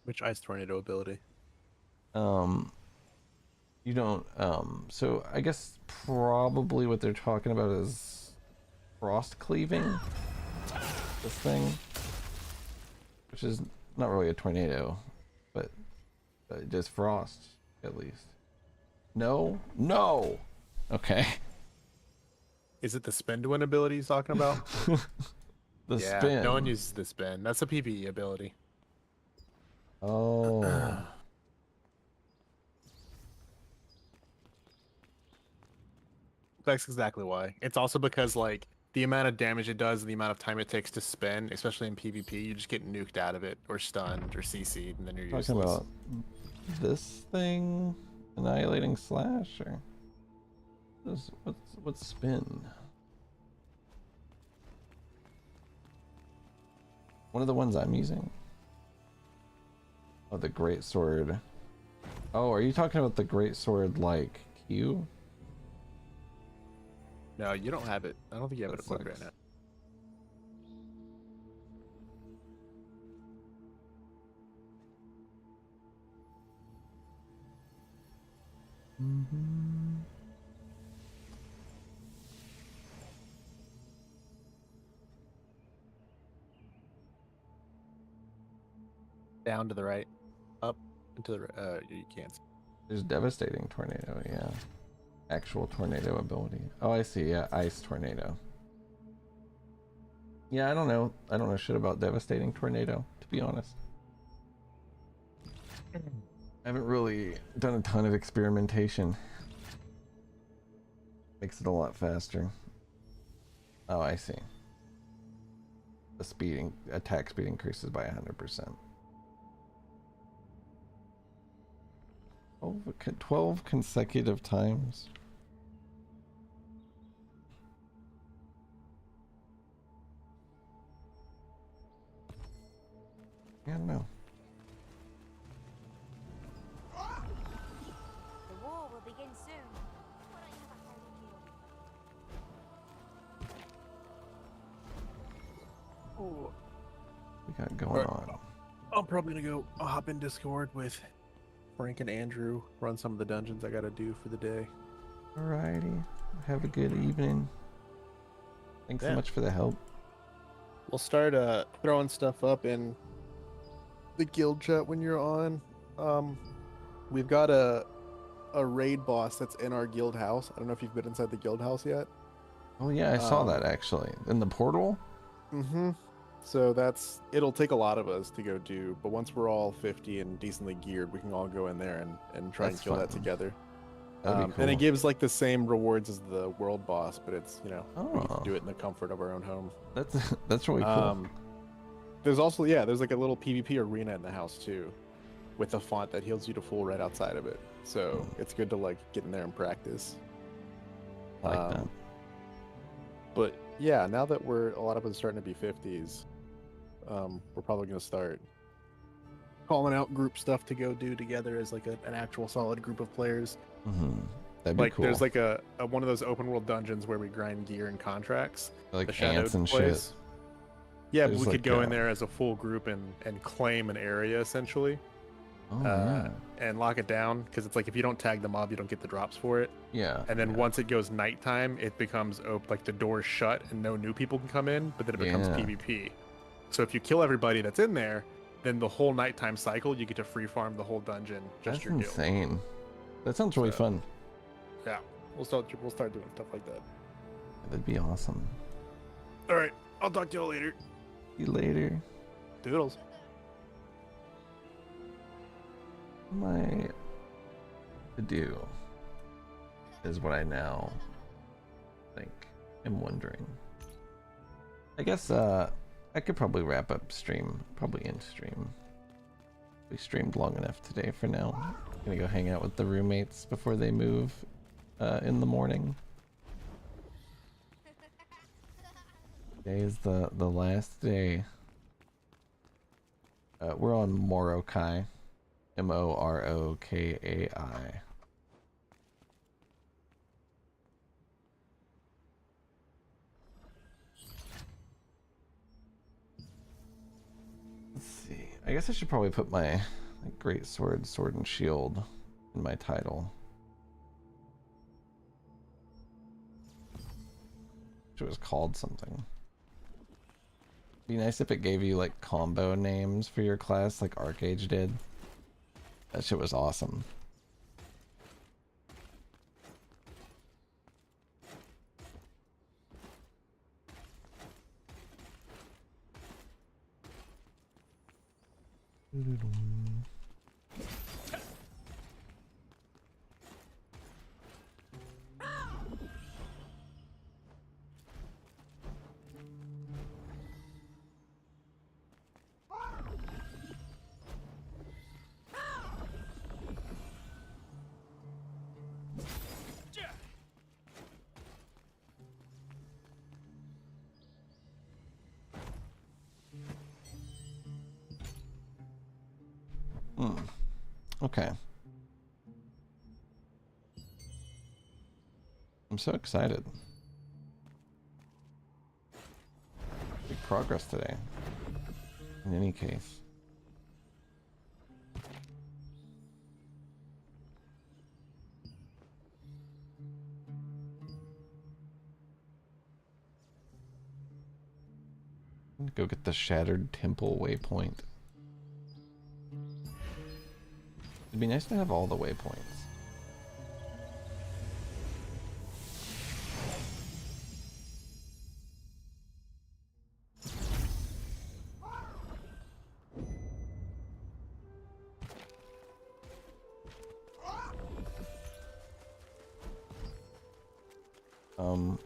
Which ice tornado ability? You don't. So I guess probably what they're talking about is frost cleaving. This thing, which is not really a tornado, but it does frost at least. No. Okay. Is it the spin to win ability he's talking about? The yeah, spin. no one uses the spin. That's a PvE ability. Oh. That's exactly why. It's also because like the amount of damage it does and the amount of time it takes to spin, especially in PvP, you just get nuked out of it or stunned or CC'd and then you're useless. Talking about this thing, annihilating slash, or what's spin? One of the ones I'm using. Oh, the great sword. Oh, are you talking about the great sword like Q? No, you don't have it. I don't think you have That it equipped right sucks. now. Down to the right, up and to the right. You can't. There's devastating tornado, yeah. Actual tornado ability. Oh, I see. Yeah, ice tornado. Yeah, I don't know. I don't know shit about devastating tornado, to be honest. I haven't really done a ton of experimentation. Makes it a lot faster. Oh, I see. The attack speed increases by 100%. 12 consecutive times. begin soon. Ooh. We got going on. I'm probably gonna go hop in Discord with Frank and Andrew, run some of the dungeons I gotta do for the day. Alrighty. Have a good evening. Thanks so Yeah. much for the help. We'll start throwing stuff up in the guild chat when you're on. We've got a raid boss that's in our guild house. I don't know if you've been inside the guild house yet. Oh yeah, I saw that actually. In the portal? Mm-hmm. So it'll take a lot of us to go do, but once we're all 50 and decently geared, we can all go in there and try and kill that together. That'd be cool. And it gives like the same rewards as the world boss, but it's, we Oh. can do it in the comfort of our own home. That's really cool. There's also, there's like a little PvP arena in the house too, with a font that heals you to full right outside of it. So it's good to like get in there and practice. I like that. But yeah, now that a lot of us are starting to be 50s, we're probably going to start calling out group stuff to go do together as like an actual solid group of players. That'd be Like cool. there's like a one of those open world dungeons where we grind gear and contracts, Like the Shadowed ants and place. shit. Yeah, but There's we could like go in there as a full group and claim an area essentially. Oh, yeah. And lock it down, because it's like if you don't tag the mob, you don't get the drops for it. Yeah. And then once it goes nighttime, it becomes like the door's shut and no new people can come in, but then it becomes Yeah. PvP. So if you kill everybody that's in there, then the whole nighttime cycle, you get to free farm the whole dungeon, just That's your guild. insane. That sounds really fun. Yeah, we'll start doing stuff like that. That'd be awesome. All right, I'll talk to y'all later. See you later. Doodles. What am I to do is what I now think am wondering. I guess I could probably wrap up stream, probably end stream. We streamed long enough today for now. Gonna go hang out with the roommates before they move in the morning. Today is the last day. We're on Morokai. Morokai. Let's see. I guess I should probably put my great sword, sword and shield in my title. It was called something. Be nice if it gave you like combo names for your class, like Arcage did. That shit was awesome. Okay. I'm so excited. Big progress today. In any case. I'm gonna go get the Shattered Temple waypoint. It'd be nice to have all the waypoints.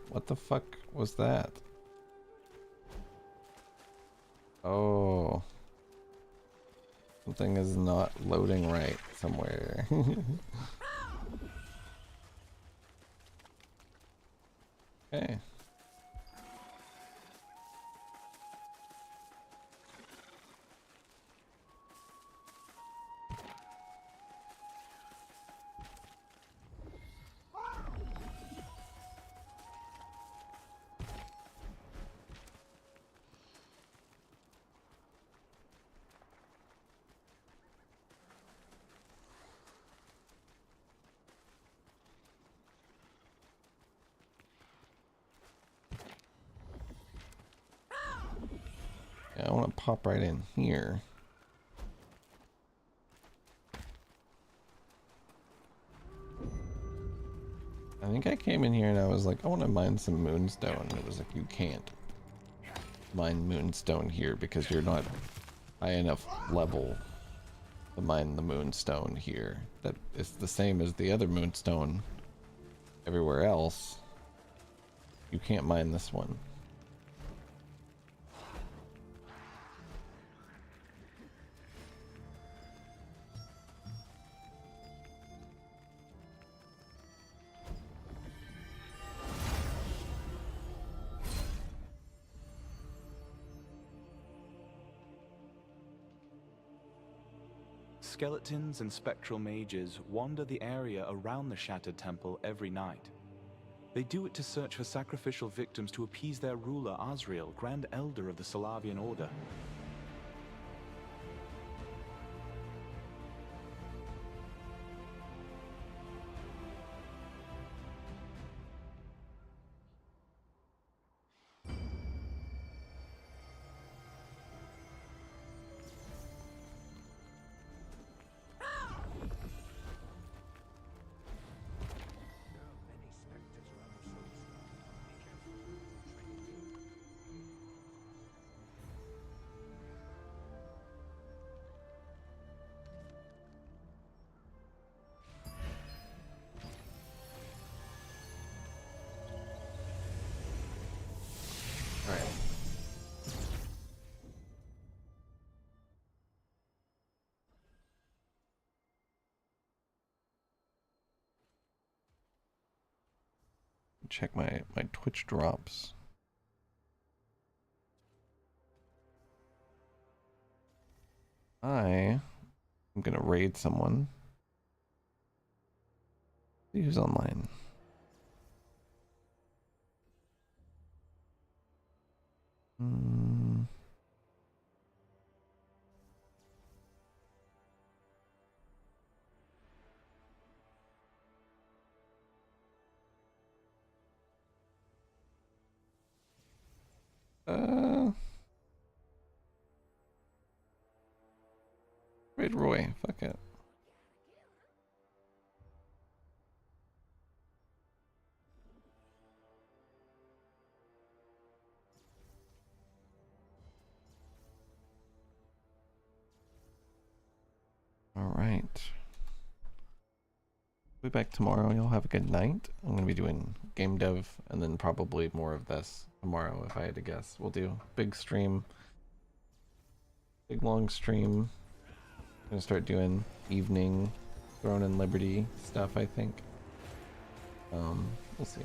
What the fuck was that? Oh. Something is not loading right somewhere. Okay. pop right in here. I think I came in here and I was like, I want to mine some moonstone. And it was like, you can't mine moonstone here because you're not high enough level to mine the moonstone here. That is the same as the other moonstone everywhere else. You can't mine this one. Skeletons and spectral mages wander the area around the Shattered Temple every night. They do it to search for sacrificial victims to appease their ruler, Asriel, Grand Elder of the Solavian Order. Check my Twitch drops. I'm gonna raid someone. See who's online. Raid Roy, fuck it. All right. Be back tomorrow. Y'all have a good night. I'm gonna be doing game dev and then probably more of this tomorrow if I had to guess. We'll do big stream, big long stream. I'm gonna start doing evening Throne and Liberty stuff, I think. We'll see.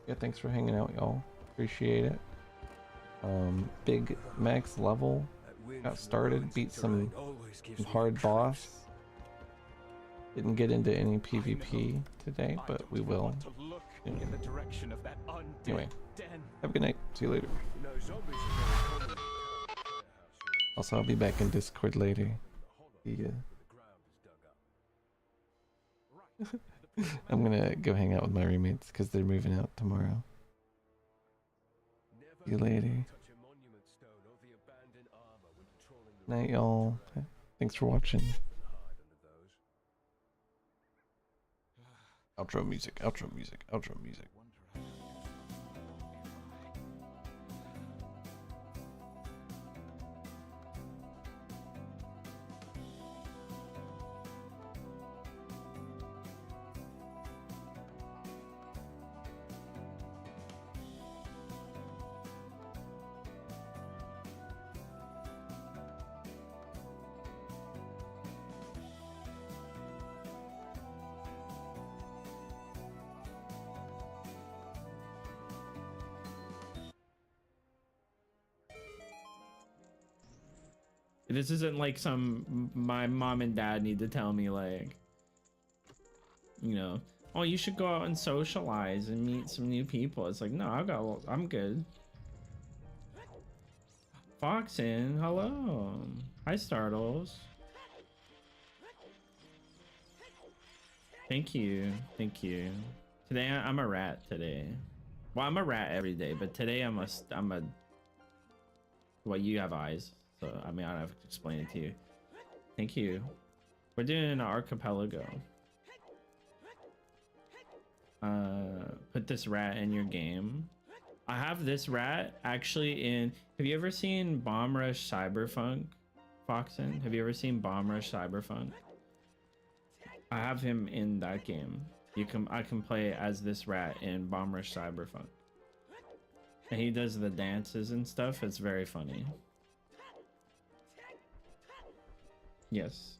Yeah, thanks for hanging out, y'all. Appreciate it. Big max level. Got started, beat some hard boss. Didn't get into any PvP today, but we will. Anyway, have a good night. See you later. Also, I'll be back in Discord later. See ya. I'm gonna go hang out with my roommates because they're moving out tomorrow. See you later. Night, y'all. Thanks for watching. Outro music, outro music, outro music. This isn't like my mom and dad need to tell me, like, you know, oh, you should go out and socialize and meet some new people. It's like, no, I'm good. Foxin, hello. Hi, Startles. Thank you. Thank you. Today I'm a rat today. Well, I'm a rat every day, but today I'm a Well, you have eyes, so I mean I don't have to explain it to you. Thank you. We're doing an archipelago. Put this rat in your game. I have this rat actually in. Have you ever seen Bomb Rush Cyberpunk, Foxen? Have you ever seen Bomb Rush Cyberpunk? I have him in that game. I can play as this rat in Bomb Rush Cyberpunk. And he does the dances and stuff. It's very funny. Yes.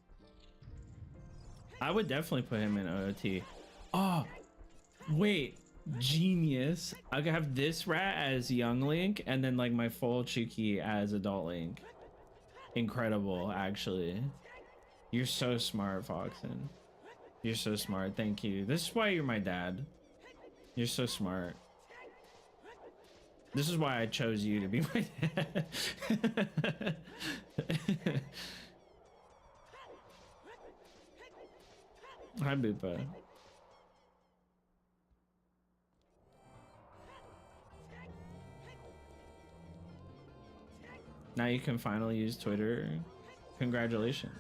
I would definitely put him in OOT. Oh, wait. Genius. I could have this rat as young Link and then like my full Chuki as adult Link. Incredible, actually. You're so smart, Foxen. You're so smart. Thank you. This is why you're my dad. You're so smart. This is why I chose you to be my dad. Hi, Boopa. Now you can finally use Twitter. Congratulations.